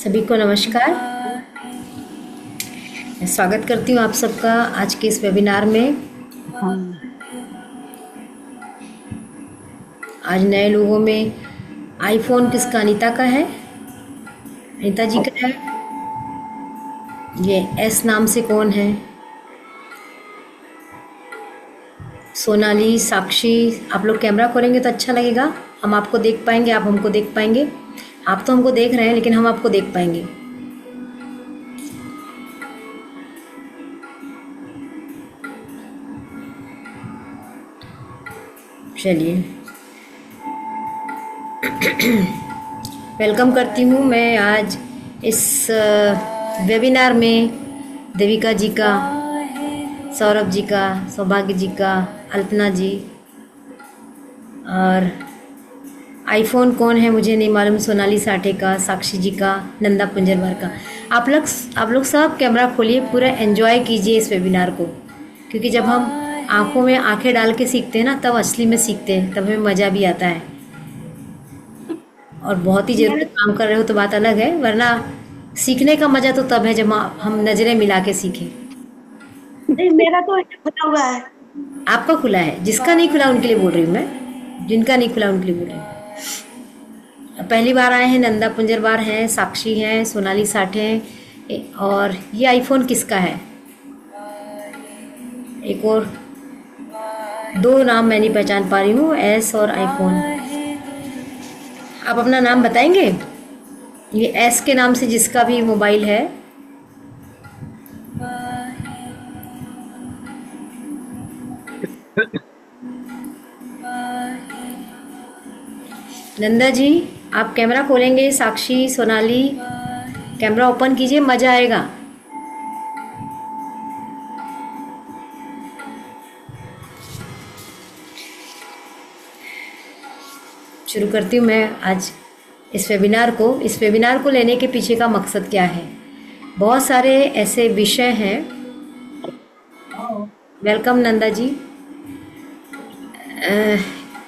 सभी को नमस्कार। मैं स्वागत करती हूँ आप सबका आज के इस वेबिनार में। हाँ, आज नए लोगों में आईफोन किसका? अनीता का है, अनीता जी का है। ये एस नाम से कौन है? सोनाली, साक्षी। आप लोग कैमरा खोलेंगे तो अच्छा लगेगा, हम आपको देख पाएंगे, आप हमको देख पाएंगे। आप तो हमको देख रहे हैं लेकिन हम आपको देख पाएंगे। चलिए, वेलकम करती हूँ मैं आज इस वेबिनार में देविका जी का, सौरभ जी का, सौभाग्य जी का, अल्पना जी। और आईफोन कौन है मुझे नहीं मालूम, सोनाली साठे का, साक्षी जी का, नंदा पुंजरवार का। आप लोग सब कैमरा खोलिए, पूरा एंजॉय कीजिए इस वेबिनार को, क्योंकि जब हम आंखों में आंखें डाल के सीखते हैं ना, तब असली में सीखते हैं, तब हमें मज़ा भी आता है। और बहुत ही ज़रूरी मेरा काम कर रहे हो तो बात अलग है, वरना सीखने का मज़ा तो तब है जब हम नज़रें मिला के सीखें। मेरा तो ये खुला हुआ है। आपका खुला है, जिसका नहीं खुला उनके लिए बोल रही हूँ मैं, जिनका नहीं खुला उनके लिए बोल रही हूँ। पहली बार आए हैं नंदा पुंजरवार हैं, साक्षी हैं, सोनाली साठे हैं। और ये आईफोन किसका है? एक और दो नाम मैं नहीं पहचान पा रही हूँ, एस और आईफोन। आप अपना नाम बताएंगे? ये एस के नाम से जिसका भी मोबाइल है। नंदा जी, आप कैमरा खोलेंगे? साक्षी, सोनाली, कैमरा ओपन कीजिए, मज़ा आएगा। शुरू करती हूँ मैं आज इस वेबिनार को लेने के पीछे का मकसद क्या है। बहुत सारे ऐसे विषय हैं। वेलकम नंदा जी।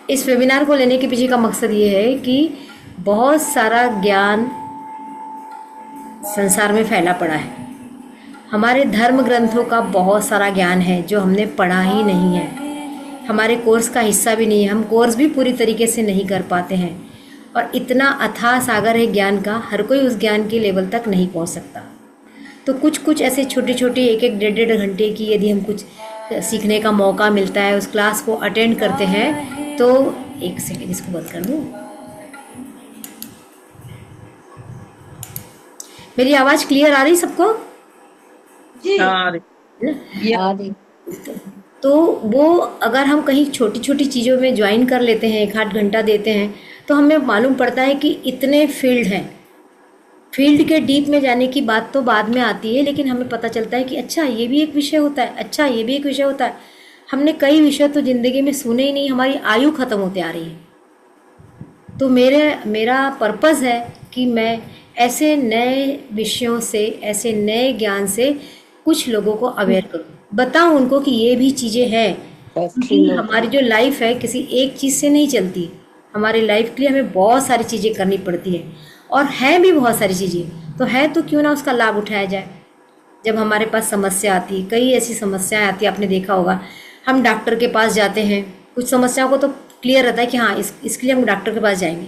इस वेबिनार को लेने के पीछे का मकसद ये है कि बहुत सारा ज्ञान संसार में फैला पड़ा है। हमारे धर्म ग्रंथों का बहुत सारा ज्ञान है जो हमने पढ़ा ही नहीं है, हमारे कोर्स का हिस्सा भी नहीं है, हम कोर्स भी पूरी तरीके से नहीं कर पाते हैं। और इतना अथाह सागर है ज्ञान का, हर कोई उस ज्ञान के लेवल तक नहीं पहुंच सकता। तो कुछ कुछ ऐसे छोटे छोटे एक एक डेढ़ डेढ़ घंटे की यदि हम कुछ सीखने का मौका मिलता है, उस क्लास को अटेंड करते हैं, तो एक सेकेंड इसको बंद कर दूँ। मेरी आवाज़ क्लियर आ रही सबको? जी, हाँ याद है। तो वो अगर हम कहीं छोटी छोटी चीज़ों में ज्वाइन कर लेते हैं, एक आध घंटा देते हैं, तो हमें मालूम पड़ता है कि इतने फील्ड हैं। फील्ड के डीप में जाने की बात तो बाद में आती है, लेकिन हमें पता चलता है कि अच्छा ये भी एक विषय होता है, अच्छा ये भी एक विषय होता है। हमने कई विषय तो ज़िंदगी में सुने ही नहीं, हमारी आयु ख़त्म होते आ रही है। तो मेरा पर्पज़ है कि मैं ऐसे नए विषयों से, ऐसे नए ज्ञान से कुछ लोगों को अवेयर करूं, बताऊं उनको कि ये भी चीज़ें हैं। क्योंकि हमारी जो लाइफ है किसी एक चीज़ से नहीं चलती, हमारी लाइफ के लिए हमें बहुत सारी चीज़ें करनी पड़ती हैं, और हैं भी बहुत सारी चीज़ें। तो है तो क्यों ना उसका लाभ उठाया जाए। जब हमारे पास समस्या आती है, कई ऐसी समस्याएं आती है, आपने देखा होगा, हम डॉक्टर के पास जाते हैं, कुछ समस्याओं को तो क्लियर रहता है कि हाँ इसके लिए हम डॉक्टर के पास जाएंगे।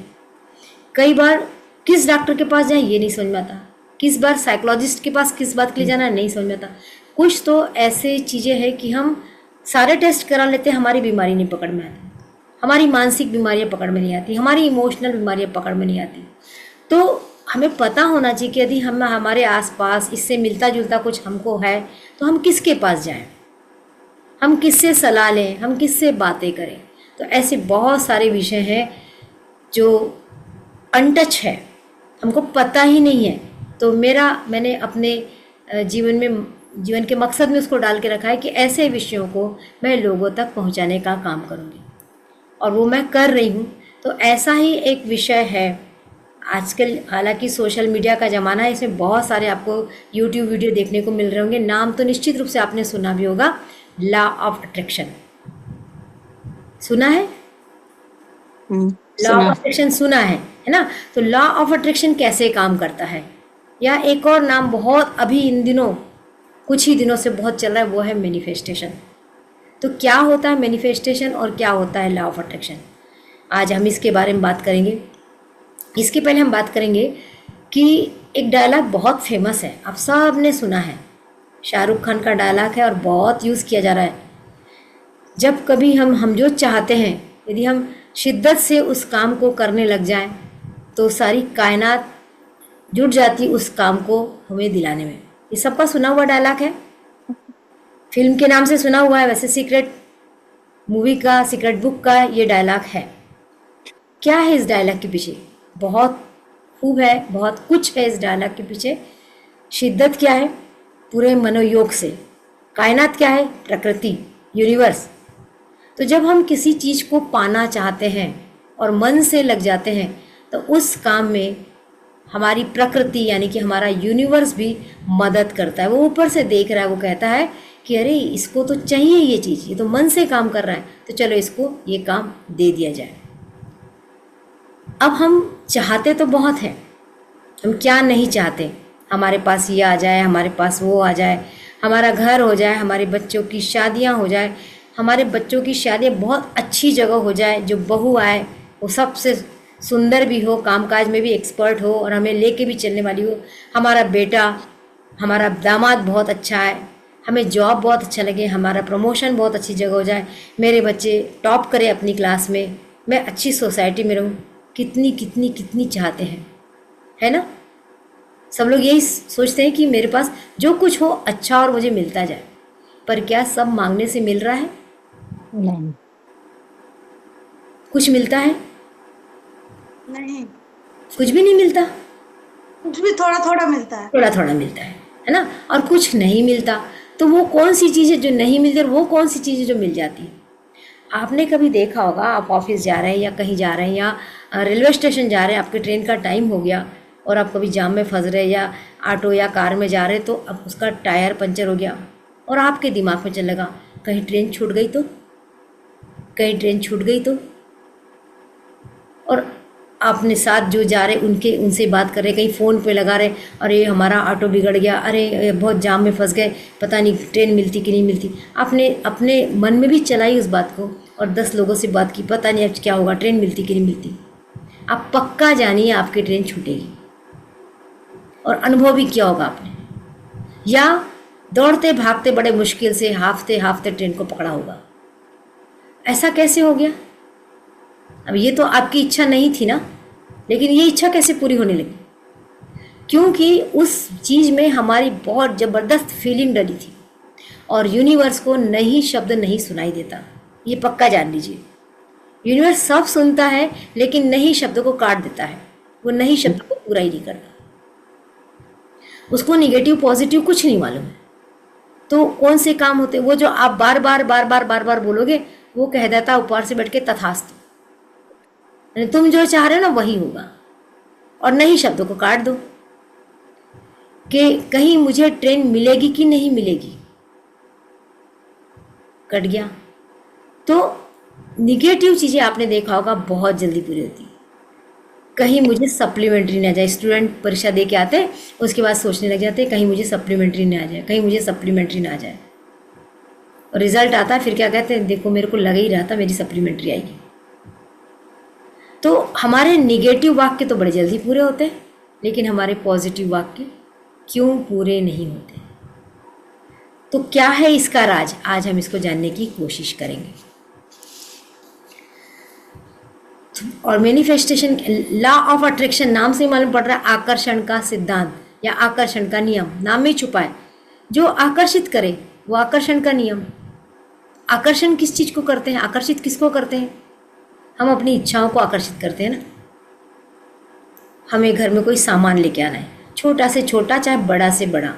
कई बार किस डॉक्टर के पास जाएं ये नहीं समझ में आता, किस बार साइकोलॉजिस्ट के पास किस बात के लिए जाना है नहीं समझ में आता। कुछ तो ऐसे चीज़ें हैं कि हम सारे टेस्ट करा लेते हैं, हमारी बीमारी नहीं पकड़ में आती, हमारी मानसिक बीमारियां पकड़ में नहीं आती, हमारी इमोशनल बीमारियां पकड़ में नहीं आती। तो हमें पता होना चाहिए कि यदि हम हमारे आसपास इससे मिलता जुलता कुछ हमको है, तो हम किसके पास जाएं, हम किससे सलाह लें, हम किससे बातें करें। तो ऐसे बहुत सारे विषय हैं जो अनटच है, हमको पता ही नहीं है। तो मैंने अपने जीवन के मकसद में उसको डाल के रखा है कि ऐसे विषयों को मैं लोगों तक पहुंचाने का काम करूंगी, और वो मैं कर रही हूँ। तो ऐसा ही एक विषय है आजकल, हालांकि सोशल मीडिया का ज़माना है, इसमें बहुत सारे आपको यूट्यूब वीडियो देखने को मिल रहे होंगे। नाम तो निश्चित रूप से आपने सुना भी होगा, लॉ ऑफ अट्रैक्शन। सुना है? लॉ ऑफ सुना। अट्रैक्शन सुना है ना? तो लॉ ऑफ अट्रैक्शन कैसे काम करता है? या एक और नाम बहुत अभी इन दिनों कुछ ही दिनों से बहुत चल रहा है, वो है मैनिफेस्टेशन। तो क्या होता है मैनिफेस्टेशन और क्या होता है लॉ ऑफ अट्रैक्शन, आज हम इसके बारे में बात करेंगे। इसके पहले हम बात करेंगे कि एक डायलॉग बहुत फेमस है, आप सब ने सुना है, शाहरुख खान का डायलॉग है और बहुत यूज़ किया जा रहा है। जब कभी हम जो चाहते हैं यदि हम शिद्दत से उस काम को करने लग जाएं तो सारी कायनात जुट जाती उस काम को हमें दिलाने में। ये सबका सुना हुआ डायलॉग है, फिल्म के नाम से सुना हुआ है, वैसे सीक्रेट मूवी का, सीक्रेट बुक का ये डायलॉग है। क्या है इस डायलॉग के पीछे? बहुत खूब है, बहुत कुछ है इस डायलॉग के पीछे। शिद्दत क्या है? पूरे मनोयोग से। कायनात क्या है? प्रकृति, यूनिवर्स। तो जब हम किसी चीज़ को पाना चाहते हैं और मन से लग जाते हैं तो उस काम में हमारी प्रकृति यानी कि हमारा यूनिवर्स भी मदद करता है। वो ऊपर से देख रहा है, वो कहता है कि अरे इसको तो चाहिए ये चीज़, ये तो मन से काम कर रहा है, तो चलो इसको ये काम दे दिया जाए। अब हम चाहते तो बहुत हैं, हम क्या नहीं चाहते? हमारे पास ये आ जाए, हमारे पास वो आ जाए, हमारा घर हो जाए, हमारे बच्चों की शादियां हो जाए, हमारे बच्चों की शादियां बहुत अच्छी जगह हो जाए, जो बहू आए वो सबसे सुंदर भी हो, कामकाज में भी एक्सपर्ट हो और हमें लेके भी चलने वाली हो, हमारा बेटा, हमारा दामाद बहुत अच्छा है, हमें जॉब बहुत अच्छा लगे, हमारा प्रमोशन बहुत अच्छी जगह हो जाए, मेरे बच्चे टॉप करें अपनी क्लास में, मैं अच्छी सोसाइटी में रहूं। कितनी कितनी कितनी चाहते हैं, है ना? सब लोग यही सोचते हैं कि मेरे पास जो कुछ हो अच्छा और मुझे मिलता जाए। पर क्या सब मांगने से मिल रहा है? नहीं, कुछ मिलता है? नहीं, कुछ भी नहीं मिलता, कुछ भी थोड़ा थोड़ा मिलता है। थोड़ा थोड़ा मिलता है ना? और कुछ नहीं मिलता, तो वो कौन सी चीज़ है जो नहीं मिलती और वो कौन सी चीज़ है जो मिल जाती है? आपने कभी देखा होगा, आप ऑफिस जा रहे हैं या कहीं जा रहे हैं या रेलवे स्टेशन जा रहे हैं, आपके ट्रेन का टाइम हो गया और आप कभी जाम में फंस रहे या ऑटो या कार में जा रहे, तो अब उसका टायर पंचर हो गया और आपके दिमाग में चल लगा कहीं ट्रेन छूट गई तो, कहीं ट्रेन छूट गई तो। और आपने साथ जो जा रहे उनसे बात कर रहे, कहीं फ़ोन पे लगा रहे, अरे हमारा ऑटो बिगड़ गया, अरे बहुत जाम में फंस गए, पता नहीं ट्रेन मिलती कि नहीं मिलती। आपने अपने मन में भी चलाई उस बात को और 10 लोगों से बात की, पता नहीं अब क्या होगा, ट्रेन मिलती कि नहीं मिलती। आप पक्का जानिए आपकी ट्रेन छूटेगी। और अनुभव भी किया होगा आपने, या दौड़ते भागते बड़े मुश्किल से हाफते हाफते ट्रेन को पकड़ा होगा। ऐसा कैसे हो गया? अब ये तो आपकी इच्छा नहीं थी ना, लेकिन ये इच्छा कैसे पूरी होने लगी? क्योंकि उस चीज़ में हमारी बहुत ज़बरदस्त फीलिंग डली थी और यूनिवर्स को नहीं शब्द नहीं सुनाई देता, ये पक्का जान लीजिए। यूनिवर्स सब सुनता है लेकिन नहीं शब्द को काट देता है, वो नहीं शब्द को पूरा ही नहीं करता। उसको निगेटिव पॉजिटिव कुछ नहीं मालूम है। तो कौन से काम होते, वो जो आप बार बार बार बार बार बार बोलोगे, वो कह देता ऊपर से बैठ के तथास्तु, तुम जो चाह रहे हो ना वही होगा। और नहीं शब्दों को काट दो कि कहीं मुझे ट्रेन मिलेगी कि नहीं मिलेगी, कट गया। तो निगेटिव चीज़ें आपने देखा होगा बहुत जल्दी पूरी होती, कहीं मुझे सप्लीमेंट्री ना जाए। स्टूडेंट परीक्षा दे के आते हैं, उसके बाद सोचने लग जाते हैं कहीं मुझे सप्लीमेंट्री ना आ जाए, कहीं मुझे सप्लीमेंट्री ना आ जाए। और रिजल्ट आता है, फिर क्या कहते हैं, देखो मेरे को लग ही रहा था मेरी सप्लीमेंट्री आएगी। तो हमारे निगेटिव वाक्य तो बड़े जल्दी पूरे होते हैं, लेकिन हमारे पॉजिटिव वाक्य क्यों पूरे नहीं होते? तो क्या है इसका राज? आज हम इसको जानने की कोशिश करेंगे। और मैनिफेस्टेशन, लॉ ऑफ अट्रैक्शन नाम से मालूम पड़ रहा है आकर्षण का सिद्धांत या आकर्षण का नियम, नाम में छुपा है। जो आकर्षित करे वो आकर्षण का नियम। आकर्षण किस चीज़ को करते हैं? आकर्षित किसको करते हैं? हम अपनी इच्छाओं को आकर्षित करते हैं ना। हमें घर में कोई सामान लेके आना है, छोटा से छोटा चाहे बड़ा से बड़ा,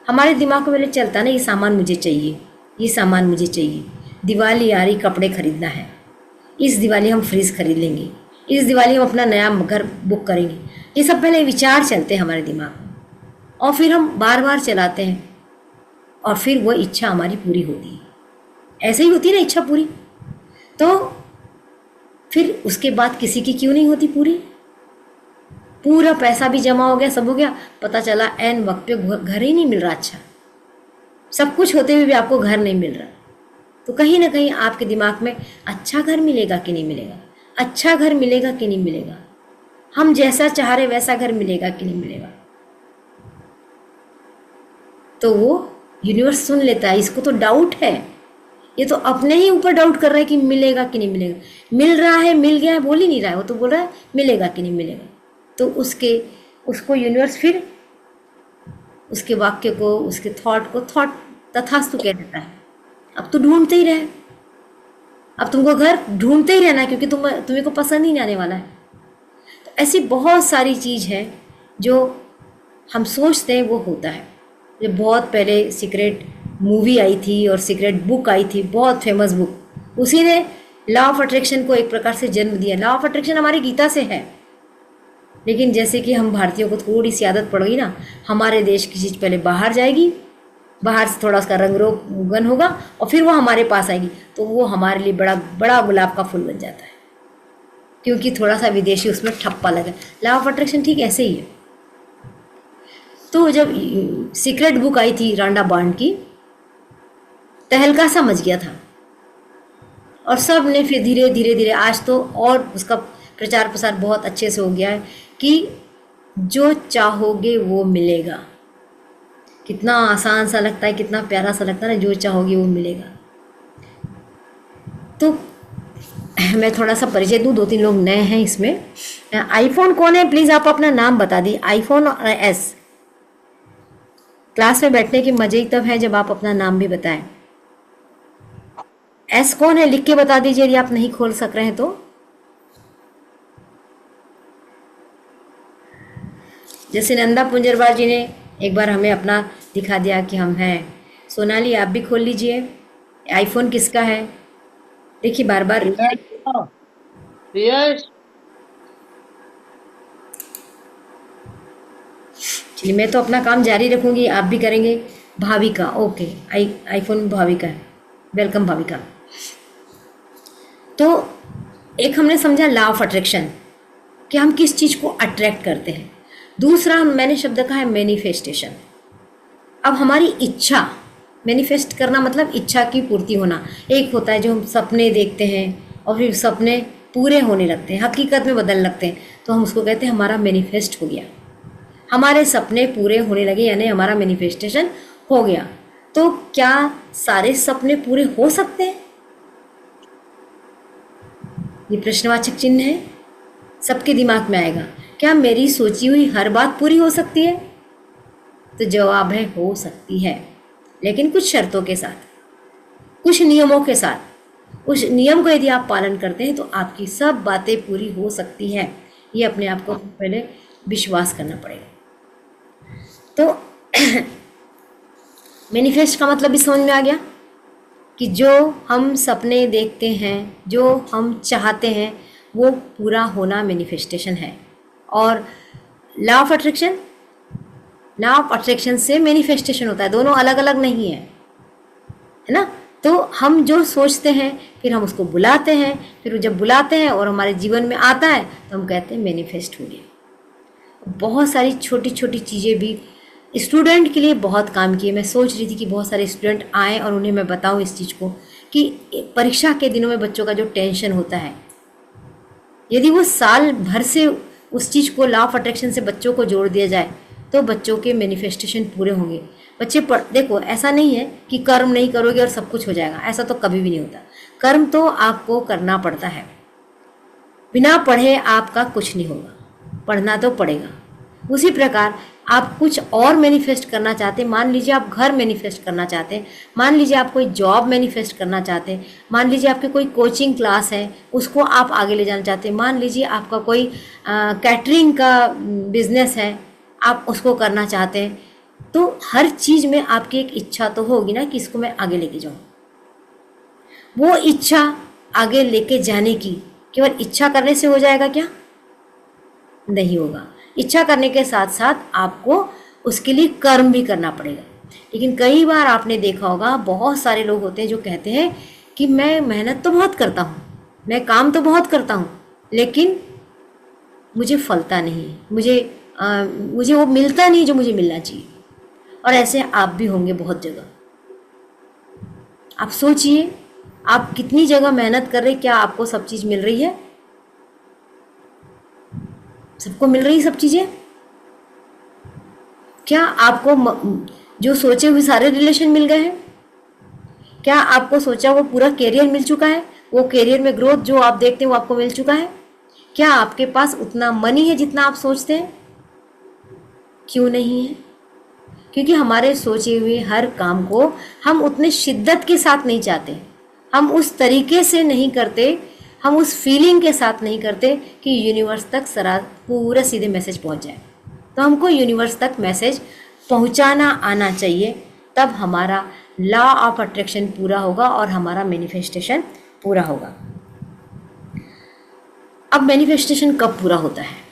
हमारे दिमाग में पहले चलता है ना, ये सामान मुझे चाहिए, ये सामान मुझे चाहिए। दिवाली आ रही, कपड़े खरीदना है, इस दिवाली हम फ्रिज खरीद लेंगे, इस दिवाली हम अपना नया घर बुक करेंगे। ये सब पहले विचार चलते हैं हमारे दिमाग में और फिर हम बार बार चलाते हैं और फिर वो इच्छा हमारी पूरी होती है। ऐसे ही होती है ना इच्छा पूरी। तो फिर उसके बाद किसी की क्यों नहीं होती पूरी? पूरा पैसा भी जमा हो गया, सब हो गया, पता चला एन वक्त पे घर ही नहीं मिल रहा अच्छा, सब कुछ होते हुए भी आपको घर नहीं मिल रहा। तो कहीं ना कहीं आपके दिमाग में अच्छा घर मिलेगा कि नहीं मिलेगा, अच्छा घर मिलेगा कि नहीं मिलेगा, हम जैसा चाह रहे वैसा घर मिलेगा कि नहीं मिलेगा। तो वो यूनिवर्स सुन लेता है, इसको तो डाउट है, ये तो अपने ही ऊपर डाउट कर रहा है कि मिलेगा कि नहीं मिलेगा। मिल रहा है, मिल गया है, बोल ही नहीं रहा है, वो तो बोल रहा है मिलेगा कि नहीं मिलेगा। तो उसको यूनिवर्स फिर उसके वाक्य को, उसके थॉट को थॉट तथास्तु कह देता है। अब तो ढूंढते ही रहे, अब तुमको घर ढूंढते ही रहना है, क्योंकि तुम्हें को पसंद ही नहीं आने वाला है। तो ऐसी बहुत सारी चीज़ है जो हम सोचते हैं वो होता है। जब बहुत पहले सीक्रेट मूवी आई थी और सीक्रेट बुक आई थी, बहुत फेमस बुक, उसी ने लॉ ऑफ अट्रैक्शन को एक प्रकार से जन्म दिया। लॉ ऑफ अट्रैक्शन हमारी गीता से है, लेकिन जैसे कि हम भारतीयों को थोड़ी सी आदत पड़ गई ना, हमारे देश की चीज़ पहले बाहर जाएगी, बाहर से थोड़ा उसका रंग रोगन होगा और फिर वो हमारे पास आएगी, तो वो हमारे लिए बड़ा बड़ा गुलाब का फूल बन जाता है, क्योंकि थोड़ा सा विदेशी उसमें ठप्पा लगा। लॉ ऑफ अट्रैक्शन ठीक ऐसे ही है। तो जब सीक्रेट बुक आई थी रांडा बार्न की, तहलका सा मच गया था और सब ने फिर धीरे धीरे धीरे, आज तो और उसका प्रचार प्रसार बहुत अच्छे से हो गया है कि जो चाहोगे वो मिलेगा। कितना आसान सा लगता है, कितना प्यारा सा लगता है ना, जो चाहोगे वो मिलेगा। तो मैं थोड़ा सा परिचय दूँ, 2-3 लोग नए हैं इसमें। आईफोन कौन है, प्लीज़ आप अपना नाम बता दी। आईफोन और एस, क्लास में बैठने के मजे ही तब है जब आप अपना नाम भी बताएं। एस कौन है, लिख के बता दीजिए यदि आप नहीं खोल सक रहे हैं तो। जैसे नंदा पुंजरवार जी ने एक बार हमें अपना दिखा दिया कि हम हैं। सोनाली आप भी खोल लीजिए। आईफोन किसका है, देखिए बार बार। चलिए मैं तो अपना काम जारी रखूंगी, आप भी करेंगे। भाविका, ओके, आईफोन भाविका है, वेलकम भाविका। तो एक हमने समझा लॉ ऑफ अट्रैक्शन, कि हम किस चीज़ को अट्रैक्ट करते हैं। दूसरा मैंने शब्द कहा है मैनिफेस्टेशन। अब हमारी इच्छा, मैनिफेस्ट करना मतलब इच्छा की पूर्ति होना। एक होता है जो हम सपने देखते हैं और फिर सपने पूरे होने लगते हैं, हकीकत में बदलने लगते हैं, तो हम उसको कहते हैं हमारा मैनिफेस्ट हो गया, हमारे सपने पूरे होने लगे, यानी हमारा मैनिफेस्टेशन हो गया। तो क्या सारे सपने पूरे हो सकते हैं, ये प्रश्नवाचक चिन्ह है, सबके दिमाग में आएगा। क्या मेरी सोची हुई हर बात पूरी हो सकती है, तो जवाब है हो सकती है, लेकिन कुछ शर्तों के साथ, कुछ नियमों के साथ। उस नियम को यदि आप पालन करते हैं तो आपकी सब बातें पूरी हो सकती हैं। ये अपने आप को पहले विश्वास करना पड़ेगा। तो मैनिफेस्ट का मतलब भी समझ में आ गया कि जो हम सपने देखते हैं, जो हम चाहते हैं, वो पूरा होना मैनिफेस्टेशन है। और law of attraction, law of attraction से मैनिफेस्टेशन होता है, दोनों अलग अलग नहीं है, है ना। तो हम जो सोचते हैं फिर हम उसको बुलाते हैं, फिर जब बुलाते हैं और हमारे जीवन में आता है तो हम कहते हैं मैनिफेस्ट हो गया। बहुत सारी छोटी छोटी चीज़ें भी स्टूडेंट के लिए बहुत काम की है। मैं सोच रही थी कि बहुत सारे स्टूडेंट आएँ और उन्हें मैं बताऊं इस चीज़ को, कि परीक्षा के दिनों में बच्चों का जो टेंशन होता है, यदि वो साल भर से उस चीज़ को लॉ ऑफ अट्रैक्शन से बच्चों को जोड़ दिया जाए तो बच्चों के मैनिफेस्टेशन पूरे होंगे। बच्चे देखो, ऐसा नहीं है कि कर्म नहीं करोगे और सब कुछ हो जाएगा, ऐसा तो कभी भी नहीं होता। कर्म तो आपको करना पड़ता है, बिना पढ़े आपका कुछ नहीं होगा, पढ़ना तो पड़ेगा। उसी प्रकार आप कुछ और मैनिफेस्ट करना चाहते हैं, मान लीजिए आप घर मैनिफेस्ट करना चाहते हैं, मान लीजिए आप कोई जॉब मैनिफेस्ट करना चाहते हैं, मान लीजिए आपके कोई कोचिंग क्लास है उसको आप आगे ले जाना चाहते हैं, मान लीजिए आपका कोई कैटरिंग का बिजनेस है आप उसको करना चाहते हैं, तो हर चीज़ में आपकी एक इच्छा तो होगी ना कि इसको मैं आगे लेके जाऊँ। वो इच्छा आगे लेके जाने की केवल इच्छा करने से हो जाएगा क्या? नहीं होगा। इच्छा करने के साथ साथ आपको उसके लिए कर्म भी करना पड़ेगा। लेकिन कई बार आपने देखा होगा, बहुत सारे लोग होते हैं जो कहते हैं कि मैं मेहनत तो बहुत करता हूँ, मैं काम तो बहुत करता हूँ, लेकिन मुझे फलता नहीं है, मुझे वो मिलता नहीं जो मुझे मिलना चाहिए। और ऐसे आप भी होंगे बहुत जगह। आप सोचिए, आप कितनी जगह मेहनत कर रहे, क्या आपको सब चीज़ मिल रही है? सबको मिल रही सब चीज़ें? क्या आपको जो सोचे हुए सारे रिलेशन मिल गए हैं? क्या आपको सोचा वो पूरा कैरियर मिल चुका है? वो कैरियर में ग्रोथ जो आप देखते हैं वो आपको मिल चुका है? क्या आपके पास उतना मनी है जितना आप सोचते हैं? क्यों नहीं है? क्योंकि हमारे सोचे हुए हर काम को हम उतने शिद्दत के साथ नहीं चाहते, हम उस तरीके से नहीं करते, हम उस फीलिंग के साथ नहीं करते कि यूनिवर्स तक पूरा सीधे मैसेज पहुंच जाए। तो हमको यूनिवर्स तक मैसेज पहुंचाना आना चाहिए, तब हमारा लॉ ऑफ अट्रैक्शन पूरा होगा और हमारा मैनिफेस्टेशन पूरा होगा। अब मैनिफेस्टेशन कब पूरा होता है?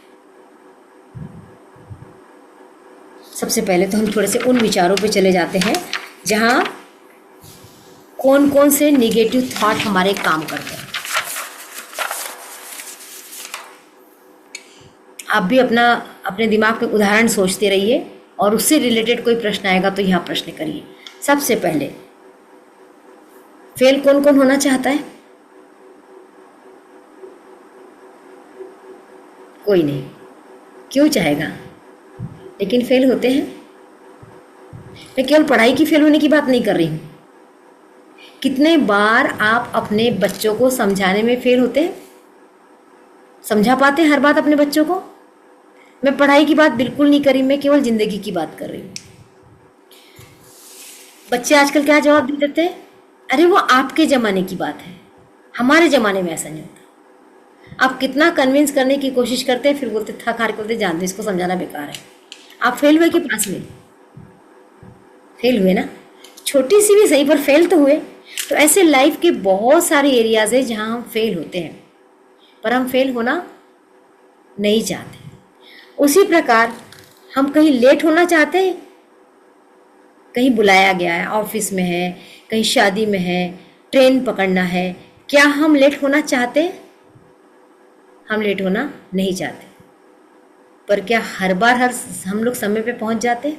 सबसे पहले तो हम थोड़े से उन विचारों पे चले जाते हैं जहाँ कौन कौन से नेगेटिव थॉट हमारे काम करते हैं। आप भी अपने दिमाग में उदाहरण सोचते रहिए और उससे रिलेटेड कोई प्रश्न आएगा तो यहाँ प्रश्न करिए। सबसे पहले, फेल कौन कौन होना चाहता है? कोई नहीं। क्यों चाहेगा? लेकिन फेल होते हैं। मैं केवल पढ़ाई की फेल होने की बात नहीं कर रही हूँ। कितने बार आप अपने बच्चों को समझाने में फेल होते हैं? समझा पाते हैं हर बात अपने बच्चों को? मैं पढ़ाई की बात बिल्कुल नहीं करी, मैं केवल जिंदगी की बात कर रही हूँ। बच्चे आजकल क्या जवाब दे देते हैं? अरे वो आपके ज़माने की बात है, हमारे ज़माने में ऐसा नहीं होता। आप कितना कन्विंस करने की कोशिश करते हैं, फिर बोलते थक हार करते, जान दो इसको समझाना बेकार है। आप फेल हुए कि पास में? फेल हुए ना, छोटी सी भी सही पर फेल तो हुए। तो ऐसे लाइफ के बहुत सारे एरियाज हैं जहाँ हम फेल होते हैं, पर हम फेल होना नहीं चाहते। उसी प्रकार हम कहीं लेट होना चाहते हैं, कहीं बुलाया गया है, ऑफिस में है, कहीं शादी में है, ट्रेन पकड़ना है, क्या हम लेट होना चाहते हैं? हम लेट होना नहीं चाहते, पर क्या हर बार हम लोग समय पे पहुंच जाते?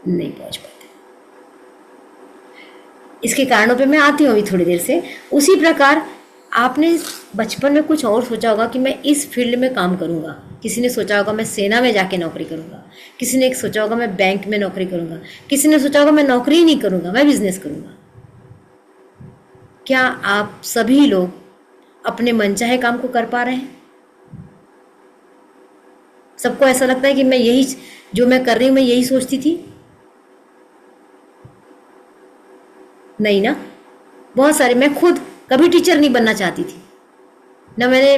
नहीं पहुंच पाते। इसके कारणों पे मैं आती हूँ अभी थोड़ी देर से। उसी प्रकार आपने बचपन में कुछ और सोचा होगा कि मैं इस फील्ड में काम करूँगा। किसी ने सोचा होगा मैं सेना में जाके नौकरी करूँगा, किसी ने सोचा होगा मैं बैंक में नौकरी करूँगा, किसी ने सोचा होगा मैं नौकरी ही नहीं करूँगा, मैं बिजनेस करूँगा। क्या आप सभी लोग अपने मनचाहे काम को कर पा रहे हैं? सबको ऐसा लगता है कि मैं यही जो मैं कर रही हूँ मैं यही सोचती थी? नहीं ना। बहुत सारे, मैं खुद कभी टीचर नहीं बनना चाहती थी ना। मैंने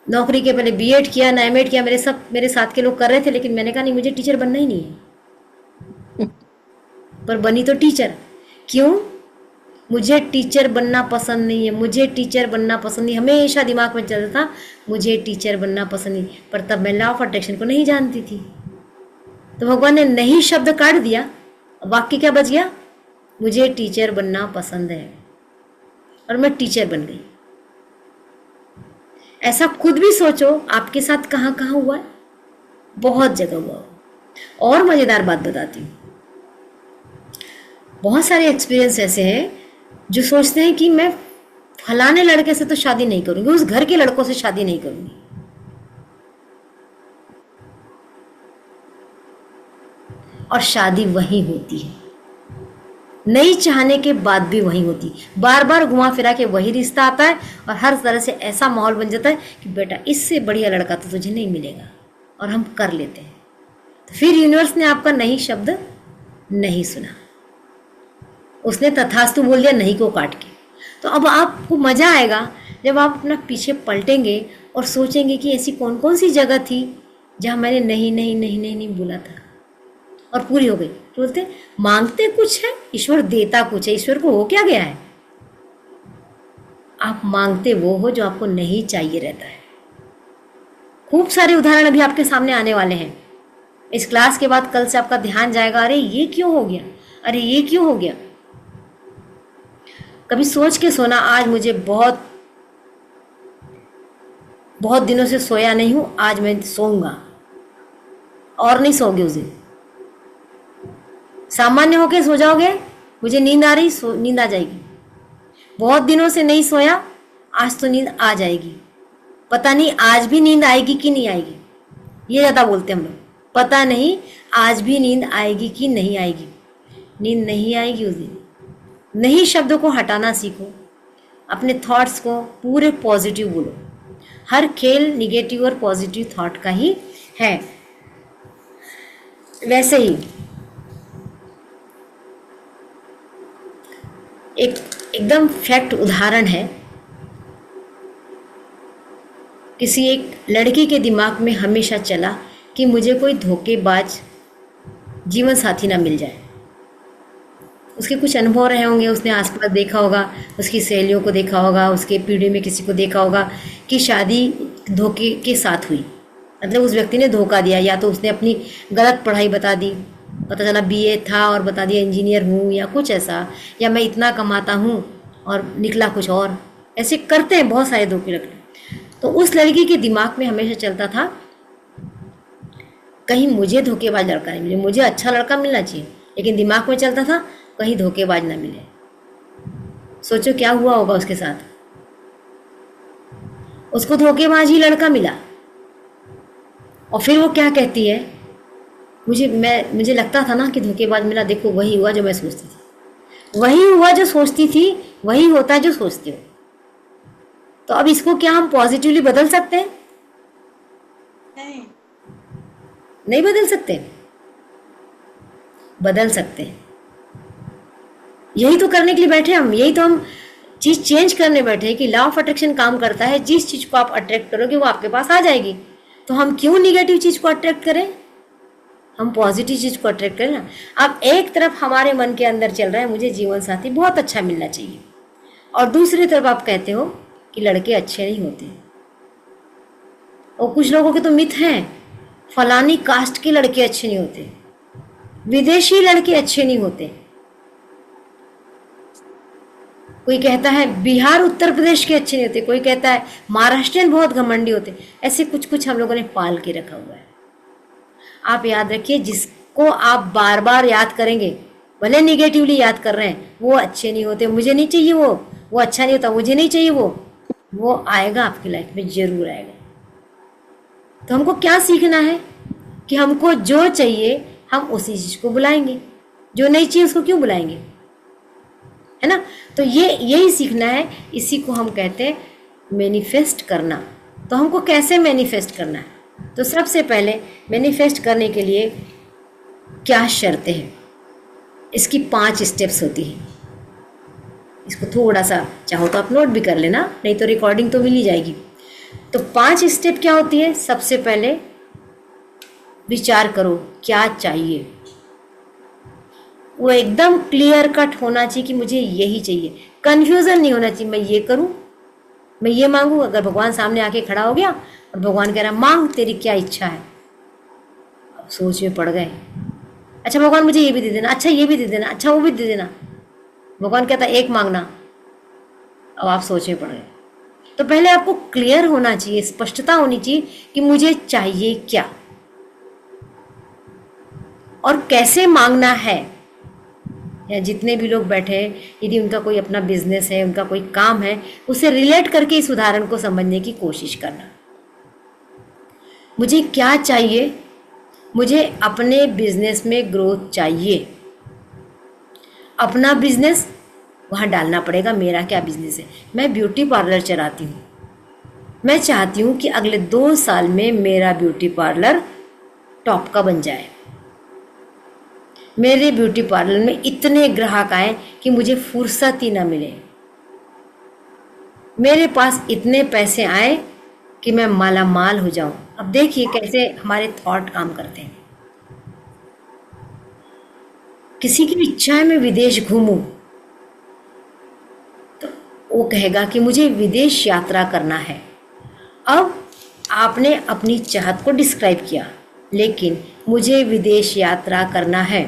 नौकरी के पहले बीएड किया ना एमएड किया, मेरे साथ के लोग कर रहे थे, लेकिन मैंने कहा नहीं, मुझे टीचर बनना ही नहीं है। पर बनी तो टीचर। क्यों? मुझे टीचर बनना पसंद नहीं है, मुझे टीचर बनना पसंद नहीं। हमेशा दिमाग में चलता था मुझे टीचर बनना पसंद नहीं, पर तब मैं लॉ ऑफ अट्रैक्शन को नहीं जानती थी। तो भगवान ने नहीं शब्द काट दिया, वाक्य क्या बच गया? मुझे टीचर बनना पसंद है, और मैं टीचर बन गई। ऐसा खुद भी सोचो आपके साथ कहाँ कहाँ हुआ है? बहुत जगह हुआ। और मज़ेदार बात बताती हूँ, बहुत सारे एक्सपीरियंस ऐसे हैं जो सोचते हैं कि मैं फलाने लड़के से तो शादी नहीं करूंगी, उस घर के लड़कों से शादी नहीं करूंगी। और शादी वहीं होती है, नहीं चाहने के बाद भी वहीं होती। बार बार घुमा फिरा के वही रिश्ता आता है और हर तरह से ऐसा माहौल बन जाता है कि बेटा इससे बढ़िया लड़का तो तुझे नहीं मिलेगा, और हम कर लेते हैं। तो फिर यूनिवर्स ने आपका नहीं शब्द नहीं सुना, उसने तथास्तु बोल दिया नहीं को काट के। तो अब आपको मज़ा आएगा जब आप अपना पीछे पलटेंगे और सोचेंगे कि ऐसी कौन कौन सी जगह थी जहाँ मैंने नहीं नहीं नहीं नहीं नहीं बोला था और पूरी हो गई। तो बोलते मांगते कुछ है, ईश्वर देता कुछ है। ईश्वर को हो क्या गया है? आप मांगते वो हो जो आपको नहीं चाहिए रहता है। खूब सारे उदाहरण अभी आपके सामने आने वाले हैं। इस क्लास के बाद कल से आपका ध्यान जाएगा, अरे ये क्यों हो गया, अरे ये क्यों हो गया। कभी सोच के सोना, आज मुझे बहुत बहुत दिनों से सोया नहीं हूँ, आज मैं सोऊंगा, और नहीं सोओगे उस दिन। सामान्य होके सो जाओगे, मुझे नींद आ रही, नींद आ जाएगी। बहुत दिनों से नहीं सोया, आज तो नींद आ जाएगी। पता नहीं आज भी नींद आएगी कि नहीं आएगी, ये ज़्यादा बोलते हम लोग। पता नहीं आज भी नींद आएगी कि नहीं आएगी। नींद नहीं आएगी उस दिन। नहीं शब्दों को हटाना सीखो, अपने थॉट्स को पूरे पॉजिटिव बोलो। हर खेल निगेटिव और पॉजिटिव थॉट का ही है। वैसे ही एक एकदम फैक्ट उदाहरण है, किसी एक लड़की के दिमाग में हमेशा चला कि मुझे कोई धोखेबाज जीवन साथी ना मिल जाए। उसके कुछ अनुभव रहे होंगे, उसने आसपास देखा होगा, उसकी सहेलियों को देखा होगा, उसके पीढ़ी में किसी को देखा होगा कि शादी धोखे के साथ हुई। मतलब उस व्यक्ति ने धोखा दिया, या तो उसने अपनी गलत पढ़ाई बता दी, पता चला बीए था और बता दिया इंजीनियर हूँ या कुछ ऐसा, या मैं इतना कमाता हूँ और निकला कुछ और। ऐसे करते हैं बहुत सारे धोखे लगते। तो उस लड़की के दिमाग में हमेशा चलता था कहीं मुझे धोखेबाज लड़का नहीं मिले, मुझे अच्छा लड़का मिलना चाहिए, लेकिन दिमाग में चलता था कहीं धोखेबाज ना मिले। सोचो क्या हुआ होगा उसके साथ। उसको धोखेबाज ही लड़का मिला, और फिर वो क्या कहती है, मुझे लगता था ना कि धोखेबाज मिला, देखो वही हुआ जो मैं सोचती थी, वही हुआ जो सोचती थी, वही होता है जो सोचते हो। तो अब इसको क्या हम पॉजिटिवली बदल सकते हैं? नहीं बदल सकते। बदल सकते हैं, यही तो करने के लिए बैठे हम, यही तो हम चीज़ चेंज करने बैठे हैं कि लॉ ऑफ अट्रैक्शन काम करता है। जिस चीज़ को आप अट्रैक्ट करोगे वो आपके पास आ जाएगी। तो हम क्यों निगेटिव चीज़ को अट्रैक्ट करें, हम पॉजिटिव चीज़ को अट्रैक्ट करें ना। अब एक तरफ हमारे मन के अंदर चल रहा है मुझे जीवन साथी बहुत अच्छा मिलना चाहिए, और दूसरी तरफ आप कहते हो कि लड़के अच्छे नहीं होते। और कुछ लोगों के तो मिथ हैं, फलानी कास्ट के लड़के अच्छे नहीं होते, विदेशी लड़के अच्छे नहीं होते। कोई कहता है बिहार उत्तर प्रदेश के अच्छे नहीं होते, कोई कहता है महाराष्ट्रियन बहुत घमंडी होते। ऐसे कुछ कुछ हम लोगों ने पाल के रखा हुआ है। आप याद रखिए, जिसको आप बार बार याद करेंगे, भले निगेटिवली याद कर रहे हैं, वो अच्छे नहीं होते, मुझे नहीं चाहिए वो अच्छा नहीं होता, मुझे नहीं चाहिए वो आएगा आपकी लाइफ में, जरूर आएगा। तो हमको क्या सीखना है कि हमको जो चाहिए हम उसी चीज़ को बुलाएंगे, जो नहीं चाहिए उसको क्यों बुलाएंगे, है ना। तो यही सीखना है। इसी को हम कहते हैं मैनिफेस्ट करना। तो हमको कैसे मैनिफेस्ट करना है? तो सबसे पहले मैनिफेस्ट करने के लिए क्या शर्तें हैं, इसकी 5 स्टेप्स होती हैं। इसको थोड़ा सा चाहो तो आप नोट भी कर लेना, नहीं तो रिकॉर्डिंग तो मिल ही जाएगी। तो 5 स्टेप क्या होती है? सबसे पहले विचार करो क्या चाहिए, वो एकदम क्लियर कट होना चाहिए कि मुझे यही चाहिए। कन्फ्यूज़न नहीं होना चाहिए, मैं ये करूं, मैं ये मांगू। अगर भगवान सामने आके खड़ा हो गया और भगवान कह रहा मांग, तेरी क्या इच्छा है, अब सोच में पड़ गए। अच्छा भगवान मुझे ये भी दे देना, अच्छा ये भी दे देना, अच्छा वो भी दे देना। भगवान कहता एक मांगना, अब आप सोच में पड़ गए। तो पहले आपको क्लियर होना चाहिए, स्पष्टता होनी चाहिए कि मुझे चाहिए क्या और कैसे मांगना है। या जितने भी लोग बैठे हैं, यदि उनका कोई अपना बिजनेस है, उनका कोई काम है, उसे रिलेट करके इस उदाहरण को समझने की कोशिश करना। मुझे क्या चाहिए? मुझे अपने बिजनेस में ग्रोथ चाहिए। अपना बिजनेस वहाँ डालना पड़ेगा, मेरा क्या बिजनेस है। मैं ब्यूटी पार्लर चलाती हूँ, मैं चाहती हूँ कि अगले 2 साल में मेरा ब्यूटी पार्लर टॉप का बन जाए। मेरे ब्यूटी पार्लर में इतने ग्राहक आए कि मुझे फुर्सत ही ना मिले। मेरे पास इतने पैसे आए कि मैं माला माल हो जाऊं। अब देखिए कैसे हमारे थॉट काम करते हैं। किसी की इच्छा है मैं विदेश घूमूं, तो वो कहेगा कि मुझे विदेश यात्रा करना है। अब आपने अपनी चाहत को डिस्क्राइब किया, लेकिन मुझे विदेश यात्रा करना है।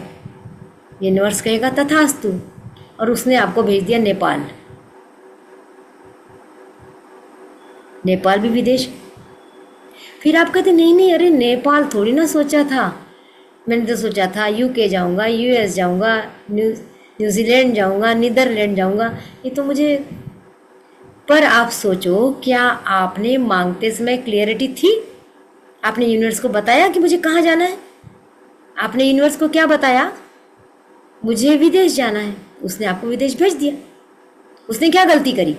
यूनिवर्स कहेगा तथास्तु, और उसने आपको भेज दिया नेपाल। नेपाल भी विदेश, फिर आप कहते नहीं नहीं, अरे नेपाल थोड़ी ना सोचा था, मैंने तो सोचा था यूके जाऊंगा, यूएस जाऊंगा, न्यूजीलैंड जाऊंगा, नीदरलैंड जाऊंगा, ये तो मुझे। पर आप सोचो, क्या आपने मांगते समय क्लियरिटी थी? आपने यूनिवर्स को बताया कि मुझे कहाँ जाना है? आपने यूनिवर्स को क्या बताया? मुझे विदेश जाना है। उसने आपको विदेश भेज दिया। उसने क्या गलती करी?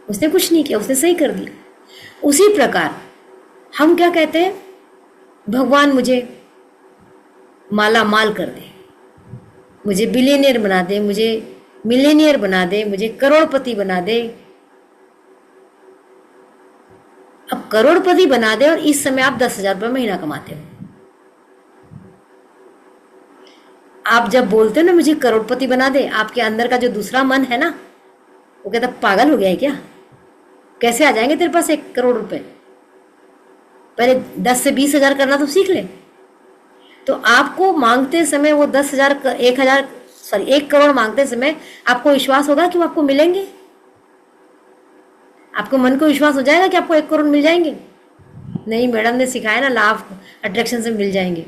उसने कुछ नहीं किया, उसने सही कर दिया। उसी प्रकार हम क्या कहते हैं, भगवान मुझे माला माल कर दे, मुझे बिलियनियर बना दे, मुझे मिलेनियर बना दे, मुझे करोड़पति बना दे। अब करोड़पति बना दे और इस समय आप 10,000 रुपये महीना कमाते हो। आप जब बोलते हो ना मुझे करोड़पति बना दे, आपके अंदर का जो दूसरा मन है ना, वो कहता पागल हो गया है क्या? कैसे आ जाएंगे तेरे पास 1 करोड़ रुपए? पहले 10 से 20,000 करना तो सीख ले। तो आपको मांगते समय वो 10,000 1 करोड़ मांगते समय आपको विश्वास होगा कि वो आपको मिलेंगे? आपको मन को विश्वास हो जाएगा कि आपको 1 करोड़ मिल जाएंगे? नहीं, मैडम ने सिखाया ना, लॉ ऑफ अट्रैक्शन से मिल जाएंगे।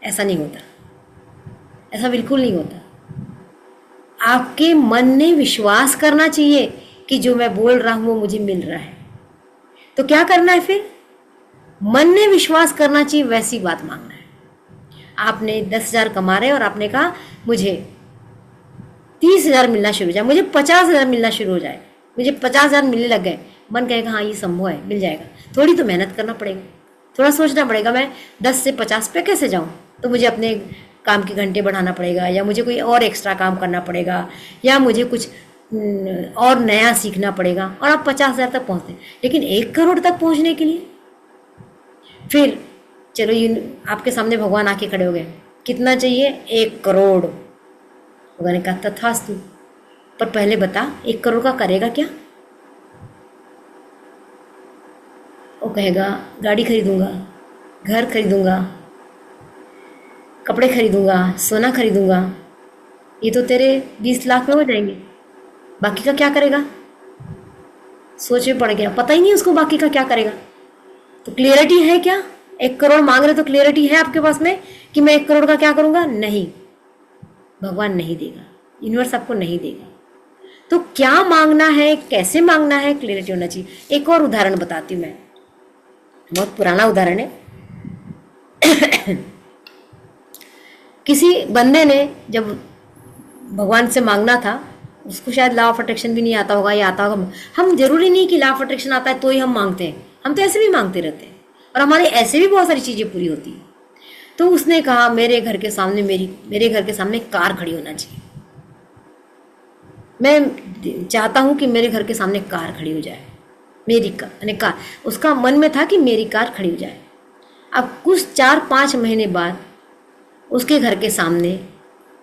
ऐसा नहीं होता, ऐसा बिल्कुल नहीं होता। आपके मन ने विश्वास करना चाहिए कि जो मैं बोल रहा हूं वो मुझे मिल रहा है। तो क्या करना है फिर? मन ने विश्वास करना चाहिए, वैसी बात मांगना है। आपने 10,000 कमा रहे और आपने कहा मुझे 30,000 मिलना शुरू हो जाए, मुझे 50,000 मिलना शुरू हो जाए, मुझे 50,000 मिलने लग गए। मन कहेगा हाँ ये संभव है, मिल जाएगा। थोड़ी तो मेहनत करना पड़ेगा, थोड़ा सोचना पड़ेगा, मैं 10 से 50 पे कैसे जाऊँ? तो मुझे अपने काम के घंटे बढ़ाना पड़ेगा, या मुझे कोई और एक्स्ट्रा काम करना पड़ेगा, या मुझे कुछ और नया सीखना पड़ेगा। और आप 50,000 तक पहुँचते, लेकिन 1 करोड़ तक पहुँचने के लिए फिर चलो आपके सामने भगवान आके खड़े हो गए, कितना चाहिए? 1 करोड़। भगवान ने कहा तथास्तु, पर पहले बता 1 करोड़ का करेगा क्या? वो कहेगा गाड़ी खरीदूंगा, घर खरीदूंगा, कपड़े खरीदूंगा, सोना खरीदूंगा। ये तो तेरे 20 लाख में हो जाएंगे, बाकी का क्या करेगा? सोच में पड़ गया, पता ही नहीं उसको बाकी का क्या करेगा। तो क्लियरिटी है क्या? 1 करोड़ मांग रहे तो क्लियरिटी है आपके पास में कि मैं 1 करोड़ का क्या करूंगा? नहीं, भगवान नहीं देगा, यूनिवर्स आपको नहीं देगा। तो क्या मांगना है, कैसे मांगना है, क्लियरिटी होना चाहिए। एक और उदाहरण बताती हूँ मैं, बहुत पुराना उदाहरण है। किसी बंदे ने जब भगवान से मांगना था, उसको शायद लॉ ऑफ अट्रैक्शन भी नहीं आता होगा, या आता होगा। हम जरूरी नहीं कि लॉ ऑफ अट्रैक्शन आता है तो ही हम मांगते हैं, हम तो ऐसे भी मांगते रहते हैं और हमारे ऐसे भी बहुत सारी चीज़ें पूरी होती हैं। तो उसने कहा मेरे घर के सामने कार खड़ी होना चाहिए। मैं चाहता हूँ कि मेरे घर के सामने कार खड़ी हो जाए, मेरी कार। उसका मन में था कि मेरी कार खड़ी हो जाए। अब कुछ 4-5 महीने बाद उसके घर के सामने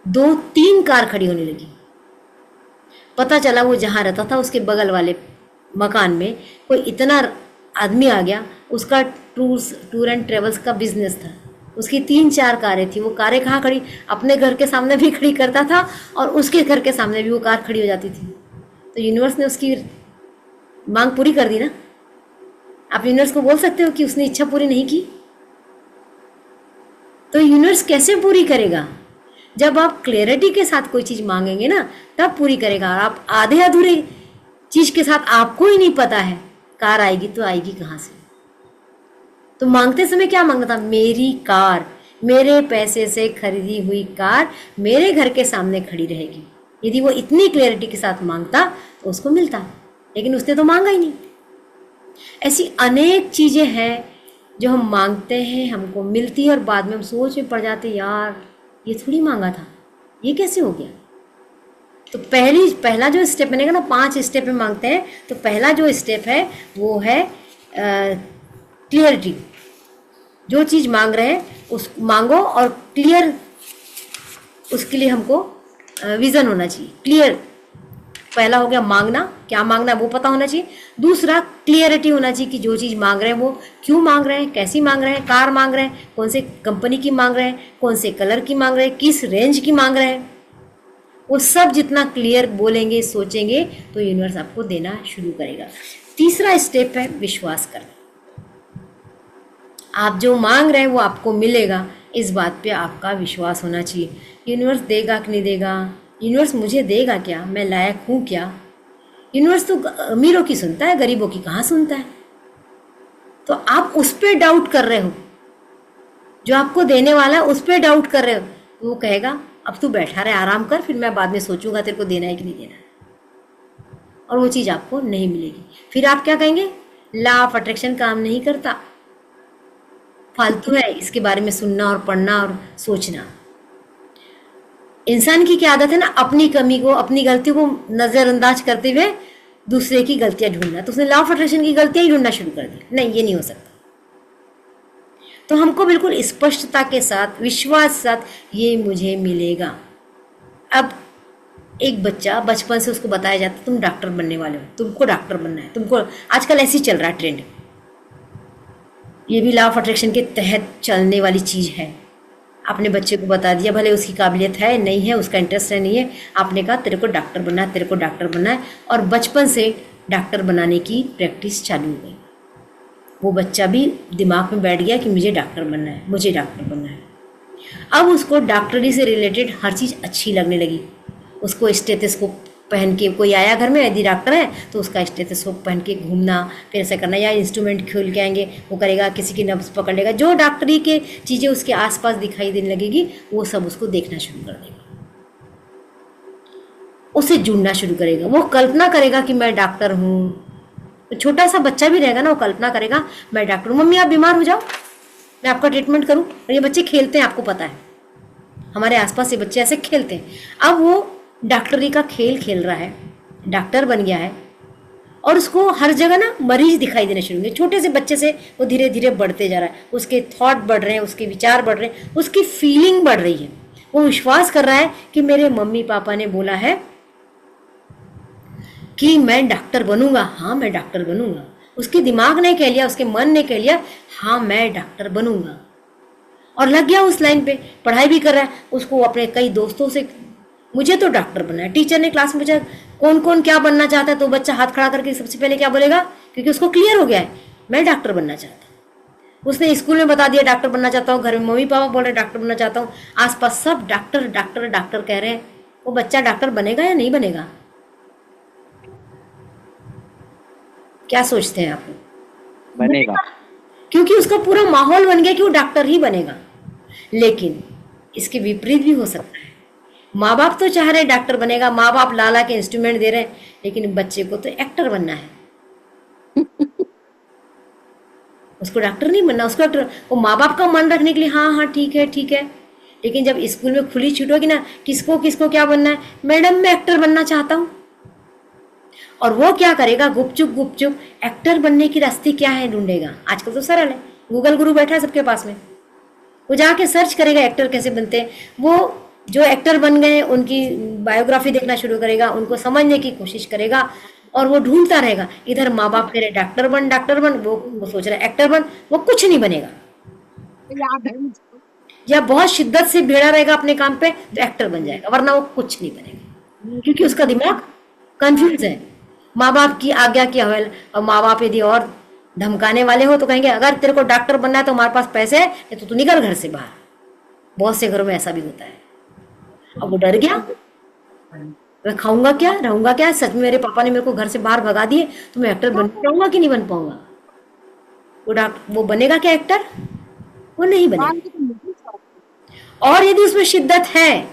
2-3 कार खड़ी होने लगी। पता चला वो जहाँ रहता था उसके बगल वाले मकान में कोई इतना आदमी आ गया, उसका टूर एंड ट्रेवल्स का बिजनेस था, उसकी 3-4 कारें थी। वो कारें कहाँ खड़ी? अपने घर के सामने भी खड़ी करता था और उसके घर के सामने भी वो कार खड़ी हो जाती थी। तो यूनिवर्स ने उसकी मांग पूरी कर दी ना। आप यूनिवर्स को बोल सकते हो कि उसने इच्छा पूरी नहीं की? तो यूनिवर्स कैसे पूरी करेगा? जब आप क्लैरिटी के साथ कोई चीज़ मांगेंगे ना, तब पूरी करेगा। आप आधे अधूरे चीज़ के साथ आपको ही नहीं पता है कार आएगी तो आएगी कहाँ से। तो मांगते समय क्या मांगना था? मेरी कार, मेरे पैसे से खरीदी हुई कार मेरे घर के सामने खड़ी रहेगी। यदि वो इतनी क्लैरिटी के साथ मांगता तो उसको मिलता, लेकिन उसने तो मांगा ही नहीं। ऐसी अनेक चीज़ें हैं जो हम मांगते हैं, हमको मिलती है और बाद में हम सोच में पड़ जाते, यार ये थोड़ी मांगा था, ये कैसे हो गया। तो पहला जो स्टेप बनेगा ना, 5 स्टेप में मांगते हैं, तो पहला जो स्टेप है वो है क्लियरिटी। जो चीज़ मांग रहे हैं उस मांगो, और क्लियर उसके लिए हमको विज़न होना चाहिए। क्लियर पहला हो गया मांगना, क्या मांगना है वो पता होना चाहिए। दूसरा क्लियरिटी होना चाहिए कि जो चीज़ मांग रहे हैं वो क्यों मांग रहे हैं, कैसी मांग रहे हैं। कार मांग रहे हैं, कौन से कंपनी की मांग रहे हैं, कौन से कलर की मांग रहे हैं, किस रेंज की मांग रहे हैं। वो सब जितना क्लियर बोलेंगे, सोचेंगे, तो यूनिवर्स आपको देना शुरू करेगा। तीसरा स्टेप है विश्वास करना। आप जो मांग रहे हैं वो आपको मिलेगा, इस बात पे आपका विश्वास होना चाहिए। यूनिवर्स देगा कि नहीं देगा, यूनिवर्स मुझे देगा क्या, मैं लायक हूँ क्या। यूनिवर्स तो अमीरों की सुनता है, गरीबों की कहाँ सुनता है। तो आप उस पर डाउट कर रहे हो, जो आपको देने वाला है उस पर डाउट कर रहे हो। वो कहेगा अब तू बैठा रहे, आराम कर, फिर मैं बाद में सोचूंगा तेरे को देना है कि नहीं देना है। और वो चीज़ आपको नहीं मिलेगी। फिर आप क्या कहेंगे, लॉ ऑफ अट्रैक्शन काम नहीं करता, फालतू है इसके बारे में सुनना और पढ़ना और सोचना। इंसान की क्या आदत है ना, अपनी कमी को, अपनी गलतियों को नज़रअंदाज करते हुए दूसरे की गलतियां ढूंढना। तो उसने लॉ ऑफ अट्रैक्शन की गलतियां ही ढूंढना शुरू कर दी, नहीं ये नहीं हो सकता। तो हमको बिल्कुल स्पष्टता के साथ, विश्वास के साथ, ये मुझे मिलेगा। अब एक बच्चा बचपन से उसको बताया जाता है तुम डॉक्टर बनने वाले हो, तुमको डॉक्टर बनना है, तुमको, आजकल ऐसे ही चल रहा है ट्रेंड। ये भी लॉ ऑफ अट्रैक्शन के तहत चलने वाली चीज़ है। आपने बच्चे को बता दिया, भले उसकी काबिलियत है नहीं है, उसका इंटरेस्ट है नहीं है, आपने कहा तेरे को डॉक्टर बनना है, तेरे को डॉक्टर बनना है, और बचपन से डॉक्टर बनाने की प्रैक्टिस चालू हो गई। वो बच्चा भी दिमाग में बैठ गया कि मुझे डॉक्टर बनना है, मुझे डॉक्टर बनना है। अब उसको डॉक्टरी से रिलेटेड हर चीज़ अच्छी लगने लगी। उसको स्टेथोस्कोप पहन के, कोई आया घर में यदि डॉक्टर है तो उसका स्टेथोस्कोप पहन के घूमना, फिर ऐसा करना, या इंस्ट्रूमेंट खोल के आएंगे वो करेगा, किसी की नब्ज़ पकड़ लेगा, जो डॉक्टरी के चीज़ें उसके आसपास दिखाई देने लगेगी वो सब उसको देखना शुरू कर देगा, उससे जुड़ना शुरू करेगा। वो कल्पना करेगा कि मैं डॉक्टर हूँ। छोटा सा बच्चा भी रहेगा ना, वो कल्पना करेगा मैं डॉक्टर हूँ, मम्मी आप बीमार हो जाओ मैं आपका ट्रीटमेंट करूँ। और ये बच्चे खेलते हैं, आपको पता है हमारे आसपास ये बच्चे ऐसे खेलते हैं। अब वो डॉक्टरी का खेल खेल रहा है, डॉक्टर बन गया है, और उसको हर जगह ना मरीज दिखाई देने शुरू होंगे। छोटे से बच्चे से वो धीरे धीरे बढ़ते जा रहा है, उसके थॉट बढ़ रहे हैं, उसके विचार बढ़ रहे हैं, उसकी फीलिंग बढ़ रही है। वो विश्वास कर रहा है कि मेरे मम्मी पापा ने बोला है कि मैं डॉक्टर बनूंगा, हाँ मैं डॉक्टर बनूंगा। उसके दिमाग ने कह लिया, उसके मन ने कह लिया हाँ मैं डॉक्टर बनूंगा, और लग गया उस लाइन पे, पढ़ाई भी कर रहा है। उसको अपने कई दोस्तों से मुझे तो डॉक्टर बनना है, टीचर ने क्लास में पूछा कौन कौन क्या बनना चाहता है, तो बच्चा हाथ खड़ा करके सबसे पहले क्या बोलेगा, क्योंकि उसको क्लियर हो गया है मैं डॉक्टर बनना चाहता हूँ। उसने स्कूल में बता दिया डॉक्टर बनना चाहता हूँ, घर में मम्मी पापा बोल रहे डॉक्टर बनना चाहता हूँ, आसपास सब डॉक्टर डॉक्टर डॉक्टर कह रहे हैं। वो बच्चा डॉक्टर बनेगा या नहीं बनेगा, क्या सोचते हैं आप? बनेगा, क्योंकि उसका पूरा माहौल बन गया कि वो डॉक्टर ही बनेगा। लेकिन इसके विपरीत भी हो सकता है, माँ बाप तो चाह रहे डॉक्टर बनेगा, माँ बाप लाला के इंस्ट्रूमेंट दे रहे हैं, लेकिन बच्चे को तो एक्टर बनना है, उसको डॉक्टर नहीं बनना, उसको एक्टर। वो माँ बाप का मन रखने के लिए हाँ हाँ ठीक है ठीक है, लेकिन जब स्कूल में खुली छूट होगी ना, किसको किसको क्या बनना है, मैडम मैं एक्टर बनना चाहता हूँ। और वो क्या करेगा, गुपचुप गुपचुप एक्टर बनने की रास्ते क्या है ढूंढेगा। आजकल तो सरल है, गूगल गुरु बैठा है सबके पास में, वो जाके सर्च करेगा एक्टर कैसे बनते हैं। वो जो एक्टर बन गए उनकी बायोग्राफी देखना शुरू करेगा, उनको समझने की कोशिश करेगा, और वो ढूंढता रहेगा। इधर माँ बाप कह रहे डॉक्टर बन डॉक्टर बन, वो सोच रहा है एक्टर बन, वो कुछ नहीं बनेगा। या बहुत शिद्दत से भिड़ा रहेगा अपने काम पे तो एक्टर बन जाएगा, वरना वो कुछ नहीं बनेगा, क्योंकि उसका दिमाग कंफ्यूज है माँ बाप की आज्ञा की अवहेलना। और माँ बाप यदि और धमकाने वाले हो तो कहेंगे अगर तेरे को डॉक्टर बनना है तो हमारे पास पैसे है, तो तू निकल घर से बाहर। बहुत से घरों में ऐसा भी होता है। अब वो डर गया, मैं खाऊंगा क्या, रहूंगा क्या, सच में मेरे पापा ने मेरे को घर से बाहर भगा दिए तो मैं एक्टर बन पाऊंगा कि नहीं बन पाऊंगा। वो बनेगा क्या एक्टर, वो नहीं बनेगा। और यदि उसमें शिद्दत है,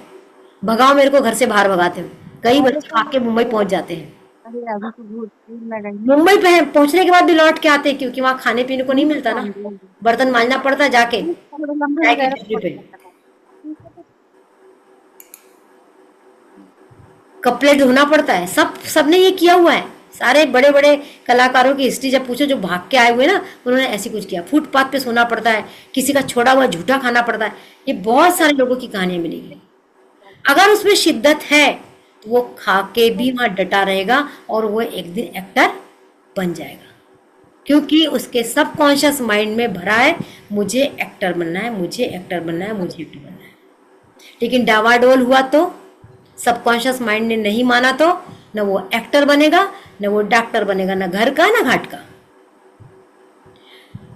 भगाओ मेरे को घर से बाहर भगाते हो, कई बच्चे खा के मुंबई पहुंच जाते हैं। मुंबई पहुंचने के बाद भी लौट के आते हैं, क्योंकि वहां खाने पीने को नहीं मिलता ना, बर्तन मांजना पड़ता है जाके पे, कपड़े धोना पड़ता है। सबने ये किया हुआ है। सारे बड़े बड़े कलाकारों की हिस्ट्री जब पूछो, जो भाग के आए हुए ना, उन्होंने ऐसी कुछ किया। फुटपाथ पे सोना पड़ता है, किसी का छोड़ा हुआ झूठा खाना पड़ता है। ये बहुत सारे लोगों की कहानियां मिलेगी। अगर उसमें शिद्दत है तो वो खा के भी वहां डटा रहेगा और वो एक दिन एक्टर बन जाएगा, क्योंकि उसके सबकॉन्शियस माइंड में भरा है मुझे एक्टर बनना है, मुझे एक्टर बनना है, मुझे एक्टर बनना है। लेकिन डावाडोल हुआ तो, सबकॉन्शियस माइंड ने नहीं माना तो, न वो एक्टर बनेगा, न वो डॉक्टर बनेगा, न घर का न घाट का।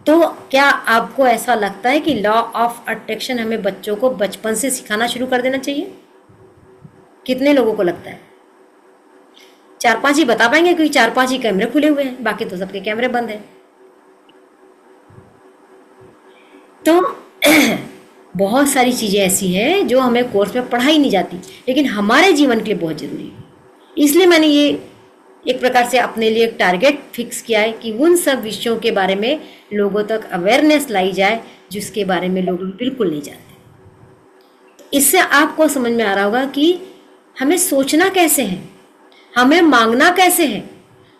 तो क्या आपको ऐसा लगता है कि लॉ ऑफ अट्रैक्शन हमें बच्चों को बचपन से सिखाना शुरू कर देना चाहिए? कितने लोगों को लगता है? 4-5 ही बता पाएंगे, क्योंकि 4-5 ही कैमरे खुले हुए हैं, बाकी तो सबके कैमरे बंद हैं। तो बहुत सारी चीज़ें ऐसी हैं जो हमें कोर्स में पढ़ाई नहीं जाती, लेकिन हमारे जीवन के लिए बहुत ज़रूरी है। इसलिए मैंने ये एक प्रकार से अपने लिए एक टारगेट फिक्स किया है कि उन सब विषयों के बारे में लोगों तक अवेयरनेस लाई जाए जिसके बारे में लोग बिल्कुल नहीं जानते। तो इससे आपको समझ में आ रहा होगा कि हमें सोचना कैसे है, हमें मांगना कैसे है,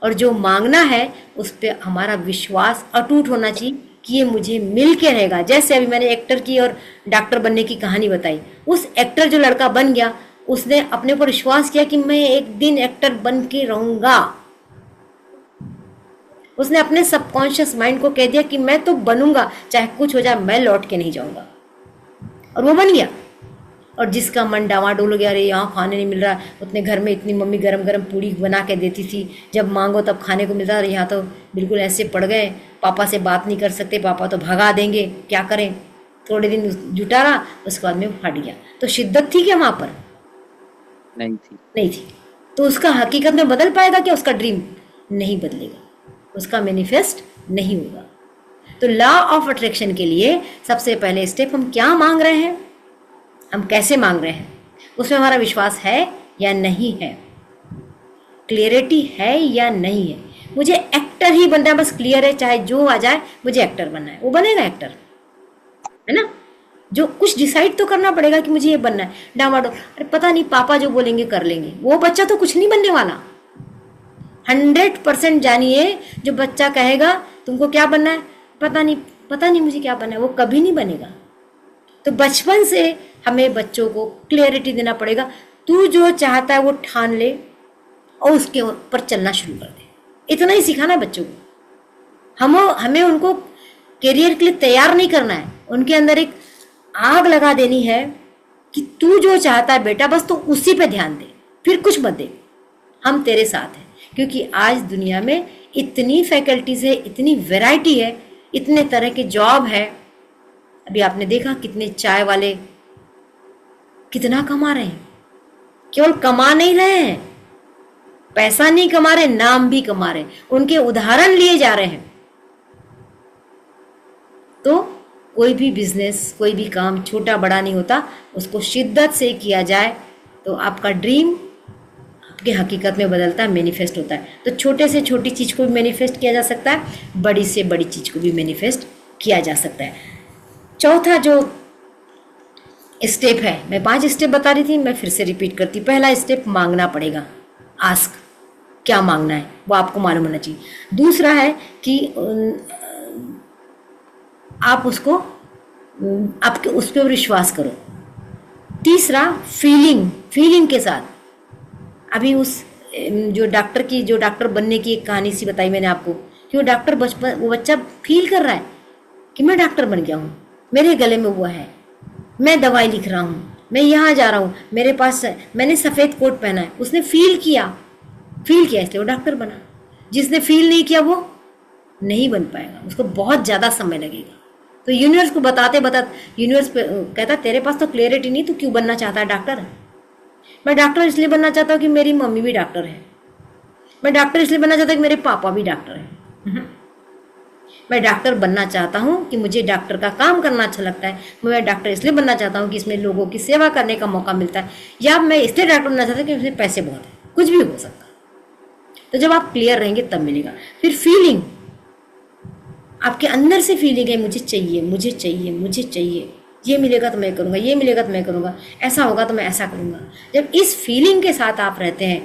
और जो मांगना है उस पर हमारा विश्वास अटूट होना चाहिए कि ये मुझे मिल के रहेगा। जैसे अभी मैंने एक्टर की और डॉक्टर बनने की कहानी बताई, उस एक्टर जो लड़का बन गया उसने अपने ऊपर विश्वास किया कि मैं एक दिन एक्टर बन के रहूंगा। उसने अपने सबकॉन्शियस माइंड को कह दिया कि मैं तो बनूंगा, चाहे कुछ हो जाए, मैं लौट के नहीं जाऊंगा, और वो बन गया। और जिसका मन डावाडोल हो गया, अरे यहाँ खाने नहीं मिल रहा, उतने घर में इतनी मम्मी गरम गरम पूड़ी बना के देती थी, जब मांगो तब खाने को मिलता, यहाँ तो बिल्कुल ऐसे पड़ गए, पापा से बात नहीं कर सकते, पापा तो भगा देंगे, क्या करें। थोड़े दिन जुटा रहा, उसके बाद में फट गया। तो शिद्दत थी क्या वहाँ पर? नहीं थी। तो उसका हकीकत में बदल पाएगा क्या? उसका ड्रीम नहीं बदलेगा, उसका मैनिफेस्ट नहीं होगा। तो लॉ ऑफ अट्रैक्शन के लिए सबसे पहले स्टेप, हम क्या मांग रहे हैं, हम कैसे मांग रहे हैं, उसमें हमारा विश्वास है या नहीं है, क्लियरिटी है या नहीं है। मुझे एक्टर ही बनना है, बस क्लियर है, चाहे जो आ जाए मुझे एक्टर बनना है, वो बनेगा एक्टर, है ना। जो कुछ डिसाइड तो करना पड़ेगा कि मुझे ये बनना है। डामाडोल, अरे पता नहीं पापा जो बोलेंगे कर लेंगे, वो बच्चा तो कुछ नहीं बनने वाला। 100% जानिए, जो बच्चा कहेगा तुमको क्या बनना है, पता नहीं मुझे क्या बनना है, वो कभी नहीं बनेगा। तो बचपन से हमें बच्चों को क्लियरिटी देना पड़ेगा, तू जो चाहता है वो ठान ले और उसके ऊपर चलना शुरू कर दे। इतना ही सिखाना है बच्चों को। हमें उनको करियर के लिए तैयार नहीं करना है, उनके अंदर एक आग लगा देनी है कि तू जो चाहता है बेटा, बस तू उसी पे ध्यान दे, फिर कुछ मत दे, हम तेरे साथ हैं। क्योंकि आज दुनिया में इतनी फैकल्टीज है, इतनी वैरायटी है, इतने तरह के जॉब है। अभी आपने देखा कितने चाय वाले कितना कमा रहे हैं, केवल कमा नहीं रहे हैं, पैसा नहीं कमा रहे, नाम भी कमा रहे हैं, उनके उदाहरण लिए जा रहे हैं। तो कोई भी बिजनेस, कोई भी काम छोटा बड़ा नहीं होता, उसको शिद्दत से किया जाए तो आपका ड्रीम आपके हकीकत में बदलता है, मैनिफेस्ट होता है। तो छोटे से छोटी चीज़ को भी मैनिफेस्ट किया जा सकता है, बड़ी से बड़ी चीज़ को भी मैनिफेस्ट किया जा सकता है। चौथा जो स्टेप है, मैं 5 स्टेप बता रही थी, मैं फिर से रिपीट करती। पहला स्टेप, मांगना पड़ेगा, आस्क, क्या मांगना है वो आपको मालूम होना चाहिए। दूसरा है कि आप उसको आपके उस पर विश्वास करो। तीसरा, फीलिंग के साथ। अभी उस जो डॉक्टर बनने की एक कहानी सी बताई मैंने आपको, कि वो बच्चा फील कर रहा है कि मैं डॉक्टर बन गया हूँ, मेरे गले में वो है, मैं दवाई लिख रहा हूँ, मैं यहाँ जा रहा हूँ, मेरे पास मैंने सफ़ेद कोट पहना है। उसने फील किया इसलिए वो डॉक्टर बना। जिसने फील नहीं किया वो नहीं बन पाएगा, उसको बहुत ज़्यादा समय लगेगा। तो यूनिवर्स को बताते यूनिवर्स कहता तेरे पास तो क्लियरिटी नहीं, तू क्यों बनना चाहता है डॉक्टर? मैं डॉक्टर इसलिए बनना चाहता हूँ कि मेरी मम्मी भी डॉक्टर है, मैं डॉक्टर इसलिए बनना चाहता हूँ कि मेरे पापा भी डॉक्टर हैं, मैं डॉक्टर बनना चाहता हूँ कि मुझे डॉक्टर का काम करना अच्छा लगता है, मैं डॉक्टर इसलिए बनना चाहता हूँ कि इसमें लोगों की सेवा करने का मौका मिलता है, या मैं इसलिए डॉक्टर बनना चाहता हूँ कि इसमें पैसे बहुत हैं, कुछ भी हो सकता है। तो जब आप क्लियर रहेंगे तब मिलेगा। फिर फीलिंग, आपके अंदर से फीलिंग है, मुझे चाहिए, मुझे चाहिए, मुझे चाहिए, ये मिलेगा तो मैं करूँगा, ये मिलेगा तो मैं करूँगा, ऐसा होगा तो मैं ऐसा करूँगा। जब इस फीलिंग के साथ आप रहते हैं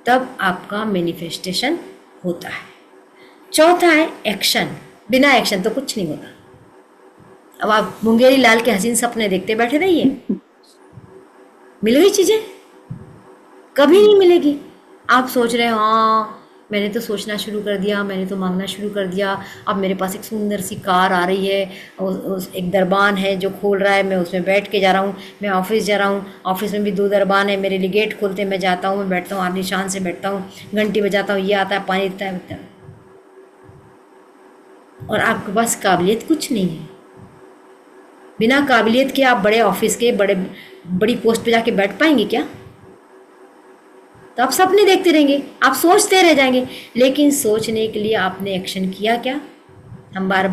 तब आपका मैनिफेस्टेशन होता है। चौथा है एक्शन, बिना एक्शन तो कुछ नहीं होता। अब आप मुंगेरी लाल के हसीन सपने देखते बैठे रहिए, मिल गई चीज़ें? कभी नहीं मिलेगी। आप सोच रहे हैं हाँ मैंने तो सोचना शुरू कर दिया, मैंने तो मांगना शुरू कर दिया, अब मेरे पास एक सुंदर सी कार आ रही है, एक दरबान है जो खोल रहा है, मैं उसमें बैठ के जा रहा हूँ, मैं ऑफिस जा रहा हूँ, ऑफिस में भी 2 दरबान है, मेरे लिए गेट खोलते हैं, मैं जाता हूँ, मैं बैठता हूँ, आलीशान से बैठता हूँ, घंटी बजाता हूँ, ये आता है, पानी देता है। और आपके पास काबिलियत कुछ नहीं है। बिना काबिलियत के आप बड़े ऑफिस के बड़ी पोस्ट पे जाके बैठ पाएंगे क्या? तो आप सपने देखते रहेंगे, आप सोचते रह जाएंगे, लेकिन सोचने के लिए आपने एक्शन किया क्या? हम बार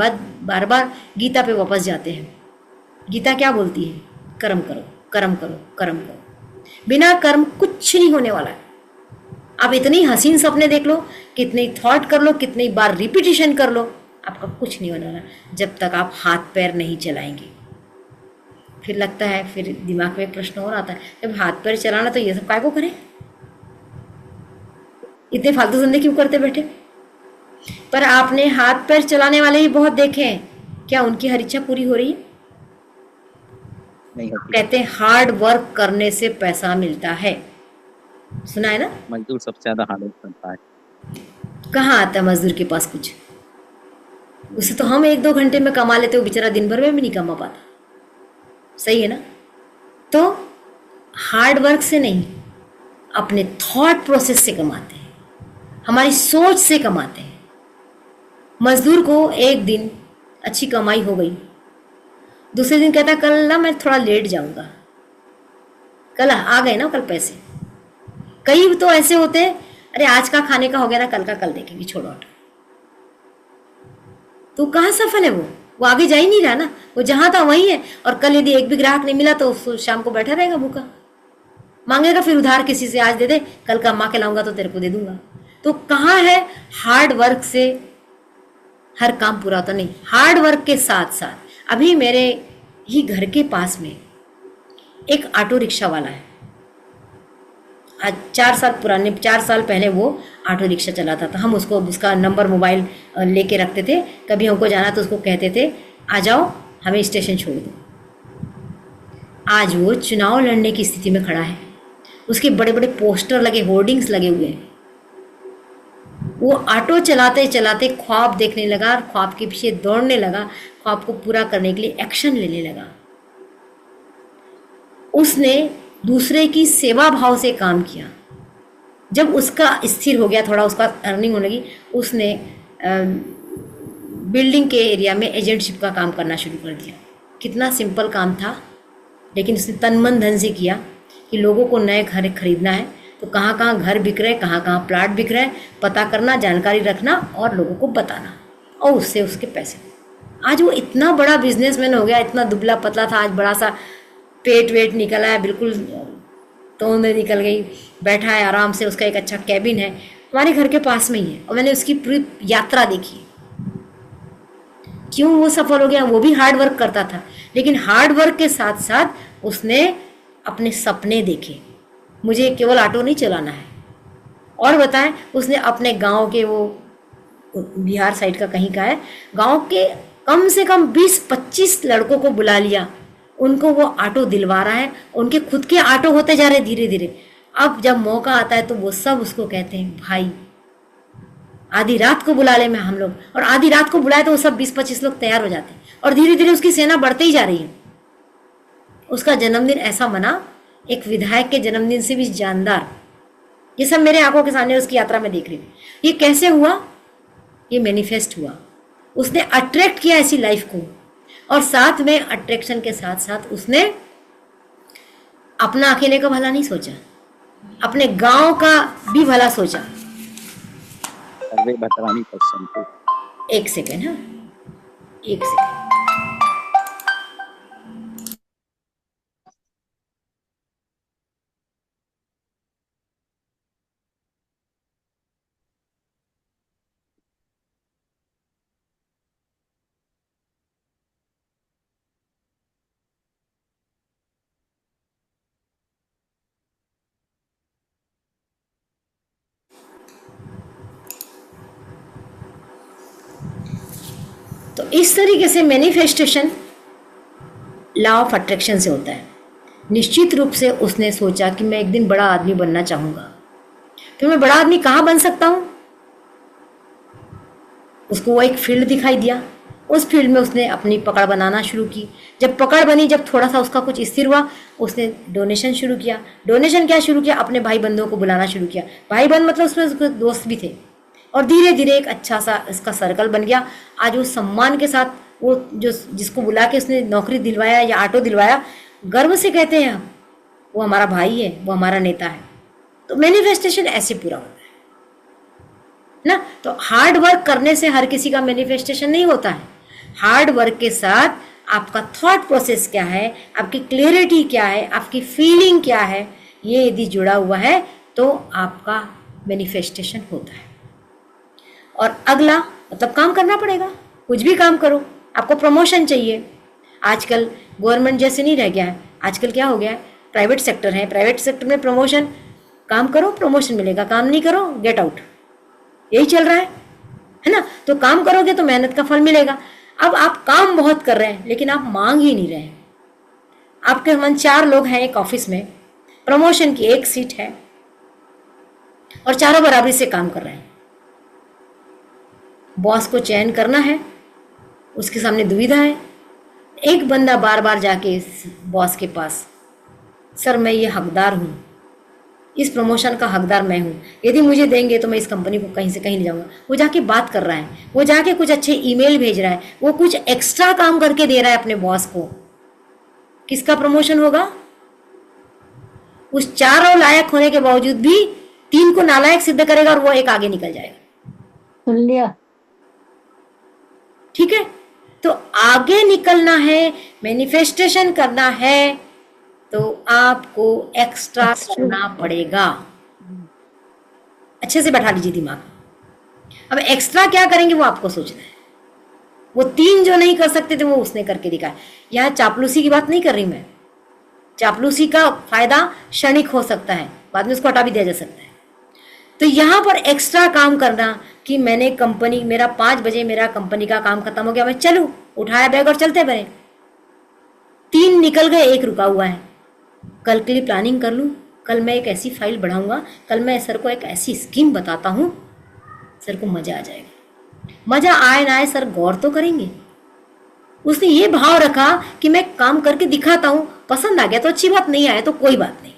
बार गीता पे वापस जाते हैं। गीता क्या बोलती है? कर्म करो, कर्म करो, कर्म करो। बिना कर्म कुछ नहीं होने वाला है। आप इतनी हसीन सपने देख लो, कितनी थॉट कर लो, कितनी बार रिपीटिशन कर लो, आपका कुछ नहीं होने वाला जब तक आप हाथ पैर नहीं चलाएंगे। फिर लगता है, फिर दिमाग में एक प्रश्न और आता है, जब हाथ पैर चलाना तो ये सब काय को करें? इतने फालतू धंधे क्यों करते बैठे? पर आपने हाथ पैर चलाने वाले ही बहुत देखे हैं, क्या उनकी हर इच्छा पूरी हो रही है? नहीं होती। कहते हैं हार्ड वर्क करने से पैसा मिलता है, सुना है ना? मजदूर सबसे ज्यादा हार्ड वर्क करता है। कहाँ आता है मजदूर के पास कुछ? उसे तो हम 1-2 घंटे में कमा लेते, वो बेचारा दिन भर में भी नहीं कमा पाता। सही है ना? तो हार्ड वर्क से नहीं, अपने थॉट प्रोसेस से कमाते हैं, हमारी सोच से कमाते हैं। मजदूर को एक दिन अच्छी कमाई हो गई, दूसरे दिन कहता कल ना मैं थोड़ा लेट जाऊंगा, कल आ गए ना कल पैसे। कई तो ऐसे होते हैं, अरे आज का खाने का हो गया ना, कल का कल देखेंगे, छोड़ो हटो। तो कहाँ सफल है वो आगे जा ही नहीं रहा ना, वो जहां था वहीं है। और कल यदि एक भी ग्राहक नहीं मिला तो शाम को बैठा रहेगा भूखा, मांगेगा फिर उधार किसी से, आज दे दे, कल कमा के लाऊंगा तो तेरे को दे दूंगा। तो कहाँ है हार्ड वर्क से हर काम पूरा होता? नहीं, हार्ड वर्क के साथ साथ अभी मेरे ही घर के पास में एक ऑटो रिक्शा वाला है। आज 4 साल पहले वो ऑटो रिक्शा चलाता था। हम उसको उसका नंबर मोबाइल लेके रखते थे, कभी हमको जाना तो उसको कहते थे आ जाओ हमें स्टेशन छोड़ दो। आज वो चुनाव लड़ने की स्थिति में खड़ा है, उसके बड़े बड़े पोस्टर लगे, होर्डिंग्स लगे हुए हैं। वो ऑटो चलाते चलाते ख्वाब देखने लगा, ख्वाब के पीछे दौड़ने लगा, ख्वाब को पूरा करने के लिए एक्शन लेने लगा। उसने दूसरे की सेवा भाव से काम किया। जब उसका स्थिर हो गया, थोड़ा उसका अर्निंग होने लगी, उसने बिल्डिंग के एरिया में एजेंटशिप का काम करना शुरू कर दिया। कितना सिंपल काम था, लेकिन उसने तन मन धन से किया कि लोगों को नए घर खरीदना है तो कहाँ कहाँ घर बिक रहे, कहाँ कहाँ प्लाट बिक रहे, पता करना, जानकारी रखना और लोगों को बताना, और उससे उसके पैसे। आज वो इतना बड़ा बिजनेसमैन हो गया, इतना दुबला पतला था, आज बड़ा सा पेट वेट निकला है, बिल्कुल तोंद निकल गई, बैठा है आराम से, उसका एक अच्छा कैबिन है, हमारे घर के पास में ही है, और मैंने उसकी पूरी यात्रा देखी। क्यों वो सफल हो गया? वो भी हार्ड वर्क करता था, लेकिन हार्ड वर्क के साथ साथ उसने अपने सपने देखे। मुझे केवल ऑटो नहीं चलाना है। और बताएं, उसने अपने गांव के, वो बिहार साइड का कहीं का है, गांव के कम से कम 20-25 लड़कों को बुला लिया, उनको वो ऑटो दिलवा रहा है, उनके खुद के ऑटो होते जा रहे धीरे धीरे। अब जब मौका आता है तो वो सब उसको कहते हैं भाई आधी रात को बुला ले मैं हम लोग, और आधी रात को बुलाए तो वो सब 20-25 लोग तैयार हो जाते हैं, और धीरे धीरे उसकी सेना बढ़ते ही जा रही है। उसका जन्मदिन ऐसा मना, एक विधायक के जन्मदिन से भी जानदार। ये सब मेरे आंखों के सामने उसकी यात्रा में देख रही हूँ। ये कैसे हुआ? ये मैनिफेस्ट हुआ। उसने अट्रैक्ट किया ऐसी लाइफ को, और साथ में अट्रैक्शन के साथ साथ उसने अपना अकेले का भला नहीं सोचा, अपने गांव का भी भला सोचा। एक सेकेंड, हाँ एक सेकेंड। तो इस तरीके से मैनिफेस्टेशन लॉ ऑफ अट्रैक्शन से होता है। निश्चित रूप से उसने सोचा कि मैं एक दिन बड़ा आदमी बनना चाहूंगा। फिर मैं बड़ा आदमी कहाँ बन सकता हूँ? उसको वो एक फील्ड दिखाई दिया, उस फील्ड में उसने अपनी पकड़ बनाना शुरू की। जब पकड़ बनी, जब थोड़ा सा उसका कुछ स्थिर हुआ, उसने डोनेशन शुरू किया। डोनेशन क्या शुरू किया? अपने भाई बंधुओं को बुलाना शुरू किया। भाई बंध मतलब उसमें उसके दोस्त भी थे और धीरे धीरे एक अच्छा सा इसका सर्कल बन गया। आज वो सम्मान के साथ वो जो जिसको बुला के उसने नौकरी दिलवाया या ऑटो दिलवाया, गर्व से कहते हैं वो हमारा भाई है, वो हमारा नेता है। तो मैनिफेस्टेशन ऐसे पूरा होता है ना। तो हार्ड वर्क करने से हर किसी का मैनिफेस्टेशन नहीं होता है। हार्ड वर्क के साथ आपका थॉट प्रोसेस क्या है, आपकी क्लियरिटी क्या है, आपकी फीलिंग क्या है, ये यदि जुड़ा हुआ है तो आपका मैनिफेस्टेशन होता है। और अगला मतलब काम करना पड़ेगा, कुछ भी काम करो। आपको प्रमोशन चाहिए, आजकल गवर्नमेंट जैसे नहीं रह गया है, आजकल क्या हो गया है, प्राइवेट सेक्टर है, प्राइवेट सेक्टर में प्रमोशन, काम करो प्रमोशन मिलेगा, काम नहीं करो गेट आउट, यही चल रहा है ना। तो काम करोगे तो मेहनत का फल मिलेगा। अब आप काम बहुत कर रहे हैं लेकिन आप मांग ही नहीं रहे हैं। आपके मन 4 लोग हैं एक ऑफिस में, प्रमोशन की 1 सीट है और चारों बराबरी से काम कर रहे हैं। बॉस को चयन करना है, उसके सामने दुविधा है। एक बंदा बार बार जाके इस बॉस के पास, सर मैं ये हकदार हूँ, इस प्रमोशन का हकदार मैं हूँ, यदि मुझे देंगे तो मैं इस कंपनी को कहीं से कहीं ले जाऊँगा। वो जाके बात कर रहा है, वो जाके कुछ अच्छे ईमेल भेज रहा है, वो कुछ एक्स्ट्रा काम करके दे रहा है अपने बॉस को। किसका प्रमोशन होगा? उस 4 लायक होने के बावजूद भी 3 को नालायक सिद्ध करेगा और वो एक आगे निकल जाएगा। सुन लिया। ठीक है, तो आगे निकलना है, मैनिफेस्टेशन करना है, तो आपको एक्स्ट्रा करना पड़ेगा। अच्छे से बैठा लीजिए दिमाग। अब एक्स्ट्रा क्या करेंगे वो आपको सोचना है। वो 3 जो नहीं कर सकते थे वो उसने करके दिखाया। यहाँ चापलूसी की बात नहीं कर रही मैं। चापलूसी का फायदा क्षणिक हो सकता है, बाद में उसको हटा भी दिया जा सकता है। तो यहाँ पर एक्स्ट्रा काम करना कि मैंने कंपनी, मेरा 5 बजे मेरा कंपनी का काम खत्म हो गया, मैं चलूँ, उठाया बैग और चलते बने। 3 निकल गए, 1 रुका हुआ है। कल के लिए प्लानिंग कर लूँ, कल मैं एक ऐसी फाइल बढ़ाऊंगा, कल मैं सर को एक ऐसी स्कीम बताता हूँ, सर को मजा आ जाएगा। मजा आए ना आए सर गौर तो करेंगे। उसने ये भाव रखा कि मैं काम करके दिखाता हूँ, पसंद आ गया तो अच्छी बात, नहीं आया तो कोई बात नहीं।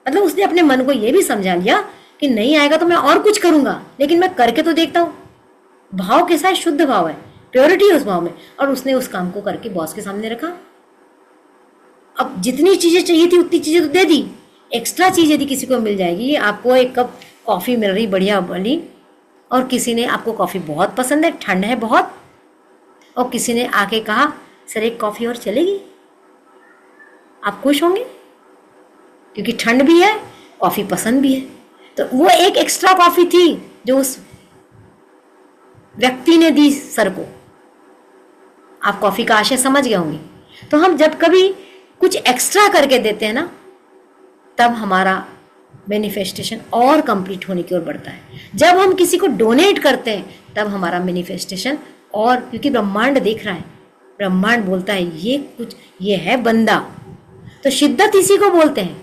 मतलब उसने अपने मन को ये भी समझा लिया कि नहीं आएगा तो मैं और कुछ करूंगा, लेकिन मैं करके तो देखता हूँ। भाव के साथ शुद्ध भाव है, प्योरिटी है उस भाव में, और उसने उस काम को करके बॉस के सामने रखा। अब जितनी चीजें चाहिए थी उतनी चीजें तो दे दी, एक्स्ट्रा चीज यदि किसी को मिल जाएगी, आपको एक कप कॉफी मिल रही बढ़िया वाली, और किसी ने, आपको कॉफी बहुत पसंद है, ठंड है बहुत, और किसी ने आके कहा सर एक कॉफी और चलेगी, आप खुश होंगे क्योंकि ठंड भी है, कॉफी पसंद भी है। तो वो एक एक्स्ट्रा कॉफी थी जो उस व्यक्ति ने दी सर को। आप कॉफी का आशय समझ गए होंगे। तो हम जब कभी कुछ एक्स्ट्रा करके देते हैं ना, तब हमारा मैनिफेस्टेशन और कंप्लीट होने की ओर बढ़ता है। जब हम किसी को डोनेट करते हैं तब हमारा मैनिफेस्टेशन, और क्योंकि ब्रह्मांड देख रहा है, ब्रह्मांड बोलता है ये कुछ, ये है बंदा। तो शिद्दत इसी को बोलते हैं।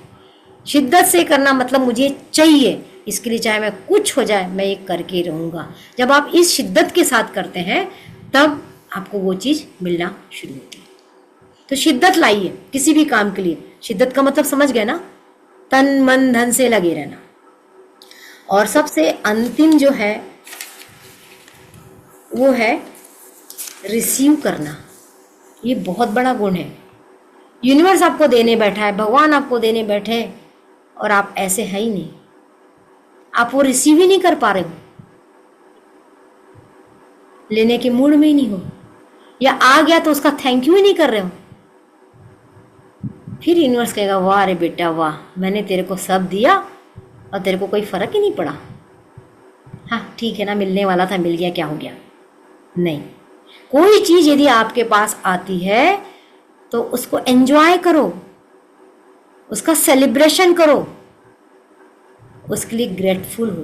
शिद्दत से करना मतलब मुझे चाहिए, इसके लिए चाहे मैं कुछ हो जाए मैं ये करके रहूँगा। जब आप इस शिद्दत के साथ करते हैं तब आपको वो चीज़ मिलना शुरू होती है। तो शिद्दत लाइए किसी भी काम के लिए। शिद्दत का मतलब समझ गए ना, तन मन धन से लगे रहना। और सबसे अंतिम जो है वो है रिसीव करना। ये बहुत बड़ा गुण है। यूनिवर्स आपको देने बैठा है, भगवान आपको देने बैठे हैं, और आप ऐसे है ही नहीं, आप वो रिसीव ही नहीं कर पा रहे हो, लेने के मूड में ही नहीं हो, या आ गया तो उसका थैंक यू ही नहीं कर रहे हो। फिर यूनिवर्स कहेगा वाह रे बेटा वाह, मैंने तेरे को सब दिया और तेरे को कोई फर्क ही नहीं पड़ा। हाँ ठीक है ना, मिलने वाला था मिल गया, क्या हो गया। नहीं, कोई चीज़ यदि आपके पास आती है तो उसको एंजॉय करो, उसका सेलिब्रेशन करो, उसके लिए ग्रेटफुल हो,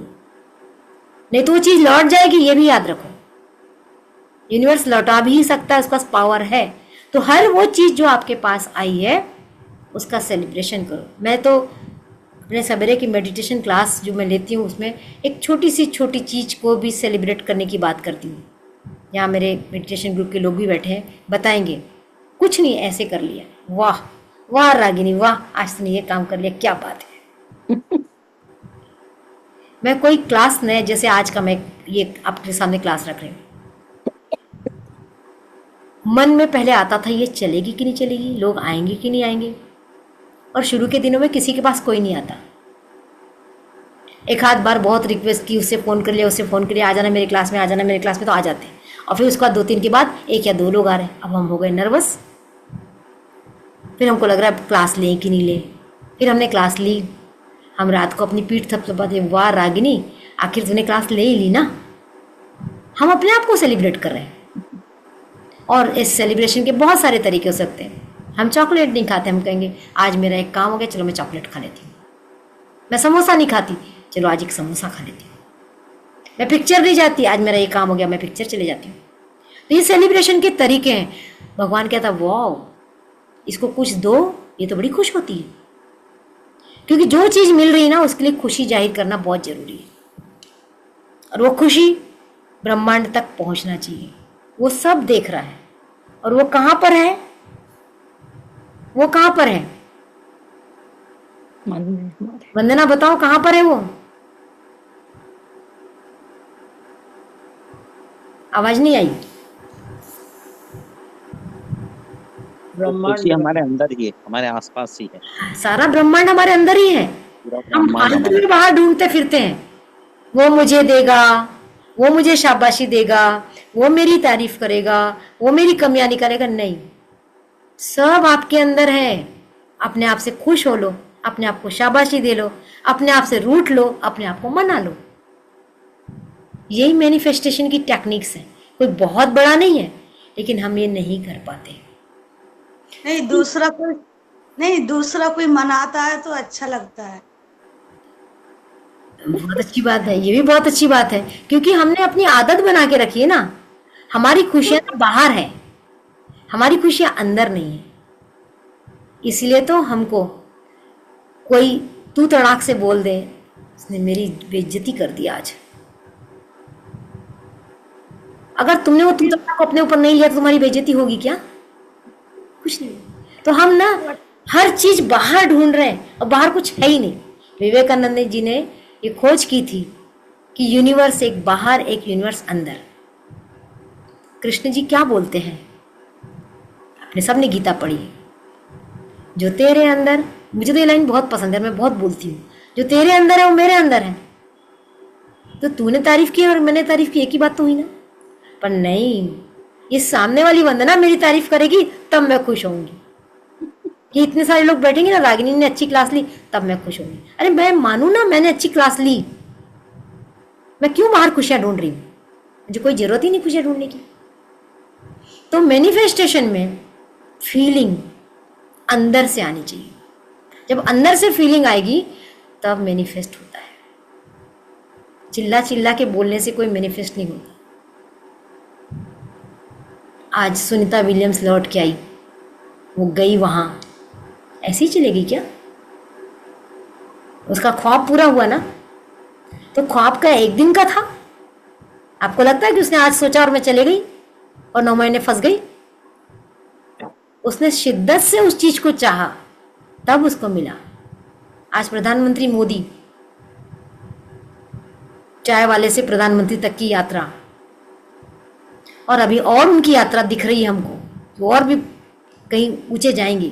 नहीं तो वो चीज़ लौट जाएगी, ये भी याद रखो। यूनिवर्स लौटा भी सकता है, उसका पावर है। तो हर वो चीज़ जो आपके पास आई है उसका सेलिब्रेशन करो। मैं तो अपने सवेरे की मेडिटेशन क्लास जो मैं लेती हूँ उसमें एक छोटी सी छोटी चीज़ को भी सेलिब्रेट करने की बात करती हूँ। यहाँ मेरे मेडिटेशन ग्रुप के लोग भी बैठे हैं, बताएंगे कुछ नहीं ऐसे कर लिया, वाह वाह रागिनी वाह, आज तुमने ये काम कर लिया, क्या बात है। मैं कोई क्लास नए, जैसे आज का मैं ये आपके सामने क्लास रख रही हूँ, मन में पहले आता था ये चलेगी कि नहीं चलेगी, लोग आएंगे कि नहीं आएंगे, और शुरू के दिनों में किसी के पास कोई नहीं आता। एक आध बार बहुत रिक्वेस्ट की, उससे फ़ोन कर लिया, उससे फ़ोन कर लिया, आ जाना मेरी क्लास में, आ जाना मेरी क्लास में, तो आ जाते हैं। और फिर उसके बाद 2-3 के बाद 1 या 2 लोग आ रहे हैं। अब हम हो गए नर्वस। फिर हमको लग रहा है क्लास लें कि नहीं लें। फिर हमने क्लास ली। हम रात को अपनी पीठ थपथपाते, वाह रागिनी, आखिर तूने क्लास ले ही ली ना। हम अपने आप को सेलिब्रेट कर रहे हैं। और इस सेलिब्रेशन के बहुत सारे तरीके हो सकते हैं। हम चॉकलेट नहीं खाते, हम कहेंगे आज मेरा एक काम हो गया, चलो मैं चॉकलेट खा लेती हूँ। मैं समोसा नहीं खाती, चलो आज एक समोसा खा लेती हूँ। मैं पिक्चर नहीं जाती, आज मेरा ये काम हो गया, मैं पिक्चर चले जाती हूँ। तो ये सेलिब्रेशन के तरीके हैं। भगवान कहता वाह, इसको कुछ दो, ये तो बड़ी खुश होती है। क्योंकि जो चीज़ मिल रही है ना, उसके लिए खुशी जाहिर करना बहुत ज़रूरी है। और वो खुशी ब्रह्मांड तक पहुंचना चाहिए। वो सब देख रहा है। और वो कहाँ पर है? वो कहाँ पर है? वंदना बताओ कहाँ पर है वो? आवाज नहीं आई। खुशी हमारे अंदर ही है, हमारे आसपास ही है। सारा ब्रह्मांड हमारे अंदर ही है। पूरा हम ब्रह्मांड अंत हमारे में बाहर ढूंढते फिरते हैं। वो मुझे देगा, वो मुझे शाबाशी देगा, वो मेरी तारीफ करेगा, वो मेरी कमियां निकालेगा। नहीं, सब आपके अंदर है। अपने आप से खुश हो लो, अपने आप को शाबाशी दे लो, अपने आप से रूठ लो, अपने आप को मना लो। यही मैनिफेस्टेशन की टेक्निक्स है। कोई बहुत बड़ा नहीं है, लेकिन हम ये नहीं कर पाते। नहीं, दूसरा कोई मनाता है तो अच्छा लगता है। बहुत अच्छी बात है, ये भी बहुत अच्छी बात है, क्योंकि हमने अपनी आदत बना के रखी है ना। हमारी खुशियां तो बाहर है, हमारी खुशियां अंदर नहीं है। इसलिए तो हमको कोई तू तड़ाक से बोल दे, उसने मेरी बेइज्जती कर दी आज। अगर तुमने वो तू तड़ाक को अपने ऊपर नहीं लिया तो तुम्हारी बेइज्जती होगी क्या? कुछ नहीं। तो हम ना हर चीज बाहर ढूंढ रहे हैं, और बाहर कुछ है ही नहीं। विवेकानंद जी ने ये खोज की थी कि यूनिवर्स एक बाहर, एक यूनिवर्स अंदर। कृष्ण जी क्या बोलते हैं? आपने सबने गीता पढ़ी है। जो तेरे अंदर, मुझे तो ये लाइन बहुत पसंद है, मैं बहुत बोलती हूँ। जो तेरे अंदर है वो मेरे अंदर है। तो तूने तारीफ की और मैंने तारीफ की, एक ही बात तो हुई ना। पर नहीं, ये सामने वाली वंदना मेरी तारीफ करेगी तब मैं खुश होंगी। कि इतने सारे लोग बैठेंगे ना, रागिनी ने अच्छी क्लास ली, तब मैं खुश होंगी। अरे मैं मानू ना मैंने अच्छी क्लास ली, मैं क्यों बाहर खुशियां ढूंढ रही हूँ? मुझे कोई जरूरत ही नहीं खुशियां ढूंढने की। तो मैनिफेस्टेशन में फीलिंग अंदर से आनी चाहिए। जब अंदर से फीलिंग आएगी तब मैनिफेस्ट होता है। चिल्ला चिल्ला के बोलने से कोई मैनिफेस्ट नहीं होता। आज सुनीता विलियम्स लौट के आई, वो गई वहां, ऐसे ही चलेगी क्या? उसका ख्वाब पूरा हुआ ना। तो ख्वाब का एक दिन का था। आपको लगता है कि उसने आज सोचा और मैं चले गई और 9 महीने फंस गई? उसने शिद्दत से उस चीज को चाहा, तब उसको मिला। आज प्रधानमंत्री मोदी, चाय वाले से प्रधानमंत्री तक की यात्रा, और अभी और उनकी यात्रा दिख रही है हमको, वो और भी कहीं ऊंचे जाएंगे।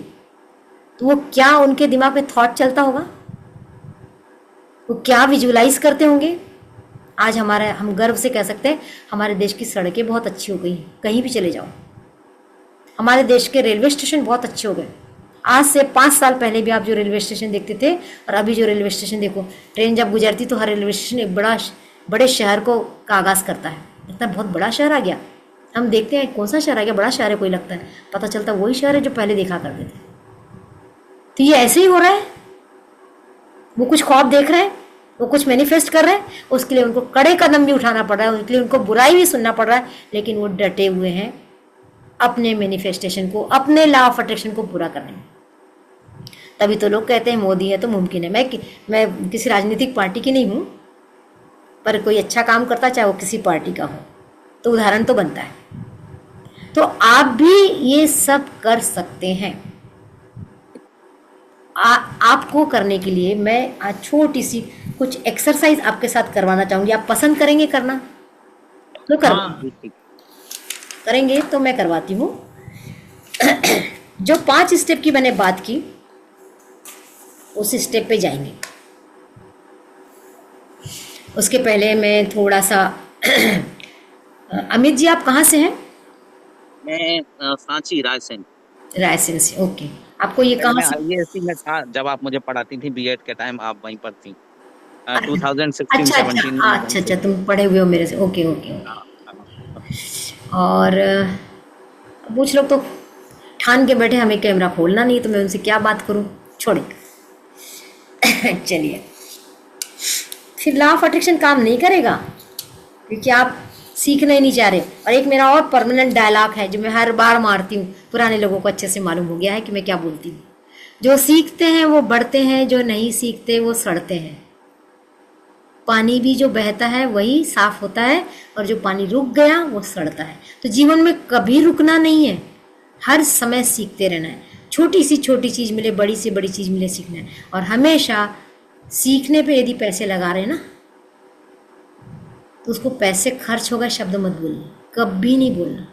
तो वो क्या उनके दिमाग में थॉट चलता होगा, वो क्या विजुअलाइज करते होंगे। आज हम गर्व से कह सकते हैं हमारे देश की सड़कें बहुत अच्छी हो गई हैं, कहीं भी चले जाओ। हमारे देश के रेलवे स्टेशन बहुत अच्छे हो गए। आज से 5 साल पहले भी आप जो रेलवे स्टेशन देखते थे और अभी जो रेलवे स्टेशन देखो, ट्रेन जब गुजरती तो हर रेलवे स्टेशन एक बड़े शहर का आगाज़ करता है। इतना बहुत बड़ा शहर आ गया। हम देखते हैं कौन सा शहर आ गया, बड़ा शहर है कोई लगता है, पता चलता वही शहर है जो पहले देखा करते थे। तो ये ऐसे ही हो रहा है। वो कुछ ख्वाब देख रहे हैं, वो कुछ मैनिफेस्ट कर रहे हैं, उसके लिए उनको कड़े कदम भी उठाना पड़ रहा है, उसके लिए उनको बुराई भी सुनना पड़ रहा है, लेकिन वो डटे हुए हैं अपने मैनिफेस्टेशन को, अपने लॉ ऑफ अट्रैक्शन को पूरा करने में। तभी तो लोग कहते हैं मोदी है तो मुमकिन है। मैं किसी राजनीतिक पार्टी की नहीं हूँ, पर कोई अच्छा काम करता चाहे वो किसी पार्टी का हो तो उदाहरण तो बनता है। तो आप भी ये सब कर सकते हैं। आपको करने के लिए मैं आज छोटी सी कुछ एक्सरसाइज आपके साथ करवाना चाहूँगी। आप पसंद करेंगे करना तो हाँ जी, ठीक। करेंगे तो मैं करवाती हूँ। जो 5 स्टेप की मैंने बात की उस स्टेप पे जाएंगे। उसके पहले मैं थोड़ा सा अमित जी आप कहाँ से हैं? मैं सांची रायसेन। रायसेन से, ओके। आपको ये कहाँ मैं से? आईएएससी में था जब आप मुझे पढ़ाती थी बीएड के टाइम, आप वहीं पर थी। अच्छा 2016-17 में मैं वहीं अच्छा से। अच्छा, तुम पढ़े हुए हो मेरे से, ओके ओके ओके। हाँ, हाँ। और कुछ लोग तो ठान के बैठे हमें कैमरा खोलना नहीं, तो मैं उनसे क्या बात करूं, छोड़िए। चलिए, फिर लॉ ऑफ अट्रैक्शन काम नहीं करेगा क्योंकि आप सीखना ही नहीं चाह रहे। और एक मेरा और परमानेंट डायलॉग है जो मैं हर बार मारती हूँ, पुराने लोगों को अच्छे से मालूम हो गया है कि मैं क्या बोलती हूँ। जो सीखते हैं वो बढ़ते हैं, जो नहीं सीखते वो सड़ते हैं। पानी भी जो बहता है वही साफ होता है, और जो पानी रुक गया वो सड़ता है। तो जीवन में कभी रुकना नहीं है, हर समय सीखते रहना है। छोटी सी छोटी चीज़ मिले, बड़ी से बड़ी चीज़ मिले, सीखना है। और हमेशा सीखने पे यदि पैसे लगा रहे हैं ना, तो उसको पैसे खर्च होगा शब्द मत बोलिए, कभी नहीं बोलना।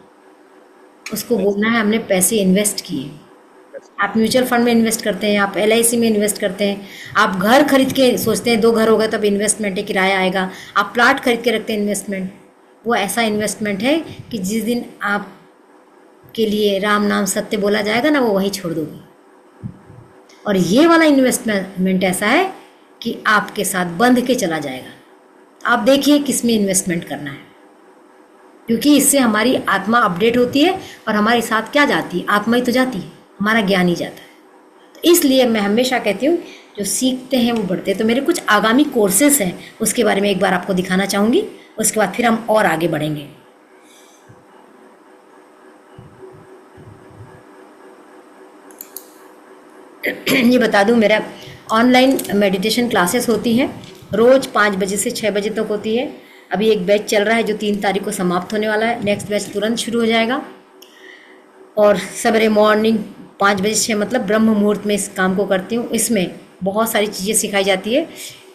उसको बोलना है हमने पैसे इन्वेस्ट किए। आप म्यूचुअल फंड में इन्वेस्ट करते हैं, आप एलआईसी में इन्वेस्ट करते हैं, आप घर खरीद के सोचते हैं 2 घर हो गए तब इन्वेस्टमेंट है, किराया आएगा। आप प्लाट खरीद के रखते हैं इन्वेस्टमेंट, वो ऐसा इन्वेस्टमेंट है कि जिस दिन आप के लिए राम नाम सत्य बोला जाएगा ना, वो वहीं छोड़ दोगे। और ये वाला इन्वेस्टमेंट ऐसा है कि आपके साथ बंध के चला जाएगा। आप देखिए किस में इन्वेस्टमेंट करना है, क्योंकि इससे हमारी आत्मा अपडेट होती है और हमारे साथ क्या जाती है, आत्मा ही तो जाती है, हमारा ज्ञान ही जाता है। तो इसलिए मैं हमेशा कहती हूँ जो सीखते हैं वो बढ़ते हैं। तो मेरे कुछ आगामी कोर्सेस हैं, उसके बारे में एक बार आपको दिखाना चाहूँगी, उसके बाद फिर हम और आगे बढ़ेंगे। ये बता दूं, मेरा ऑनलाइन मेडिटेशन क्लासेस होती हैं, रोज़ 5 बजे से 6 बजे तक होती है। अभी एक बैच चल रहा है जो 3 तारीख को समाप्त होने वाला है, नेक्स्ट बैच तुरंत शुरू हो जाएगा। और सवेरे मॉर्निंग 5 बजे 6 मतलब ब्रह्म मुहूर्त में इस काम को करती हूँ। इसमें बहुत सारी चीज़ें सिखाई जाती है,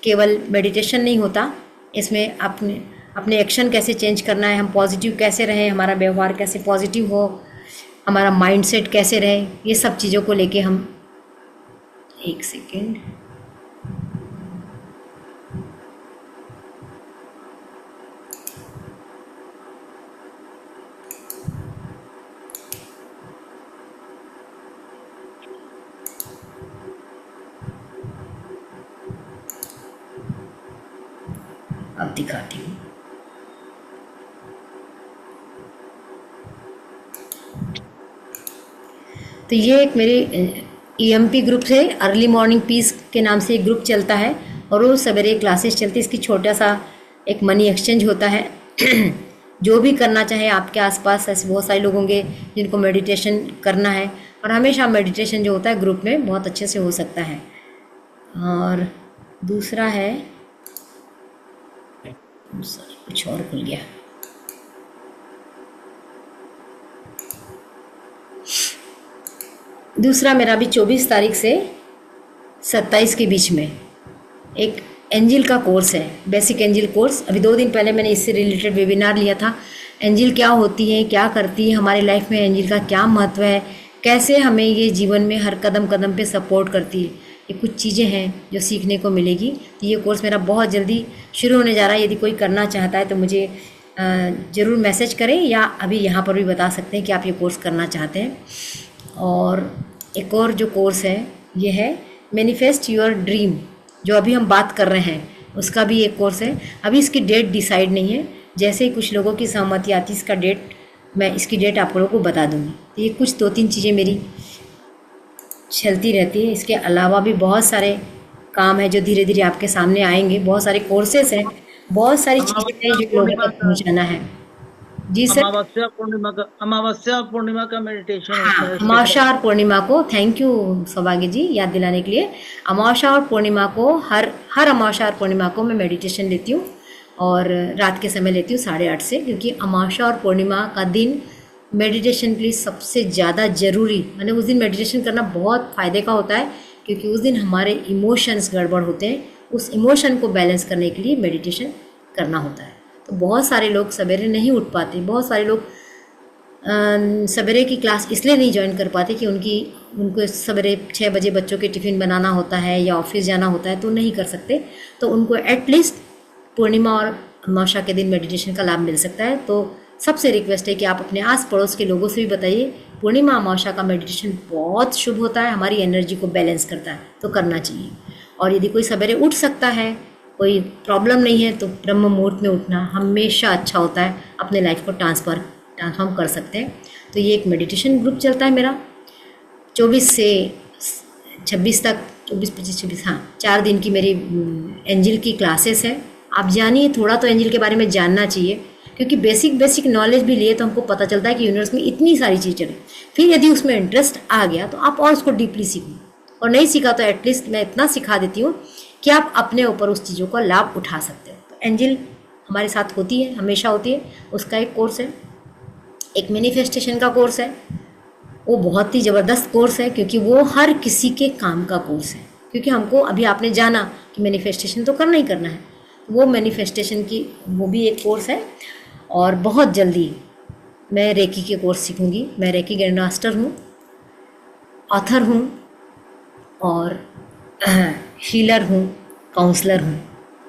केवल मेडिटेशन नहीं होता, इसमें अपने एक्शन कैसे चेंज करना है, हम पॉजिटिव कैसे रहें, हमारा व्यवहार कैसे पॉजिटिव हो, हमारा माइंडसेट कैसे रहे, ये सब चीज़ों को लेके हम, एक सेकेंड, अब दिखाती हूँ। तो ये एक मेरी ईएमपी ग्रुप है, अर्ली मॉर्निंग पीस के नाम से एक ग्रुप चलता है, और रोज़ सवेरे क्लासेस चलती है। इसकी छोटा सा एक मनी एक्सचेंज होता है। जो भी करना चाहे, आपके आसपास ऐसे बहुत सारे लोग होंगे जिनको मेडिटेशन करना है, और हमेशा मेडिटेशन जो होता है ग्रुप में बहुत अच्छे से हो सकता है। और दूसरा है, कुछ और खुल गया, दूसरा मेरा भी 24 तारीख से 27 के बीच में एक एंजिल का कोर्स है, बेसिक एंजिल कोर्स। अभी 2 दिन पहले मैंने इससे रिलेटेड वेबिनार लिया था। एंजिल क्या होती है, क्या करती है, हमारे लाइफ में एंजिल का क्या महत्व है, कैसे हमें ये जीवन में हर कदम कदम पे सपोर्ट करती है, ये कुछ चीज़ें हैं जो सीखने को मिलेगी। तो ये कोर्स मेरा बहुत जल्दी शुरू होने जा रहा है। यदि कोई करना चाहता है तो मुझे ज़रूर मैसेज करें, या अभी यहाँ पर भी बता सकते हैं कि आप ये कोर्स करना चाहते हैं। और एक और जो कोर्स है ये है मैनिफेस्ट योर ड्रीम, जो अभी हम बात कर रहे हैं, उसका भी एक कोर्स है। अभी इसकी डेट डिसाइड नहीं है, जैसे ही कुछ लोगों की सहमति आती है इसका डेट, मैं इसकी डेट आप लोगों को बता दूँगी। तो ये कुछ 2-3 चीज़ें मेरी चलती रहती है। इसके अलावा भी बहुत सारे काम है जो धीरे धीरे आपके सामने आएंगे, बहुत सारे कोर्सेस हैं, बहुत सारी चीज़ें हैं जो लोगों तक पहुँचाना है। जी सर। अमावस्या पूर्णिमा का मेडिटेशन हाँ, होता है। अमावस्या और पूर्णिमा को, थैंक यू सौभाग्य जी याद दिलाने के लिए। अमावस्या और पूर्णिमा को, हर अमावस्या और पूर्णिमा को मैं मेडिटेशन लेती हूँ, और रात के समय लेती हूँ 8:30 से, क्योंकि अमावस्या और पूर्णिमा का दिन मेडिटेशन के लिए सबसे ज़्यादा ज़रूरी, मैंने उस दिन मेडिटेशन करना बहुत फ़ायदे का होता है, क्योंकि उस दिन हमारे इमोशंस गड़बड़ होते हैं, उस इमोशन को बैलेंस करने के लिए मेडिटेशन करना होता है। तो बहुत सारे लोग सवेरे नहीं उठ पाते, बहुत सारे लोग सवेरे की क्लास इसलिए नहीं ज्वाइन कर पाते कि उनको सवेरे 6 बजे बच्चों के टिफ़िन बनाना होता है या ऑफिस जाना होता है, तो नहीं कर सकते। तो उनको एटलीस्ट पूर्णिमा और अमावस्या के दिन मेडिटेशन का लाभ मिल सकता है। तो सबसे रिक्वेस्ट है कि आप अपने आस पड़ोस के लोगों से भी बताइए, पूर्णिमा अमावस्या का मेडिटेशन बहुत शुभ होता है, हमारी एनर्जी को बैलेंस करता है, तो करना चाहिए। और यदि कोई सवेरे उठ सकता है, कोई प्रॉब्लम नहीं है, तो ब्रह्म मुहूर्त में उठना हमेशा अच्छा होता है, अपने लाइफ को ट्रांसफॉर्म कर सकते हैं। तो ये एक मेडिटेशन ग्रुप चलता है मेरा 24 से 26 तक, 24, 25, 26, हाँ 4 दिन की मेरी एंजल की क्लासेस है। आप जानिए, थोड़ा तो एंजल के बारे में जानना चाहिए, क्योंकि बेसिक नॉलेज भी लिए तो हमको पता चलता है कि यूनिवर्स में इतनी सारी चीज़ें हैं। फिर यदि उसमें इंटरेस्ट आ गया तो आप और उसको डीपली सीखें, और नहीं सीखा तो एटलीस्ट मैं इतना सिखा देती हूँ कि आप अपने ऊपर उस चीज़ों का लाभ उठा सकते हो। तो एंजल हमारे साथ होती है, हमेशा होती है। उसका एक कोर्स है, एक मैनिफेस्टेशन का कोर्स है, वो बहुत ही ज़बरदस्त कोर्स है, क्योंकि वो हर किसी के काम का कोर्स है। क्योंकि हमको अभी आपने जाना कि मैनिफेस्टेशन तो करना ही करना है, वो मैनिफेस्टेशन की वो भी एक कोर्स है। और बहुत जल्दी मैं रेकी के कोर्स सीखूंगी। मैं रेकी ग्रैंड मास्टर हूँ, ऑथर हूँ, और हीलर हूँ, काउंसलर हूँ।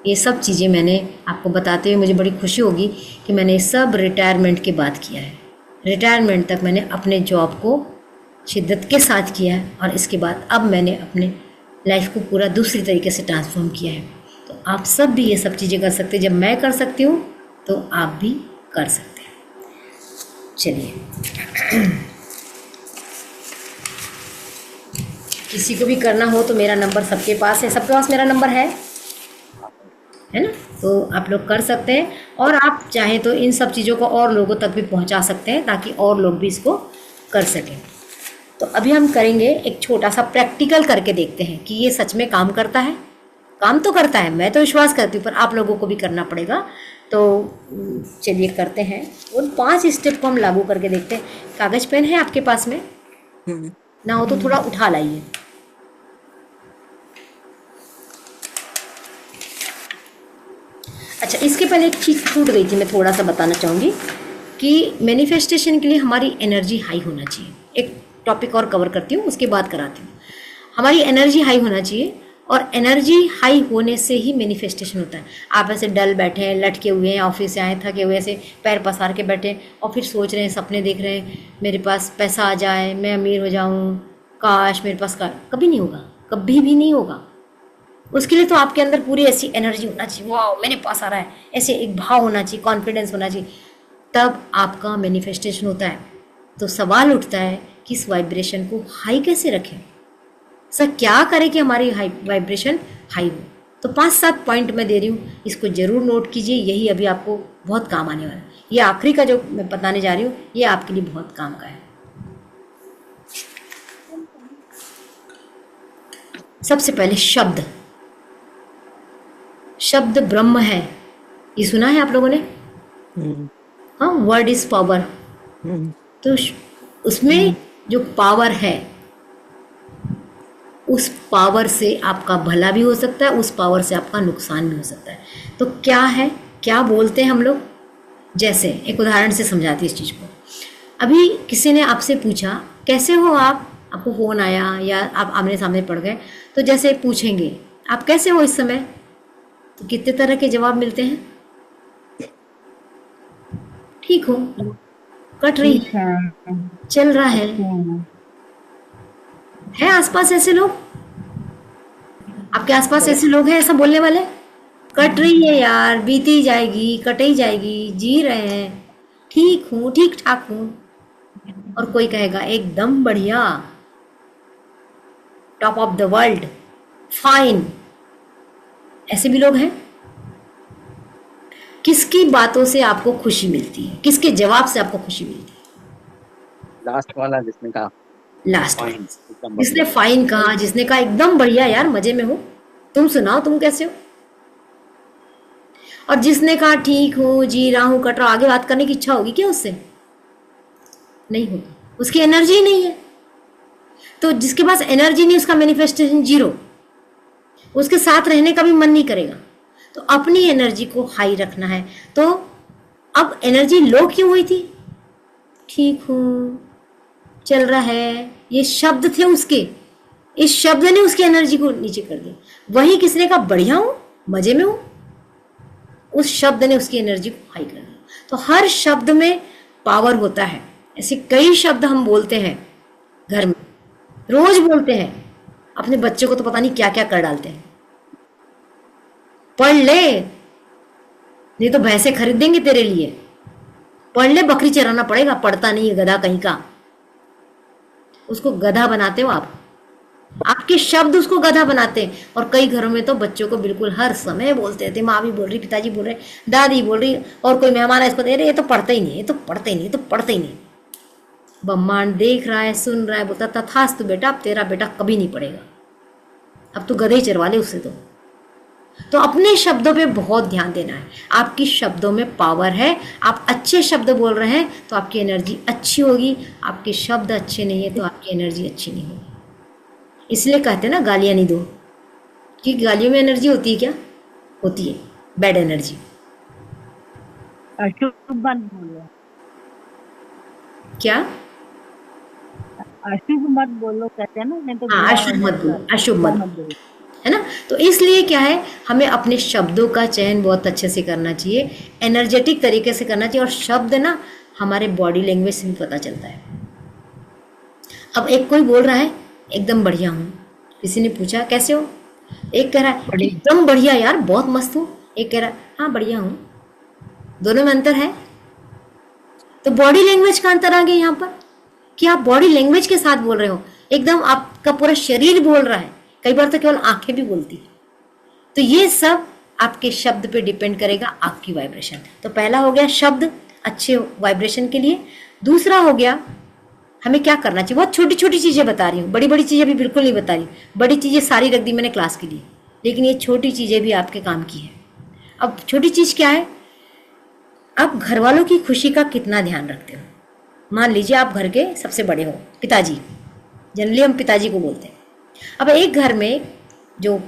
ये सब चीज़ें मैंने आपको बताते हुए मुझे बड़ी खुशी होगी कि मैंने सब रिटायरमेंट के बाद किया है। रिटायरमेंट तक मैंने अपने जॉब को शिद्दत के साथ किया है, और इसके बाद अब मैंने अपने लाइफ को पूरा दूसरी तरीके से ट्रांसफॉर्म किया है। तो आप सब भी ये सब चीज़ें कर सकते हैं। जब मैं कर सकती हूँ तो आप भी कर सकते हैं। चलिए, किसी को भी करना हो तो मेरा नंबर सबके पास है, सबके पास मेरा नंबर है ना, तो आप लोग कर सकते हैं। और आप चाहें तो इन सब चीज़ों को और लोगों तक भी पहुंचा सकते हैं, ताकि और लोग भी इसको कर सकें। तो अभी हम करेंगे एक छोटा सा प्रैक्टिकल करके देखते हैं कि ये सच में काम करता है। काम तो करता है, मैं तो विश्वास करती हूँ, पर आप लोगों को भी करना पड़ेगा। तो चलिए करते हैं, उन 5 स्टेप को हम लागू करके देखते हैं। कागज पेन है आपके पास में? ना हो तो थोड़ा उठा लाइए। अच्छा, इसके पहले एक चीज़ छूट गई थी, मैं थोड़ा सा बताना चाहूँगी कि मैनिफेस्टेशन के लिए हमारी एनर्जी हाई होना चाहिए। एक टॉपिक और कवर करती हूँ, उसके बाद कराती हूँ। हमारी एनर्जी हाई होना चाहिए, और एनर्जी हाई होने से ही मैनिफेस्टेशन होता है। आप ऐसे डल बैठे हैं, लटके हुए हैं, ऑफिस से आए थके हुए, ऐसे पैर पसार के बैठे और फिर सोच रहे हैं, सपने देख रहे हैं, मेरे पास पैसा आ जाए, मैं अमीर हो जाऊँ, काश मेरे पास कभी नहीं होगा, कभी भी नहीं होगा। उसके लिए तो आपके अंदर पूरी ऐसी एनर्जी होना चाहिए, वाह मेरे पास आ रहा है, ऐसे एक भाव होना चाहिए, कॉन्फिडेंस होना चाहिए, तब आपका मैनिफेस्टेशन होता है। तो सवाल उठता है कि इस वाइब्रेशन को हाई कैसे रखें, सर क्या करें कि हमारी वाइब्रेशन हाई हो। तो 5-7 पॉइंट मैं दे रही हूँ, इसको ज़रूर नोट कीजिए, यही अभी आपको बहुत काम आने वाला है। ये आखिरी का जो मैं बताने जा रही हूँ, ये आपके लिए बहुत काम का है। सबसे पहले शब्द ब्रह्म है, ये सुना है आप लोगों ने? हाँ, वर्ड इज पावर। तो उसमें जो पावर है, उस पावर से आपका भला भी हो सकता है, उस पावर से आपका नुकसान भी हो सकता है। तो क्या है, क्या बोलते हैं हम लोग? जैसे एक उदाहरण से समझाती इस चीज़ को। अभी किसी ने आपसे पूछा कैसे हो आप, आपको फ़ोन आया या आप आमने सामने पड़ गए, तो जैसे पूछेंगे आप कैसे हो इस समय, तो कितने तरह के जवाब मिलते हैं? ठीक हो, कट रही है, चल रहा है आसपास ऐसे लोग? आपके आसपास ऐसे लोग हैं ऐसा बोलने वाले? कट रही है यार, बीती जाएगी, कट ही जाएगी, जी रहे हैं, ठीक हूँ, ठीक ठाक हूँ। और कोई कहेगा एकदम बढ़िया, top of the world, fine. ऐसे भी लोग हैं। किसकी बातों से आपको खुशी मिलती है, किसके जवाब से आपको खुशी मिलती है? लास्ट वाला जिसने कहा, लास्ट जिसने फाइन कहा, जिसने कहा एकदम बढ़िया यार, मजे में हो, तुम सुनाओ तुम कैसे हो। और जिसने कहा ठीक हूँ, जी रहा हूँ, कट रहा, आगे बात करने की इच्छा होगी क्या उससे? नहीं होगी, उसकी एनर्जी ही नहीं है। तो जिसके पास एनर्जी नहीं, उसका मैनिफेस्टेशन जीरो। उसके साथ रहने का भी मन नहीं करेगा। तो अपनी एनर्जी को हाई रखना है। तो अब एनर्जी लो क्यों हुई थी? ठीक हूँ, चल रहा है, ये शब्द थे उसके, इस शब्द ने उसकी एनर्जी को नीचे कर दिया। वही किसने कहा बढ़िया हूं, मजे में हूं, उस शब्द ने उसकी एनर्जी को हाई कर दिया। तो हर शब्द में पावर होता है। ऐसे कई शब्द हम बोलते हैं घर में, रोज बोलते हैं, अपने बच्चों को तो पता नहीं क्या क्या कर डालते हैं। पढ़ ले, नहीं तो भैंसे खरीद देंगे तेरे लिए, पढ़ ले, बकरी चराना पड़ेगा, पढ़ता नहीं है गधा कहीं का। उसको गधा बनाते हो आप, आपके शब्द उसको गधा बनाते हैं। और कई घरों में तो बच्चों को बिल्कुल हर समय बोलते थे, माँ भी बोल रही, पिताजी बोल रहे, दादी बोल रही, और कोई मेहमान है इसको दे रहे, ये तो पढ़ता ही नहीं, ये तो पढ़ता ही नहीं, ये तो पढ़ता ही नहीं। ब्रह्मांड देख रहा है, सुन रहा है, बोलता तथास्तु बेटा, अब तेरा बेटा कभी नहीं पढ़ेगा, अब तू गधे ही चरवा ले उससे। तो अपने शब्दों पे बहुत ध्यान देना है। आपकी शब्दों में पावर है। आप अच्छे शब्द बोल रहे हैं तो आपकी एनर्जी अच्छी होगी, आपके शब्द अच्छे नहीं है तो आपकी एनर्जी अच्छी नहीं होगी। इसलिए कहते हैं ना गालियां नहीं दो, कि गालियों में एनर्जी होती है क्या? होती है बैड एनर्जी। अशुभ मत बोलो, क्या? अशुभ मत बोलो कहते हैं ना, नहीं तो हाँ, अशुभ मत बोलो, अशुभ मत बोलो, है ना। तो इसलिए क्या है, हमें अपने शब्दों का चयन बहुत अच्छे से करना चाहिए, एनर्जेटिक तरीके से करना चाहिए। और शब्द ना हमारे बॉडी लैंग्वेज से भी पता चलता है। अब एक कोई बोल रहा है एकदम बढ़िया हूँ, किसी ने पूछा कैसे हो, एक कह रहा है एकदम बढ़िया यार, बहुत मस्त हूँ, एक कह रहा है हाँ बढ़िया हूँ। दोनों में अंतर है। तो बॉडी लैंग्वेज का अंतर आ गया यहाँ पर, कि आप बॉडी लैंग्वेज के साथ बोल रहे हो, एकदम आपका पूरा शरीर बोल रहा है, कई बार तो केवल आंखें भी बोलती है। तो ये सब आपके शब्द पे डिपेंड करेगा, आपकी वाइब्रेशन। तो पहला हो गया शब्द अच्छे वाइब्रेशन के लिए। दूसरा हो गया हमें क्या करना चाहिए। बहुत छोटी छोटी चीजें बता रही हूँ, बड़ी बड़ी चीजें भी बिल्कुल नहीं बता रही। बड़ी चीजें सारी रख दी मैंने क्लास के लिए, लेकिन ये छोटी चीजें भी आपके काम की है। अब छोटी चीज क्या है, आप घर वालों की खुशी का कितना ध्यान रखते हो। मान लीजिए आप घर के सबसे बड़े हो, पिताजी, जनरली हम पिताजी को बोलते हैं। अब एक घर में जो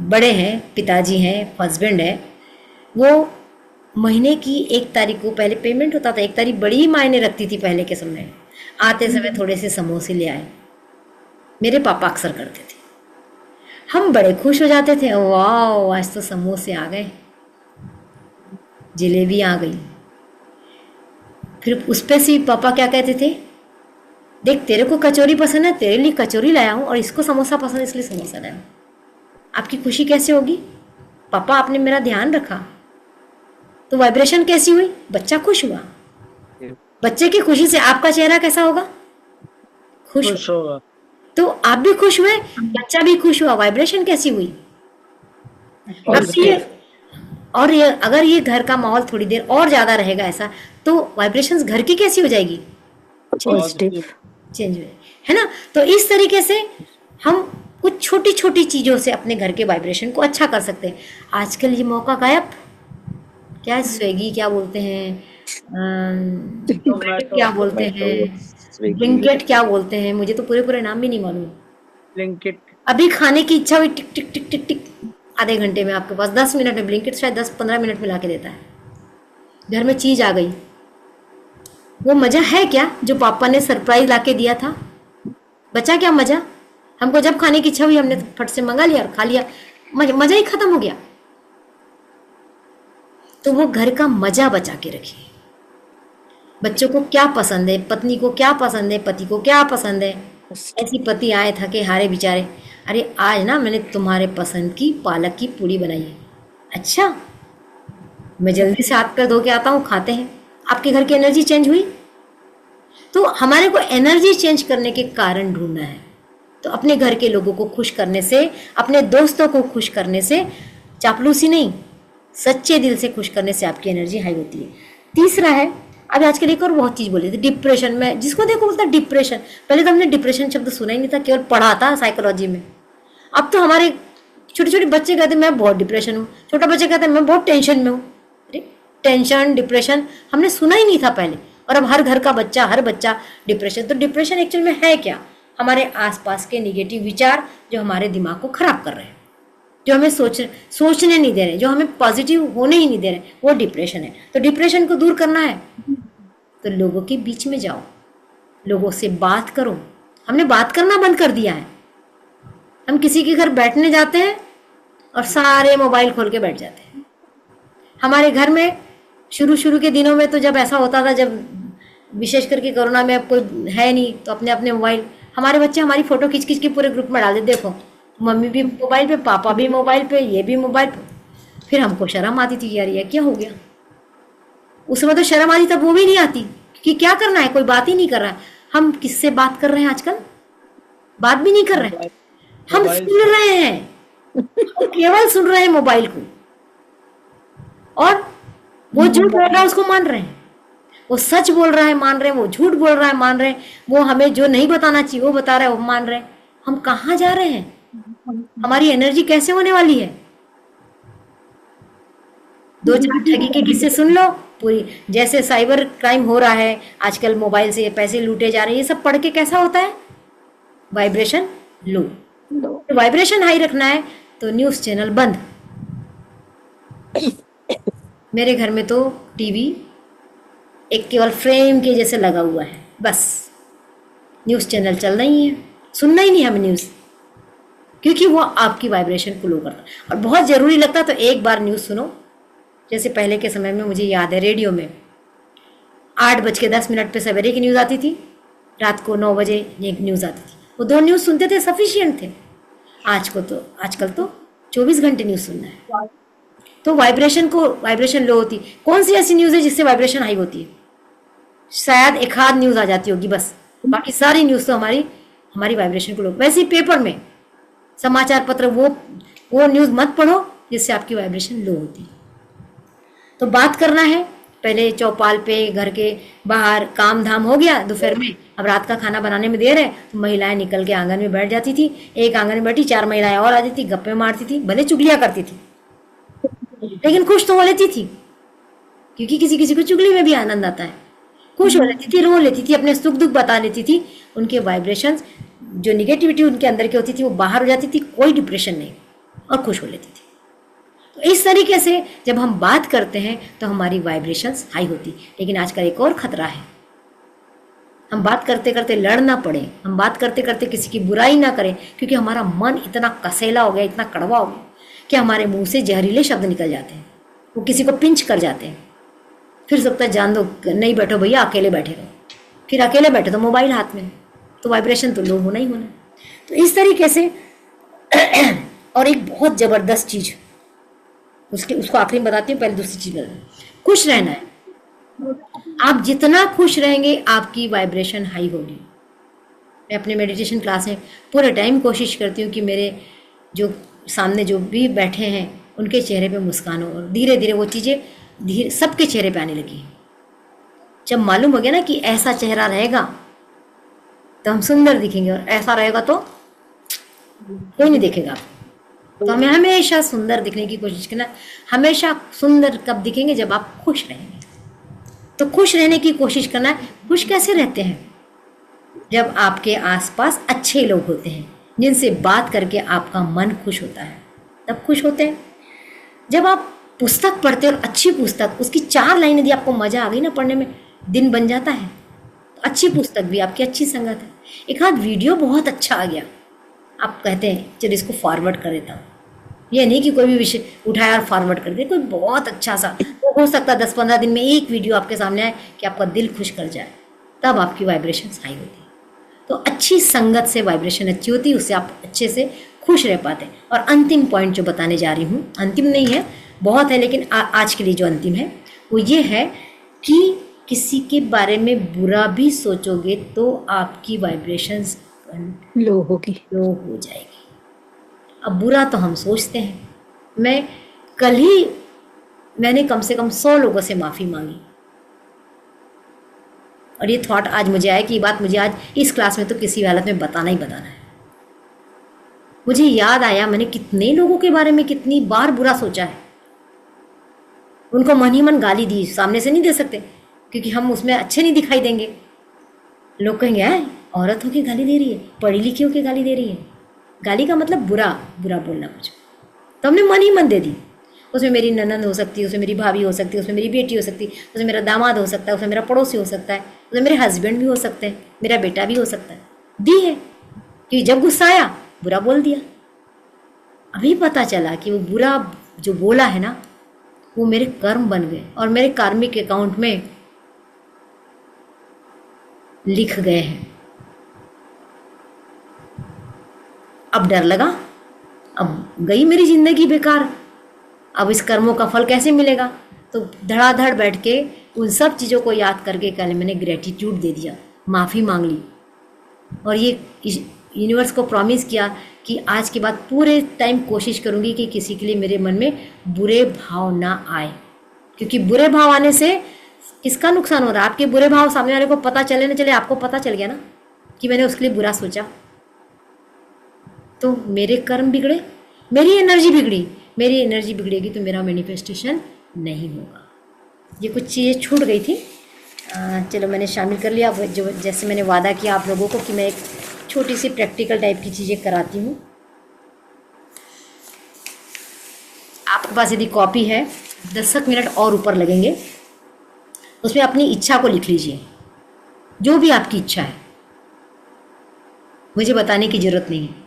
बड़े हैं, पिताजी हैं, हस्बैंड है, वो महीने की 1 तारीख को पहले पेमेंट होता था। 1 तारीख बड़ी मायने रखती थी पहले के समय। आते समय थोड़े से समोसे ले आए, मेरे पापा अक्सर करते थे। हम बड़े खुश हो जाते थे, वाह आज तो समोसे आ गए, जलेबी आ गई। फिर उस पे से पापा क्या कहते थे, देख तेरे को कचौरी पसंद है, तेरे लिए कचौरी लाया हूँ, और इसको समोसा पसंद है इसलिए समोसा लाया हूँ। आपकी खुशी कैसे होगी, पापा आपने मेरा ध्यान रखा। तो वाइब्रेशन कैसी हुई, बच्चा खुश हुआ। बच्चे की खुशी से आपका चेहरा कैसा होगा, खुश होगा। तो आप भी खुश हुए, बच्चा भी खुश हुआ, वाइब्रेशन कैसी हुई। और ये अगर ये घर का माहौल थोड़ी देर और ज्यादा रहेगा ऐसा, तो वाइब्रेशंस घर की कैसी हो जाएगी, चेंज हुए, है ना। तो इस तरीके से हम कुछ छोटी छोटी चीजों से अपने घर के वाइब्रेशन को अच्छा कर सकते हैं। आजकल ये मौका गायब, क्या स्विगी क्या बोलते हैं, क्या बोलते हैं, ब्लिंकिट क्या बोलते हैं, मुझे तो पूरे पूरे नाम भी नहीं मालूम। ब्लिंकिट अभी खाने की इच्छा हुई, टिक टिक टिक टिक टिक, आधे घंटे में आपके पास, 10 मिनट में, ब्लिंकिट शायद 10-15 मिनट में ला के देता है। घर में चीज आ गई। वो मजा है क्या जो पापा ने सरप्राइज ला के दिया था, बचा क्या मजा। हमको जब खाने की इच्छा हुई हमने फट से मंगा लिया और खा लिया, मजा ही खत्म हो गया। तो वो घर का मजा बचा के रखिए। बच्चों को क्या पसंद है, पत्नी को क्या पसंद है, पति को क्या पसंद है। ऐसी पति आए थके हारे बेचारे, अरे आज ना मैंने तुम्हारे पसंद की पालक की पूड़ी बनाई है, अच्छा मैं जल्दी से हाथ पैर धो के आता हूँ, खाते हैं। आपके घर की एनर्जी चेंज हुई। तो हमारे को एनर्जी चेंज करने के कारण ढूंढना है। तो अपने घर के लोगों को खुश करने से, अपने दोस्तों को खुश करने से, चापलूसी नहीं, सच्चे दिल से खुश करने से आपकी एनर्जी हाई होती है। तीसरा है, अभी आजकल एक और बहुत चीज बोली थी, डिप्रेशन में, जिसको देखो बोलता डिप्रेशन। पहले तो हमने डिप्रेशन शब्द सुना ही नहीं था, केवल पढ़ा था साइकोलॉजी में। अब तो हमारे छोटे छोटे बच्चे कहते हैं मैं बहुत डिप्रेशन हूँ, छोटा बच्चे कहते हैं मैं बहुत टेंशन में हूँ। अरे टेंशन डिप्रेशन हमने सुना ही नहीं था पहले, और अब हर घर का बच्चा, हर बच्चा डिप्रेशन। तो डिप्रेशन एक्चुअल में है क्या, हमारे आसपास के निगेटिव विचार जो हमारे दिमाग को खराब कर रहे हैं, जो हमें सोचने नहीं दे रहे, जो हमें पॉजिटिव होने ही नहीं दे रहे, वो डिप्रेशन है। तो डिप्रेशन को दूर करना है तो लोगों के बीच में जाओ, लोगों से बात करो। हमने बात करना बंद कर दिया है। हम किसी के घर बैठने जाते हैं और सारे मोबाइल खोल के बैठ जाते हैं। हमारे घर में शुरू के दिनों में तो जब ऐसा होता था, जब विशेष करके कोरोना में अब कोई है नहीं तो अपने अपने मोबाइल, हमारे बच्चे हमारी फोटो खींच खींच के पूरे ग्रुप में डाल देते, देखो मम्मी भी मोबाइल पे, पापा भी मोबाइल पे, ये भी मोबाइल पे। फिर हमको शर्म आती थी, यार ये क्या हो गया। उस समय तो शर्म आती, तब वो भी नहीं आती कि क्या करना है, कोई बात ही नहीं कर रहा है। हम किससे बात कर रहे हैं आजकल? बात भी नहीं कर रहे हैं, हम सुन रहे हैं, हम केवल सुन रहे हैं मोबाइल को। और वो झूठ बोल रहा है उसको मान रहे हैं, वो सच बोल रहा है मान रहे हैं, वो झूठ बोल रहा है मान रहे हैं, वो हमें जो नहीं बताना चाहिए वो बता रहा है वो मान रहे हैं। हम कहाँ जा रहे हैं? हमारी एनर्जी कैसे होने वाली है? दो चार ठगी के किस्से सुन लो, पूरी जैसे साइबर क्राइम हो रहा है आजकल, मोबाइल से पैसे लूटे जा रहे हैं, ये सब पढ़ के कैसा होता है? वाइब्रेशन लो। तो वाइब्रेशन हाई रखना है तो न्यूज़ चैनल बंद। मेरे घर में तो टीवी एक केवल फ्रेम के जैसे लगा हुआ है, बस न्यूज़ चैनल चल रही है, सुनना ही नहीं हमें न्यूज़, क्योंकि वो आपकी वाइब्रेशन को लो करता है। और बहुत ज़रूरी लगता तो एक बार न्यूज़ सुनो। जैसे पहले के समय में मुझे याद है, रेडियो में 8:10 पे सवेरे की न्यूज़ आती थी, रात को 9 बजे एक न्यूज़ आती थी। वो 2 न्यूज़ सुनते थे, सफिशियंट थे। आजकल तो 24 घंटे न्यूज़ सुनना है। तो वाइब्रेशन लो होती। कौन सी ऐसी न्यूज़ है जिससे वाइब्रेशन हाई होती है? शायद एक आध न्यूज़ आ जाती होगी बस, बाकी सारी न्यूज़ तो हमारी वाइब्रेशन को लो। वैसे ही पेपर में समाचार पत्र, वो न्यूज़ मत पढ़ो जिससे आपकी वाइब्रेशन लो होती है। तो बात करना है, पहले चौपाल पे, घर के बाहर काम धाम हो गया दोपहर में, अब रात का खाना बनाने में देर है तो महिलाएं निकल के आंगन में बैठ जाती थी। एक आंगन में बैठी 4 महिलाएं और आ जाती, गप्पे मारती थी, भले चुगलियां करती थी लेकिन खुश तो हो लेती थी, क्योंकि किसी किसी को चुगली में भी आनंद आता है। खुश हो लेती थी, रो लेती थी, अपने सुख दुख बता लेती थी। उनके वाइब्रेशंस, जो निगेटिविटी उनके अंदर की होती थी, वो बाहर हो जाती थी, कोई डिप्रेशन नहीं, और खुश हो लेती थी। तो इस तरीके से जब हम बात करते हैं तो हमारी वाइब्रेशंस हाई होती। लेकिन आजकल एक और खतरा है, हम बात करते करते लड़ ना पड़े, हम बात करते करते किसी की बुराई ना करें, क्योंकि हमारा मन इतना कसेला हो गया, इतना कड़वा हो गया कि हमारे मुंह से जहरीले शब्द निकल जाते हैं, वो किसी को पिंच कर जाते हैं। फिर सकता है जान दो, नहीं बैठो भैया, अकेले बैठे रहो। फिर अकेले बैठे तो मोबाइल हाथ में, तो वाइब्रेशन तो लो होना ही होना। तो इस तरीके से और एक बहुत ज़बरदस्त चीज़, उसको आखिरी में बताती हूँ, पहले दूसरी चीज़ बताती हूँ। खुश रहना है। आप जितना खुश रहेंगे आपकी वाइब्रेशन हाई होगी। मैं अपने मेडिटेशन क्लास में पूरे टाइम कोशिश करती हूँ कि मेरे जो सामने जो भी बैठे हैं उनके चेहरे पे मुस्कान हो, और धीरे धीरे वो चीज़ें सबके चेहरे पे आने लगी। जब मालूम हो गया ना कि ऐसा चेहरा रहेगा तो हम सुंदर दिखेंगे, और ऐसा रहेगा तो कोई नहीं देखेगा। तो हमें हमेशा सुंदर दिखने की कोशिश करना। हमेशा सुंदर कब दिखेंगे? जब आप खुश रहेंगे। तो खुश रहने की कोशिश करना है। खुश कैसे रहते हैं? जब आपके आसपास अच्छे लोग होते हैं, जिनसे बात करके आपका मन खुश होता है, तब खुश होते हैं। जब आप पुस्तक पढ़ते हैं, और अच्छी पुस्तक, उसकी 4 लाइन यदि आपको मज़ा आ गई ना पढ़ने में, दिन बन जाता है। तो अच्छी पुस्तक भी आपकी अच्छी संगत है। एक आध वीडियो बहुत अच्छा आ गया, आप कहते हैं चलिए इसको फॉरवर्ड कर देता हूँ। ये नहीं कि कोई भी विषय उठाया और फॉरवर्ड कर दे, कोई बहुत अच्छा सा, तो हो सकता है 10-15 दिन में एक वीडियो आपके सामने आए कि आपका दिल खुश कर जाए, तब आपकी वाइब्रेशन हाई होती है। तो अच्छी संगत से वाइब्रेशन अच्छी होती है, उससे आप अच्छे से खुश रह पाते हैं। और अंतिम पॉइंट जो बताने जा रही हूँ, अंतिम नहीं है, बहुत है, लेकिन आज के लिए जो अंतिम है वो ये है कि किसी के बारे में बुरा भी सोचोगे तो आपकी वाइब्रेशंस लो होगी, लो हो जाएगी। अब बुरा तो हम सोचते हैं। कल ही मैंने कम से कम 100 लोगों से माफ़ी मांगी, और ये थॉट आज मुझे आया कि ये बात मुझे आज इस क्लास में तो किसी हालत में बताना ही बताना है। मुझे याद आया मैंने कितने लोगों के बारे में कितनी बार बुरा सोचा है, उनको मन ही मन गाली दी। सामने से नहीं दे सकते क्योंकि हम उसमें अच्छे नहीं दिखाई देंगे। लोग कहेंगे औरत होके गाली दे रही है, पढ़ी लिखी होके गाली दे रही है। गाली का मतलब बुरा बुरा बोलना कुछ, तो हमने मन ही मन दे दी। उसमें मेरी ननंद हो सकती है, उसमें मेरी भाभी हो सकती है, उसमें मेरी बेटी हो सकती है, उसमें मेरा दामाद हो सकता है, उसमें मेरा पड़ोसी हो सकता है, उसमें मेरे हस्बैंड भी हो सकते हैं, मेरा बेटा भी हो सकता है। दी है कि जब गुस्सा आया बुरा बोल दिया। अभी पता चला कि वो बुरा जो बोला है ना, वो मेरे कर्म बन गए और मेरे कार्मिक अकाउंट में लिख गए हैं। अब डर लगा, अब गई मेरी जिंदगी बेकार, अब इस कर्मों का फल कैसे मिलेगा। तो धड़ाधड़ बैठ के उन सब चीज़ों को याद करके कल मैंने ग्रेटिट्यूड दे दिया, माफ़ी मांग ली और ये यूनिवर्स को प्रॉमिस किया कि आज के बाद पूरे टाइम कोशिश करूँगी कि किसी के लिए मेरे मन में बुरे भाव ना आए, क्योंकि बुरे भाव आने से किसका नुकसान हो रहा है? आपके बुरे भाव सामने वाले को पता चले ना चले, आपको पता चल गया ना कि मैंने उसके लिए बुरा सोचा, तो मेरे कर्म बिगड़े, मेरी एनर्जी बिगड़ी। मेरी एनर्जी बिगड़ेगी तो मेरा मैनिफेस्टेशन नहीं होगा। ये कुछ चीज़ें छूट गई थी, चलो मैंने शामिल कर लिया। जो जैसे मैंने वादा किया आप लोगों को कि मैं एक छोटी सी प्रैक्टिकल टाइप की चीज़ें कराती हूँ। आपके पास यदि कॉपी है, 10 मिनट और ऊपर लगेंगे, उसमें अपनी इच्छा को लिख लीजिए, जो भी आपकी इच्छा है, मुझे बताने की ज़रूरत नहीं है।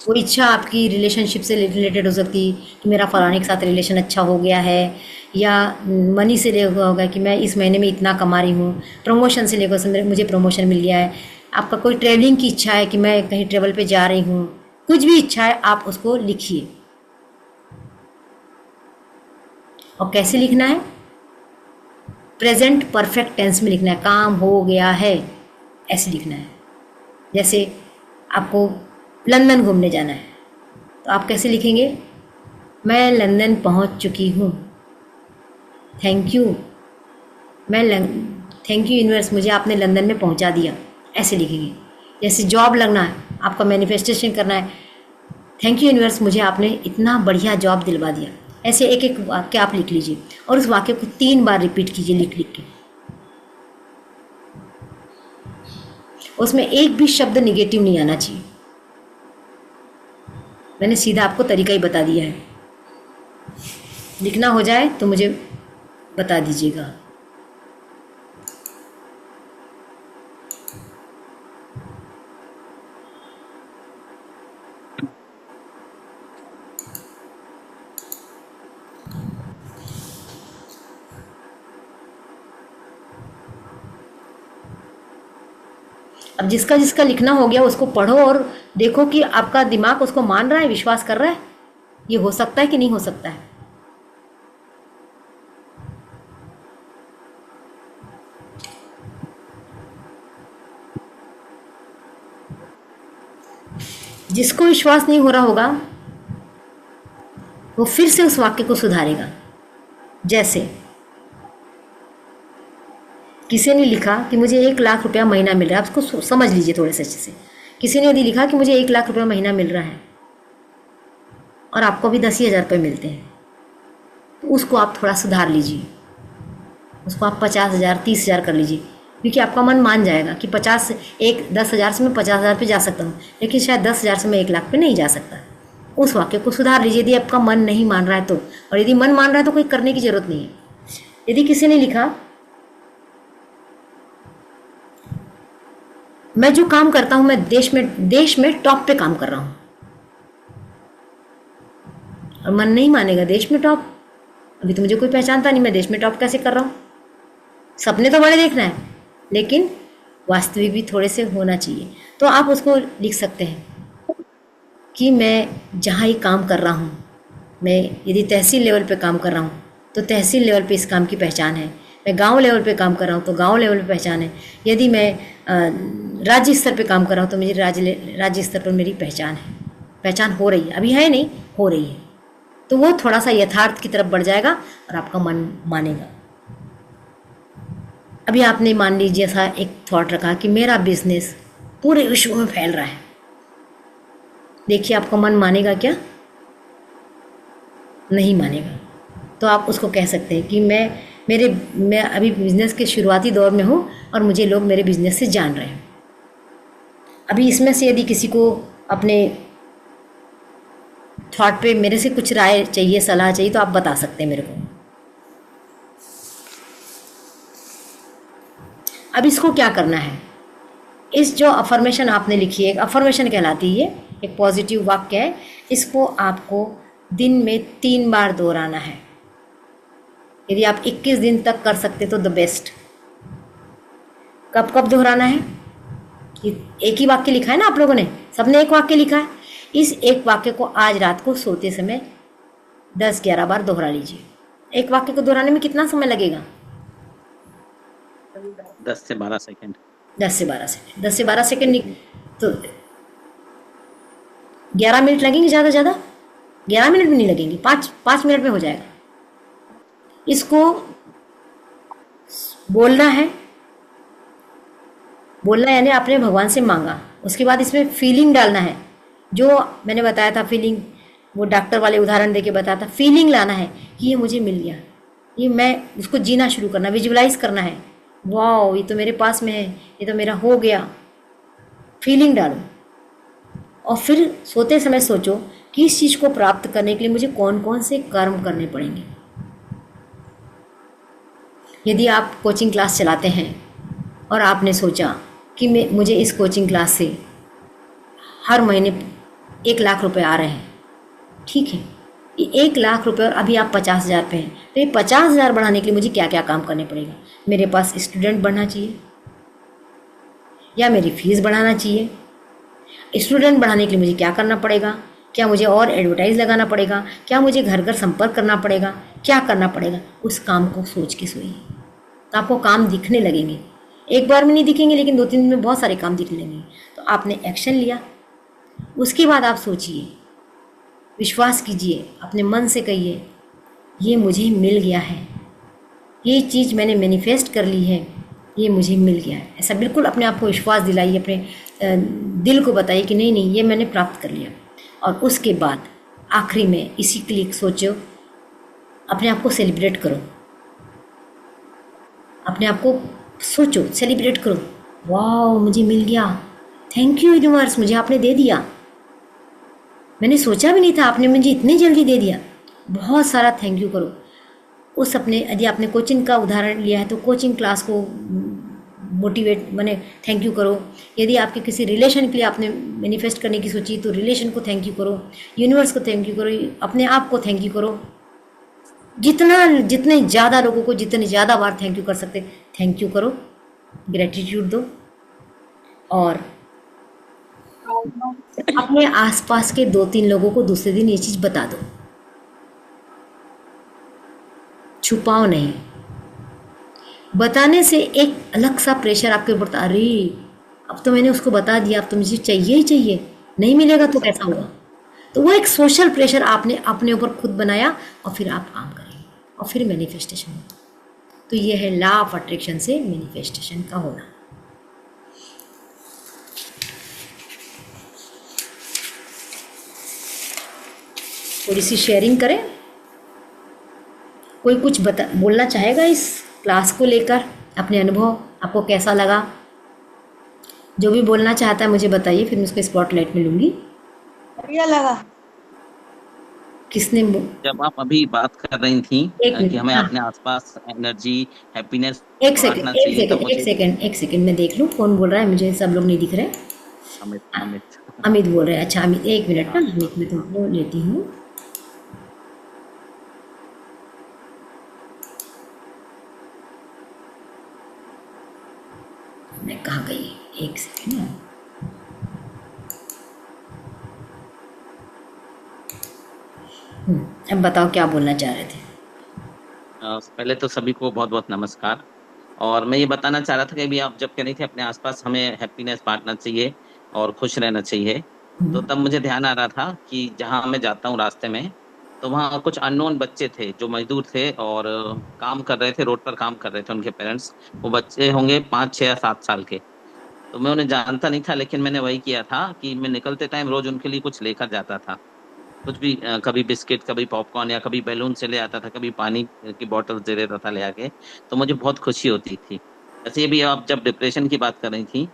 वो इच्छा आपकी रिलेशनशिप से रिलेटेड हो सकती है कि मेरा फलाने के साथ रिलेशन अच्छा हो गया है, या मनी से लेकर होगा कि मैं इस महीने में इतना कमा रही हूँ, प्रमोशन से लेकर मुझे प्रमोशन मिल गया है, आपका कोई ट्रैवलिंग की इच्छा है कि मैं कहीं ट्रैवल पे जा रही हूँ, कुछ भी इच्छा है आप उसको लिखिए। और कैसे लिखना है? प्रेजेंट परफेक्ट टेंस में लिखना है, काम हो गया है ऐसे लिखना है। जैसे आपको लंदन घूमने जाना है तो आप कैसे लिखेंगे? मैं लंदन पहुंच चुकी हूँ, thank you, thank you universe, मुझे आपने लंदन में पहुंचा दिया, ऐसे लिखेंगे। जैसे जॉब लगना है, आपका मैनिफेस्टेशन करना है, थैंक यू यूनिवर्स, मुझे आपने इतना बढ़िया जॉब दिलवा दिया। ऐसे एक एक वाक्य आप लिख लीजिए और उस वाक्य को 3 बार रिपीट कीजिए लिख लिख के। उसमें एक भी शब्द निगेटिव नहीं आना चाहिए। मैंने सीधा आपको तरीका ही बता दिया है। लिखना हो जाए तो मुझे बता दीजिएगा। अब जिसका जिसका लिखना हो गया उसको पढ़ो और देखो कि आपका दिमाग उसको मान रहा है, विश्वास कर रहा है, ये हो सकता है कि नहीं हो सकता है। जिसको विश्वास नहीं हो रहा होगा वो फिर से उस वाक्य को सुधारेगा। जैसे किसी ने लिखा कि मुझे 1 लाख रुपया महीना मिल रहा है, आप उसको समझ लीजिए थोड़े से अच्छे से। किसी ने यदि लिखा कि मुझे 1 लाख रुपया महीना मिल रहा है और आपको भी 10,000 रुपये मिलते हैं, तो उसको आप थोड़ा सुधार लीजिए, उसको आप 50,000 30,000 कर लीजिए, क्योंकि आपका मन मान जाएगा कि 10,000 से मैं 50,000 पे जा सकता हूँ, लेकिन शायद 10,000 से मैं 1 लाख पे नहीं जा सकता। उस वाक्य को सुधार लीजिए यदि आपका मन नहीं मान रहा है तो, और यदि मन मान रहा है तो कोई करने की ज़रूरत नहीं है। यदि किसी ने लिखा मैं जो काम करता हूं मैं देश में टॉप पे काम कर रहा हूं, और मन नहीं मानेगा देश में टॉप, अभी तो मुझे कोई पहचानता नहीं, मैं देश में टॉप कैसे कर रहा हूं। सपने तो बड़े देखना है लेकिन वास्तविक भी थोड़े से होना चाहिए। तो आप उसको लिख सकते हैं कि मैं जहाँ ये काम कर रहा हूँ, मैं यदि तहसील लेवल पे काम कर रहा हूँ तो तहसील लेवल पे इस काम की पहचान है, मैं गांव लेवल पे काम कर रहा हूँ तो गांव लेवल पे पहचान है, यदि मैं राज्य स्तर पे काम कर रहा हूँ तो मुझे राज्य स्तर पर मेरी पहचान है, पहचान हो रही है, अभी है नहीं, हो रही है। तो वो थोड़ा सा यथार्थ की तरफ बढ़ जाएगा और आपका मन मानेगा। अभी आपने मान लीजिए ऐसा एक थॉट रखा कि मेरा बिजनेस पूरे विश्व में फैल रहा है, देखिए आपका मन मानेगा क्या? नहीं मानेगा। तो आप उसको कह सकते हैं कि मैं अभी बिज़नेस के शुरुआती दौर में हूँ और मुझे लोग मेरे बिज़नेस से जान रहे हैं। अभी इसमें से यदि किसी को अपने थॉट पे मेरे से कुछ राय चाहिए, सलाह चाहिए, तो आप बता सकते हैं मेरे को। अब इसको क्या करना है, इस जो अफर्मेशन आपने लिखी है, एक अफर्मेशन कहलाती है, एक पॉजिटिव वाक्य है, इसको आपको दिन में 3 बार दोहराना है। यदि आप 21 दिन तक कर सकते तो द बेस्ट। कब कब दोहराना है, कि एक ही वाक्य लिखा है ना आप लोगों ने, सबने एक वाक्य लिखा है, इस एक वाक्य को आज रात को सोते समय 10-11 बार दोहरा लीजिए। एक वाक्य को दोहराने में कितना समय लगेगा? 10 से 12 सेकंड। 10 से 12 सेकंड, 10 से 12 सेकंड तो 11 मिनट लगेंगे, ज़्यादा ज़्यादा 11 मिनट भी नहीं लगेंगे, 5 मिनट में हो जाएगा। इसको बोलना है, बोलना यानी आपने भगवान से मांगा। उसके बाद इसमें फीलिंग डालना है, जो मैंने बताया था फीलिंग, वो डॉक्टर वाले उदाहरण देके बताया था। फीलिंग लाना है कि ये मुझे मिल गया, ये मैं उसको जीना शुरू करना, विजुअलाइज करना है, वाह ये तो मेरे पास में है, ये तो मेरा हो गया। फीलिंग डालो और फिर सोते समय सोचो कि इस चीज़ को प्राप्त करने के लिए मुझे कौन कौन से कर्म करने पड़ेंगे। यदि आप कोचिंग क्लास चलाते हैं और आपने सोचा कि मुझे इस कोचिंग क्लास से हर महीने 1 लाख रुपए आ रहे हैं, ठीक है, ये 1 लाख रुपए और अभी आप 50,000 पे हैं, तो ये 50,000 बढ़ाने के लिए मुझे क्या क्या काम करने पड़ेगा? मेरे पास स्टूडेंट बढ़ना चाहिए या मेरी फीस बढ़ाना चाहिए? स्टूडेंट बढ़ाने के लिए मुझे क्या करना पड़ेगा? क्या मुझे और एडवर्टाइज लगाना पड़ेगा? क्या मुझे घर घर संपर्क करना पड़ेगा? क्या करना पड़ेगा? उस काम को सोच के सोइए, तो आपको काम दिखने लगेंगे। एक बार में नहीं दिखेंगे, लेकिन 2-3 दिन में बहुत सारे काम दिखने लगेंगे। तो आपने एक्शन लिया, उसके बाद आप सोचिए, विश्वास कीजिए, अपने मन से कहिए ये मुझे मिल गया है, ये चीज़ मैंने मैनिफेस्ट कर ली है, ये मुझे मिल गया है। ऐसा बिल्कुल अपने आप को विश्वास दिलाइए, अपने दिल को बताइए कि नहीं नहीं ये मैंने प्राप्त कर लिया। और उसके बाद आखिरी में इसी के लिए सोचो, अपने आप को सेलिब्रेट करो, अपने आप को सोचो, सेलिब्रेट करो, वाह मुझे मिल गया, थैंक यू यूनिवर्स, मुझे आपने दे दिया, मैंने सोचा भी नहीं था, आपने मुझे इतनी जल्दी दे दिया, बहुत सारा थैंक यू करो। उस अपने, यदि आपने कोचिंग का उदाहरण लिया है तो कोचिंग क्लास को मोटिवेट माने थैंक यू करो। यदि आपके किसी रिलेशन के लिए आपने मैनिफेस्ट करने की सोची तो रिलेशन को थैंक यू करो, यूनिवर्स को थैंक यू करो, अपने आप को थैंक यू करो। जितने ज़्यादा लोगों को जितने ज़्यादा बार थैंक यू कर सकते थैंक यू करो, ग्रेटिट्यूड दो। और अपने आसपास के 2-3 लोगों को दूसरे दिन ये चीज़ बता दो, छुपाओ नहीं। बताने से एक अलग सा प्रेशर आपके ऊपर था, अरे अब तो मैंने उसको बता दिया, अब तो मुझे चाहिए ही चाहिए, नहीं मिलेगा तो कैसा होगा। तो वो एक सोशल प्रेशर आपने अपने ऊपर खुद बनाया और फिर आप काम करेंगे और फिर मैनिफेस्टेशन होगा। तो ये है लॉ ऑफ अट्रैक्शन से मैनिफेस्टेशन का होना। थोड़ी सी शेयरिंग करें, कोई कुछ बोलना चाहेगा इस क्लास को लेकर, अपने अनुभव आपको कैसा लगा? जो भी बोलना चाहता है मुझे बताइए, फिर मैं उसको स्पॉटलाइट में लूंगी। बढ़िया लगा। किसने जब आप अभी बात कर रही थी एक मिनट, कि हमें हाँ। अपने आसपास एनर्जी, हैप्पीनेस एक बांटना सेकंड चाहिए, तब मुझे एक सेकंड मैं देख लूँ कौन बोल रहा है, मुझे सब लोग नहीं दिख रहे। अमित बोल रहे हैं, अच्छा अमित, एक मिनट ना, अमित मैं तुमको लेती हूँ। मैं कहाँ गई, एक सेकंड। अब बताओ क्या बोलना चाह रहे थे? पहले तो सभी को बहुत बहुत नमस्कार। और मैं ये बताना चाह रहा था कि अभी आप जब कह रही थी अपने आसपास हमें हैप्पीनेस बांटना चाहिए और खुश रहना चाहिए, तो तब मुझे ध्यान आ रहा था कि जहाँ मैं जाता हूँ रास्ते में, तो वहाँ कुछ अननोन बच्चे थे जो मजदूर थे और काम कर रहे थे, रोड पर काम कर रहे थे। उनके पेरेंट्स, वो बच्चे होंगे 5, 6 या 7 साल के। तो मैं उन्हें जानता नहीं था, लेकिन मैंने वही किया था कि मैं निकलते टाइम रोज उनके लिए कुछ लेकर जाता था, कुछ भी, कभी बिस्किट, कभी पॉपकॉर्न, या कभी बैलून से ले आता था, कभी पानी की बोतल दे देता था ले आके। तो मुझे बहुत खुशी होती थी। ऐसे ही भी आप जब डिप्रेशन की बात कर रही थी,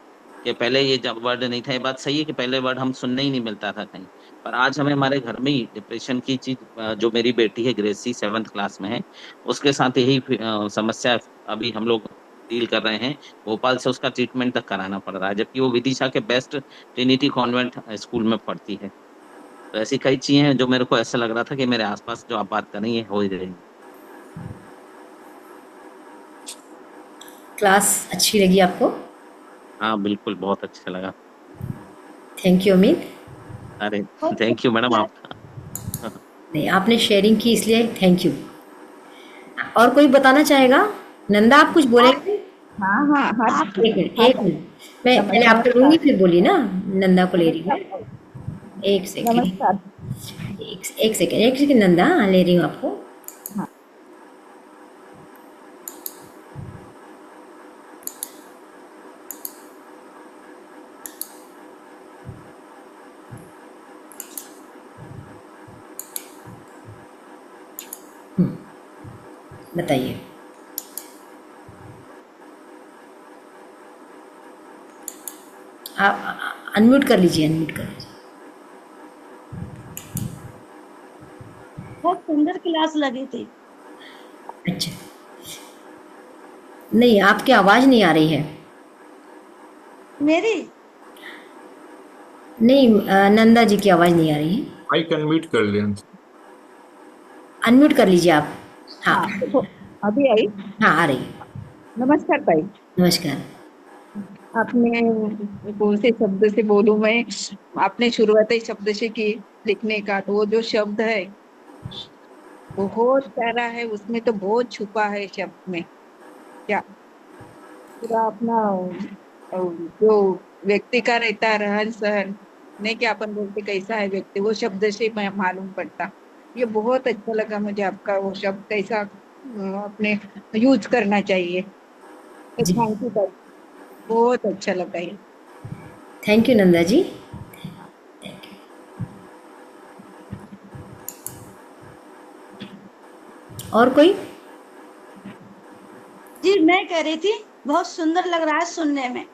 कि पहले ये जब वर्ड नहीं था। ये बात सही है कि पहले वर्ड हम सुनने ही नहीं मिलता था कहीं, पर आज हमें हमारे घर में ही डिप्रेशन की चीज, जो मेरी बेटी है ग्रेसी 7th क्लास में है, उसके साथ यही समस्या अभी हम लोग डील कर रहे हैं। भोपाल से उसका ट्रीटमेंट तक कराना पड़ रहा है, जबकि वो विदिशा के बेस्ट ट्रिनिटी कॉन्वेंट स्कूल में पढ़ती है। तो ऐसी कई चीजें हैं जो मेरे को ऐसा लग रहा था कि मेरे आसपास जो आप बात कर रही है हो ही रही है। क्लास अच्छी लगी आपको? हाँ बिल्कुल, बहुत अच्छा लगा। Thank you Amit. अरे थैंक यू मैडम आप। नहीं, आपने शेयरिंग की इसलिए थैंक यू। और कोई बताना चाहेगा? नंदा आप कुछ बोलेंगे? हाँ हाँ हाँ। एक मिनट, एक मिनट, मैं पहले आपको दूंगी फिर बोलिए ना। नंदा को ले रही हूँ मैं। एक सेकेंड, नमस्कार। एक सेकेंड नंदा, हाँ, ले रही हूँ आपको। हाँ। बताइए। आप अनम्यूट कर लीजिए, अनम्यूट कर लीजिए। बहुत सुंदर क्लास लगी थी। अच्छा, नहीं आपकी आवाज़ नहीं आ रही है। मेरी नहीं, नंदा जी की आवाज़ नहीं आ रही है। माइक अनम्यूट कर लें। अनम्यूट कर लीजिए आप। हाँ हाँ तो अभी आई। हाँ, आ रही है। नमस्कार ताई। नमस्कार। आपने कौन से शब्द से बोलूं मैं? आपने शुरुआती शब्द से की लिखने का, तो वो जो शब्द है बहुत प्यारा है, उसमें तो बहुत छुपा है शब्द में। क्या पूरा अपना जो व्यक्ति का रहता है रहन सहन, नहीं कि अपन बोलते कैसा है व्यक्ति, वो शब्द से मालूम पड़ता। ये बहुत अच्छा लगा मुझे आपका वो शब्द कैसा अपने यूज करना चाहिए। जी, थैंक यू ताई, बहुत अच्छा लगा ये। Thank you Nanda ji. और कोई? जी मैं कह रही थी बहुत सुंदर लग रहा है सुनने में।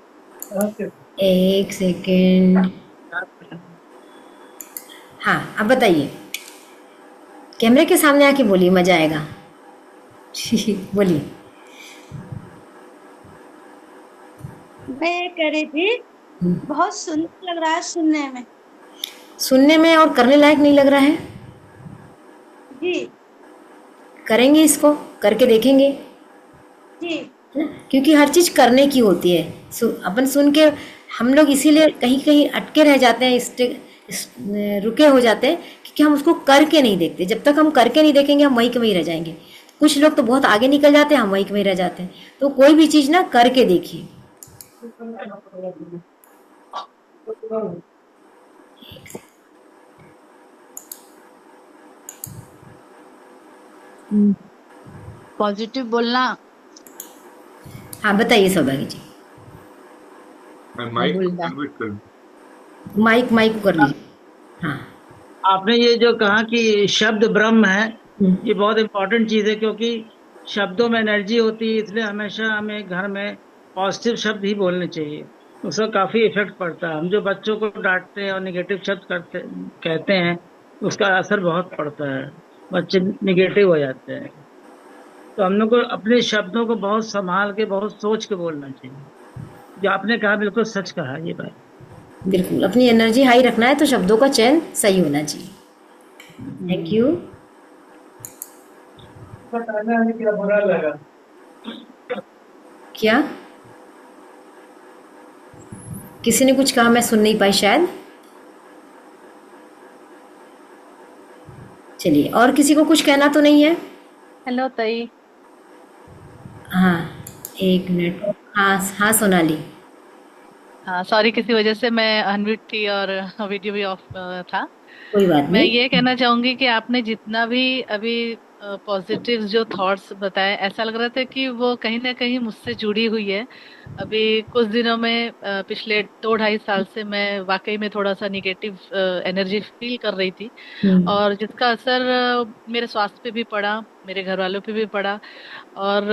एक सेकेंड। हाँ, अब बताइए। कैमरे के सामने आके बोलिए, मजा आएगा। बोलिए। मैं कह रही थी बहुत सुंदर लग रहा है सुनने में। सुनने में और करने लायक नहीं लग रहा है? जी करेंगे, इसको करके देखेंगे, जी है ना? क्योंकि हर चीज़ करने की होती है। अपन सुन के हम लोग इसीलिए कहीं कहीं अटके रह जाते हैं, रुके हो जाते हैं, क्योंकि हम उसको करके नहीं देखते। जब तक हम करके नहीं देखेंगे हम वहीं के वहीं रह जाएंगे। कुछ लोग तो बहुत आगे निकल जाते हैं, हम वहीं के वहीं रह जाते हैं। तो कोई भी चीज़ ना करके देखिए। पॉजिटिव बोलना। हाँ बताइए सौभाग्य जी। मैं माइक बोलना। अनम्यूट कर दूं। माइक माइक कर लीजिए। हाँ। आपने ये जो कहा कि शब्द ब्रह्म है, हम्म, ये बहुत इंपॉर्टेंट चीज है, क्योंकि शब्दों में एनर्जी होती है, इसलिए हमेशा हमें घर में पॉजिटिव शब्द ही बोलने चाहिए। उसका काफी इफेक्ट पड़ता है। हम जो बच्चों को डांटते हैं और निगेटिव शब्द करते कहते हैं, उसका असर बहुत पड़ता है, बच्चे निगेटिव हो जाते हैं। तो हम लोग को अपने शब्दों को बहुत संभाल के, बहुत सोच के बोलना चाहिए। जो आपने कहा बिल्कुल सच कहा ये बात। बिल्कुल, अपनी एनर्जी हाई रखना है तो शब्दों का चयन सही होना चाहिए। Thank you. बताना है क्या बुरा लगा। क्या किसी ने कुछ कहा, मैं सुन नहीं पाई शायद। चलिए, और किसी को कुछ कहना तो नहीं है? हेलो ताई। हाँ, एक मिनट। हाँ हाँ सोनाली। हाँ सॉरी, किसी वजह से मैं अनम्यूट थी और वीडियो भी ऑफ था। कोई बात मैं नहीं। ये कहना चाहूंगी कि आपने जितना भी अभी पॉजिटिव जो थॉट्स बताए, ऐसा लग रहा था कि वो कहीं ना कहीं मुझसे जुड़ी हुई है। अभी कुछ दिनों में पिछले 2-2.5 साल से मैं वाकई में थोड़ा सा निगेटिव एनर्जी फील कर रही थी, और जिसका असर मेरे स्वास्थ्य पे भी पड़ा, मेरे घर वालों पे भी पड़ा। और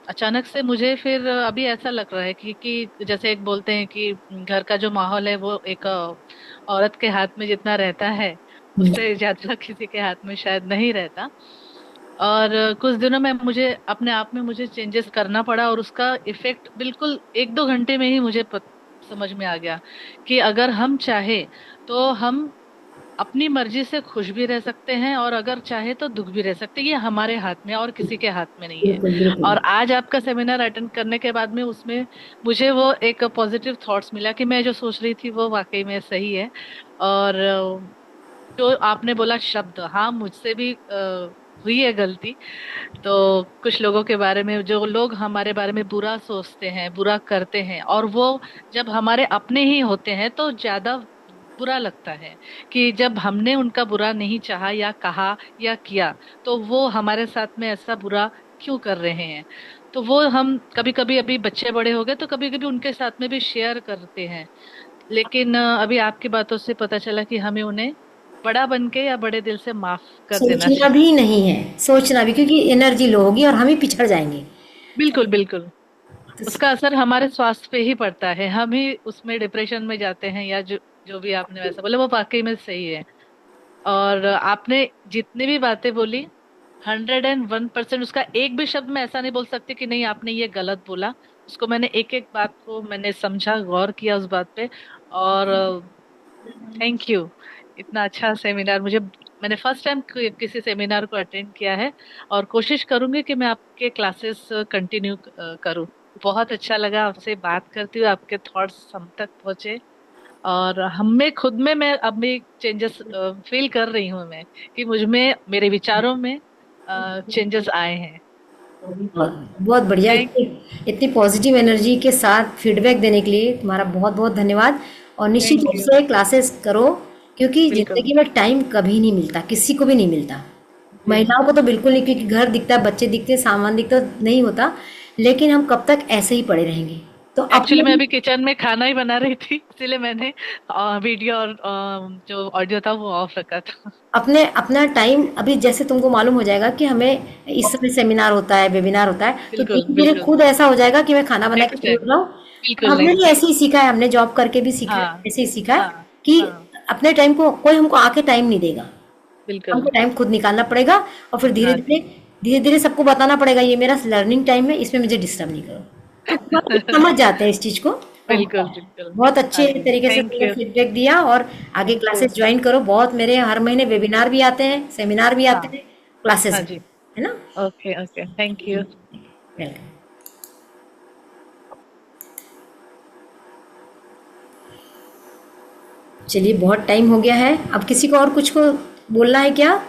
अचानक से मुझे फिर अभी ऐसा लग रहा है कि जैसे एक बोलते हैं कि घर का जो माहौल है वो एक औरत के हाथ में जितना रहता है, उससे ज्यादा किसी के हाथ में शायद नहीं रहता। और कुछ दिनों में मुझे अपने आप में मुझे चेंजेस करना पड़ा, और उसका इफेक्ट बिल्कुल 1-2 घंटे में ही मुझे समझ में आ गया कि अगर हम चाहे तो हम अपनी मर्जी से खुश भी रह सकते हैं, और अगर चाहे तो दुख भी रह सकते हैं। ये हमारे हाथ में है और किसी के हाथ में नहीं है। बिल्कुल बिल्कुल। और आज आपका सेमिनार अटेंड करने के बाद में उसमें मुझे वो एक पॉजिटिव थॉट्स मिला कि मैं जो सोच रही थी वो वाकई में सही है। और जो आपने बोला शब्द, हाँ मुझसे भी हुई है गलती। तो कुछ लोगों के बारे में, जो लोग हमारे बारे में बुरा सोचते हैं, बुरा करते हैं, और वो जब हमारे अपने ही होते हैं तो ज्यादा बुरा लगता है कि जब हमने उनका बुरा नहीं चाहा या कहा या किया, तो वो हमारे साथ में ऐसा बुरा क्यों कर रहे हैं। तो वो हम कभी कभी, अभी बच्चे बड़े हो गए तो कभी कभी उनके साथ में भी शेयर करते हैं। लेकिन अभी आपकी बातों से पता चला कि हमें उन्हें बड़ा बन के या बड़े दिल से माफ कर देना सोचना चाहिए। भी नहीं है, सोचना भी, क्योंकि एनर्जी लो होगी और हम ही पिछड़ जाएंगे। बिल्कुल बिल्कुल। तो उसका असर हमारे स्वास्थ्य पे ही पड़ता है, हम ही उसमें डिप्रेशन में जाते हैं, या जो जो भी आपने वैसा बोला वो वाकई में सही है। और आपने जितनी भी बातें बोली, 101%, उसका एक भी शब्द मैं ऐसा नहीं बोल सकती कि नहीं आपने ये गलत बोला। उसको मैंने एक एक बात को मैंने समझा, गौर किया उस बात पे। और थैंक यू। इतना अच्छा सेमिनार मुझे, मैंने फर्स्ट टाइम किसी सेमिनार को अटेंड किया है, और कोशिश करूंगी कि मैं आपके क्लासेस कंटिन्यू करूं। बहुत अच्छा लगा आपसे बात करती हुई, आपके थॉट्स हम तक पहुंचे, और हमें खुद में मैं अब भी चेंजेस फील कर रही हूँ मैं, कि मुझ में, मेरे विचारों में चेंजेस आए हैं। बहुत बहुत बढ़िया। थैंक इतनी इतनी पॉजिटिव एनर्जी के साथ फीडबैक देने के लिए तुम्हारा बहुत बहुत धन्यवाद। और निश्चित थैंक रूप यू। से क्लासेस करो, क्योंकि बिल्कुल जिंदगी में टाइम कभी नहीं मिलता, किसी को भी नहीं मिलता। जी। महिलाओं को तो बिल्कुल नहीं, क्योंकि घर दिखता है, बच्चे दिखते हैं, सामान दिखता है, नहीं होता। लेकिन हम कब तक ऐसे ही पड़े रहेंगे? तो एक्चुअली मैं अपने अभी किचन में खाना ही बना रही थी, इसीलिए मैंने वीडियो और जो ऑडियो था वो ऑफ रखा था। अपने अपना टाइम, अभी जैसे तुमको मालूम हो जाएगा कि हमें इस समय सेमिनार होता है, वेबिनार होता है, तो बिल्कुल धीरे धीरे बिल्कुल। खुद ऐसा हो जाएगा कि मैं खाना बना के नेक्स्ट छोड़ टाइम। रहा हूँ। बिल्कुल हमने भी नेक्स्ट टाइम। ऐसे ही सीखा है, हमने जॉब करके भी सीखा है, हाँ ऐसे ही सीखा है हाँ कि हाँ। अपने टाइम को कोई हमको आके टाइम नहीं देगा, बिल्कुल। हमको टाइम खुद निकालना पड़ेगा। और फिर हाँ जी। धीरे धीरे सबको बताना पड़ेगा ये मेरा लर्निंग टाइम है, इसमें मुझे डिस्टर्ब नहीं करो। तो बहुत लोग समझ जाते हैं इस चीज को। और बिल्कुल बिल्कुल। बहुत हाँ अच्छे जी, तरीके से थैंक तुमने यू। फीडबैक दिया, और आगे थैंक यू। क्लासेस ज्वाइन करो। बहुत मेरे हर महीने वेबिनार भी आते हैं, सेमिनार भी हाँ आते हैं, क्लासेस हाँ भी, जी। है ना? Okay okay, thank you. Welcome. चलिए, बहुत टाइम हो गया है, अब किसी को और कुछ को बोलना है क्या?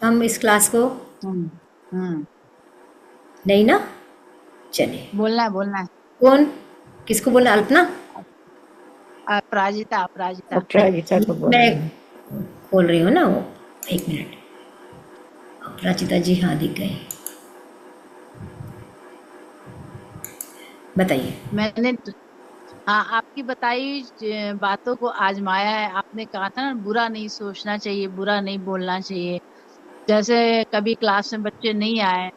हम इस क्लास को, हम्म हम्म नहीं ना? चलिए, बोलना है बोलना है। कौन, किसको बोलना? अल्पना? अपराजिता अपराजिता। मैं खोल रही हूँ ना वो, एक मिनट। अपराजिता जी, हाँ दिख गए, बताइए। मैंने हाँ, आपकी बताई बातों को आजमाया है। आपने कहा था ना, बुरा नहीं सोचना चाहिए, बुरा नहीं बोलना चाहिए। जैसे कभी क्लास में बच्चे नहीं आए,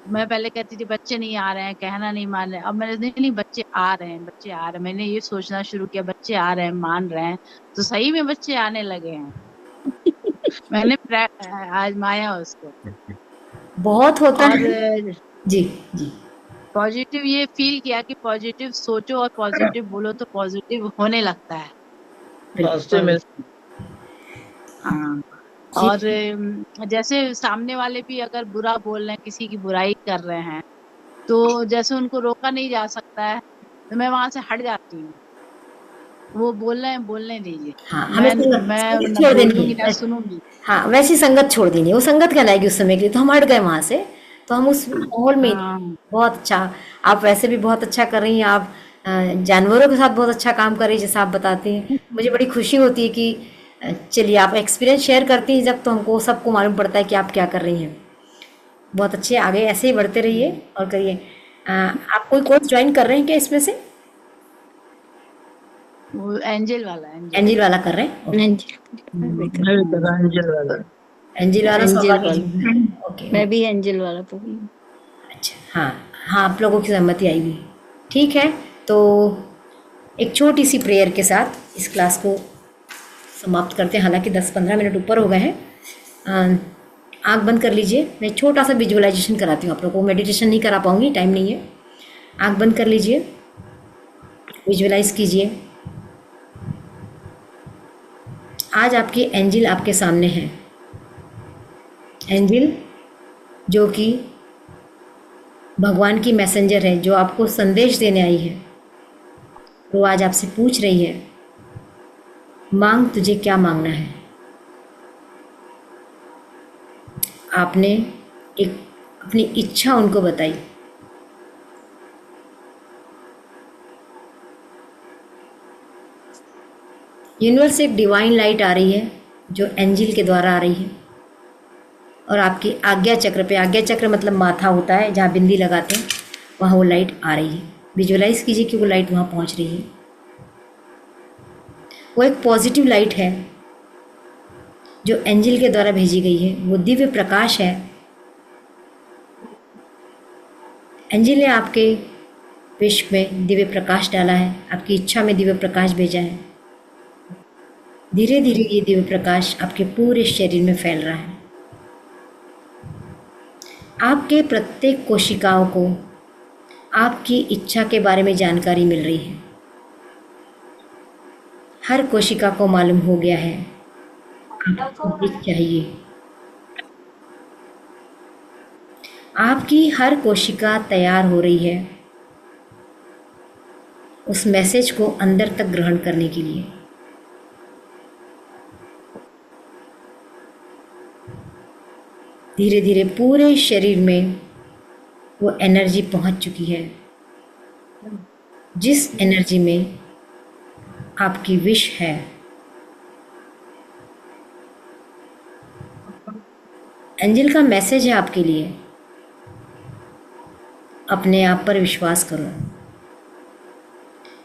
मैं पहले कहती थी बच्चे नहीं आ रहे हैं, कहना नहीं मान रहे हैं। अब मैंने नहीं नहीं, बच्चे आ रहे हैं, बच्चे आ रहे हैं। मैंने ये सोचना शुरू किया, बच्चे आ रहे हैं, मान रहे हैं, तो सही में बच्चे आने लगे हैं। मैंने आजमाया उसको। बहुत होता और है। जी जी। पॉजिटिव ये फील किया कि पॉजिटिव सोचो और पॉजिटिव बोलो तो पॉजिटिव होने लगता है। पॉजिटिव में। हाँ। जी। और जैसे सामने वाले भी अगर बुरा बोल रहे हैं, किसी की बुराई कर रहे हैं, तो जैसे उनको रोका नहीं जा सकता है, तो मैं वहां से हट जाती हूँ। वो बोल रहे हैं, बोलने दीजिए। हाँ, हमें मैं मैं संगत न छोड़ देनी बोलूंगी ना है। सुनूंगी। हाँ, वैसी संगत छोड़ देनी है, वो संगत कहलाएगी उस समय के लिए, तो हम हट गए वहां से। तो हम उस माहौल में ही नहीं। हाँ बहुत अच्छा। आप वैसे भी बहुत अच्छा कर रही हैं, आप जानवरों के साथ बहुत अच्छा काम कर रही हैं, जैसा आप बताती हैं। मुझे बड़ी खुशी होती है कि चलिए, आप एक्सपीरियंस शेयर करती हैं जब, तो हमको सबको मालूम पड़ता है कि आप क्या कर रही हैं। बहुत अच्छे, आगे ऐसे ही बढ़ते रहिए और करिए। आप कोई कोर्स ज्वाइन कर रहे हैं क्या इसमें से? वो एंजल वाला, एंजिल वाला कर रहे हैं? एंजल नहीं करा एंजल वाला। एंजिल वाला एंजल सौभाग्य वाला जी। ओके। मैं भी एंजल वाला पढ़ी। अच्छा, हाँ हाँ, आप लोगों की सहमति आई हुई है। ठीक है, तो एक छोटी सी प्रेयर के साथ इस क्लास को समाप्त करते हैं। हालांकि 10-15 मिनट ऊपर हो गए हैं। आँख बंद कर लीजिए। मैं छोटा सा विजुअलाइजेशन कराती हूँ आप लोगों को। मेडिटेशन नहीं करा पाऊँगी, टाइम नहीं है। आँख बंद कर लीजिए, विजुअलाइज कीजिए। आज आपकी एंजिल आपके सामने है। एंजिल जो कि भगवान की मैसेंजर है, जो आपको संदेश देने आई है, वो आज आपसे पूछ रही है, मांग, तुझे क्या मांगना है। आपने एक अपनी इच्छा उनको बताई। यूनिवर्स से एक डिवाइन लाइट आ रही है जो एंजिल के द्वारा आ रही है, और आपकी आज्ञा चक्र पे, आज्ञा चक्र मतलब माथा होता है जहाँ बिंदी लगाते हैं, वहाँ वो लाइट आ रही है। विजुअलाइज कीजिए कि वो लाइट वहाँ पहुँच रही है। वो एक पॉजिटिव लाइट है जो एंजिल के द्वारा भेजी गई है। वो दिव्य प्रकाश है। एंजिल ने आपके विश्व में दिव्य प्रकाश डाला है, आपकी इच्छा में दिव्य प्रकाश भेजा है। धीरे धीरे ये दिव्य प्रकाश आपके पूरे शरीर में फैल रहा है। आपके प्रत्येक कोशिकाओं को आपकी इच्छा के बारे में जानकारी मिल रही है। हर कोशिका को मालूम हो गया है आपको क्या चाहिए। आपकी हर कोशिका तैयार हो रही है उस मैसेज को अंदर तक ग्रहण करने के लिए। धीरे धीरे पूरे शरीर में वो एनर्जी पहुंच चुकी है, जिस एनर्जी में आपकी विश है। एंजल का मैसेज है आपके लिए, अपने आप पर विश्वास करो।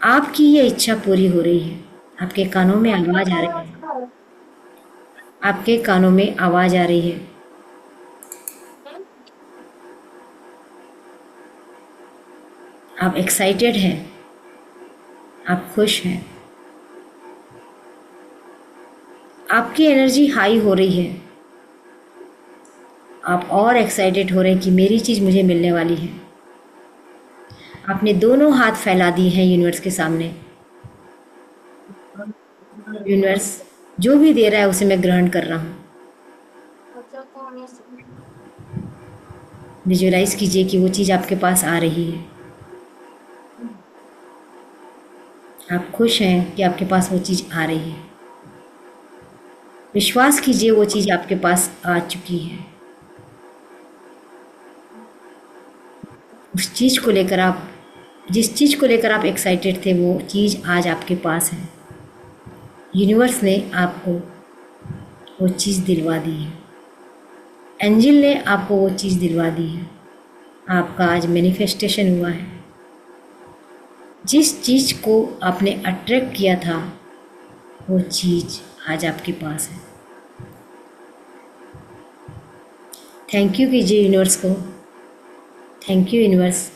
आपकी ये इच्छा पूरी हो रही है। आपके कानों में आवाज आ रही है, आपके कानों में आवाज आ रही है। आप एक्साइटेड हैं, आप खुश हैं, आपकी एनर्जी हाई हो रही है। आप और एक्साइटेड हो रहे हैं कि मेरी चीज़ मुझे मिलने वाली है। आपने दोनों हाथ फैला दिए हैं यूनिवर्स के सामने। यूनिवर्स जो भी दे रहा है उसे मैं ग्रहण कर रहा हूँ। विजुअलाइज कीजिए कि वो चीज़ आपके पास आ रही है। आप खुश हैं कि आपके पास वो चीज़ आ रही है। विश्वास कीजिए वो चीज़ आपके पास आ चुकी है। उस चीज़ को लेकर आप, जिस चीज़ को लेकर आप एक्साइटेड थे, वो चीज़ आज आपके पास है। यूनिवर्स ने आपको वो चीज़ दिलवा दी है। एंजल ने आपको वो चीज़ दिलवा दी है। आपका आज मैनिफेस्टेशन हुआ है। जिस चीज़ को आपने अट्रैक्ट किया था, वो चीज़ आज आपके पास है। थैंक यू कीजिए यूनिवर्स को। थैंक यू यूनिवर्स,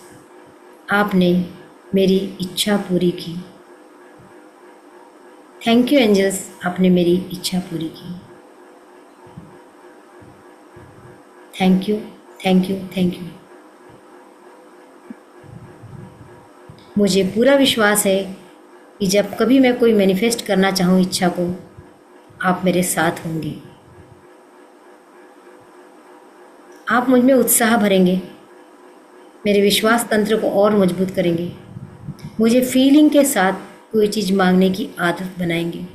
आपने मेरी इच्छा पूरी की। थैंक यू एंजल्स, आपने मेरी इच्छा पूरी की। Thank you, thank you, thank you. मुझे पूरा विश्वास है कि जब कभी मैं कोई मैनिफेस्ट करना चाहूँ इच्छा को, आप मेरे साथ होंगे। आप मुझ में उत्साह भरेंगे, मेरे विश्वास तंत्र को और मजबूत करेंगे, मुझे फीलिंग के साथ कोई चीज़ मांगने की आदत बनाएंगे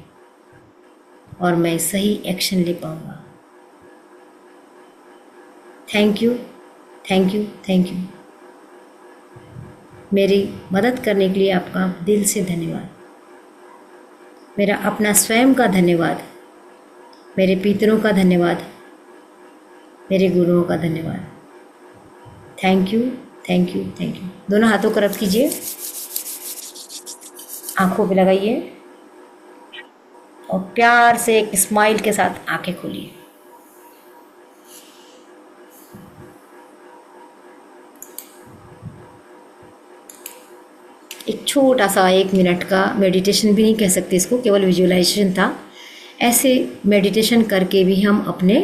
और मैं सही एक्शन ले पाऊँगा। Thank you, thank you, thank you. मेरी मदद करने के लिए आपका दिल से धन्यवाद। मेरा अपना स्वयं का धन्यवाद, मेरे पितरों का धन्यवाद, मेरे गुरुओं का धन्यवाद। Thank you, thank you, thank you. दोनों हाथों को रब कीजिए, आंखों पे लगाइए और प्यार से एक स्माइल के साथ आंखें खोलिए। एक छोटा सा 1 मिनट का मेडिटेशन भी नहीं कह सकते इसको, केवल विजुअलाइजेशन था। ऐसे मेडिटेशन करके भी हम अपने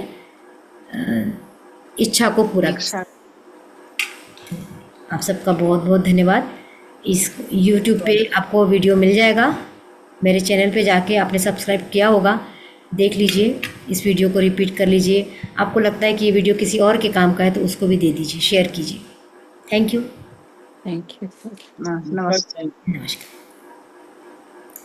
इच्छा को पूरा कर सकते हैं। आप सबका बहुत बहुत धन्यवाद। इस YouTube पे आपको वीडियो मिल जाएगा, मेरे चैनल पे जाके आपने सब्सक्राइब किया होगा, देख लीजिए, इस वीडियो को रिपीट कर लीजिए। आपको लगता है कि ये वीडियो किसी और के काम का है तो उसको भी दे दीजिए, शेयर कीजिए। Thank you, thank you. नमस्कार। नमस्कार।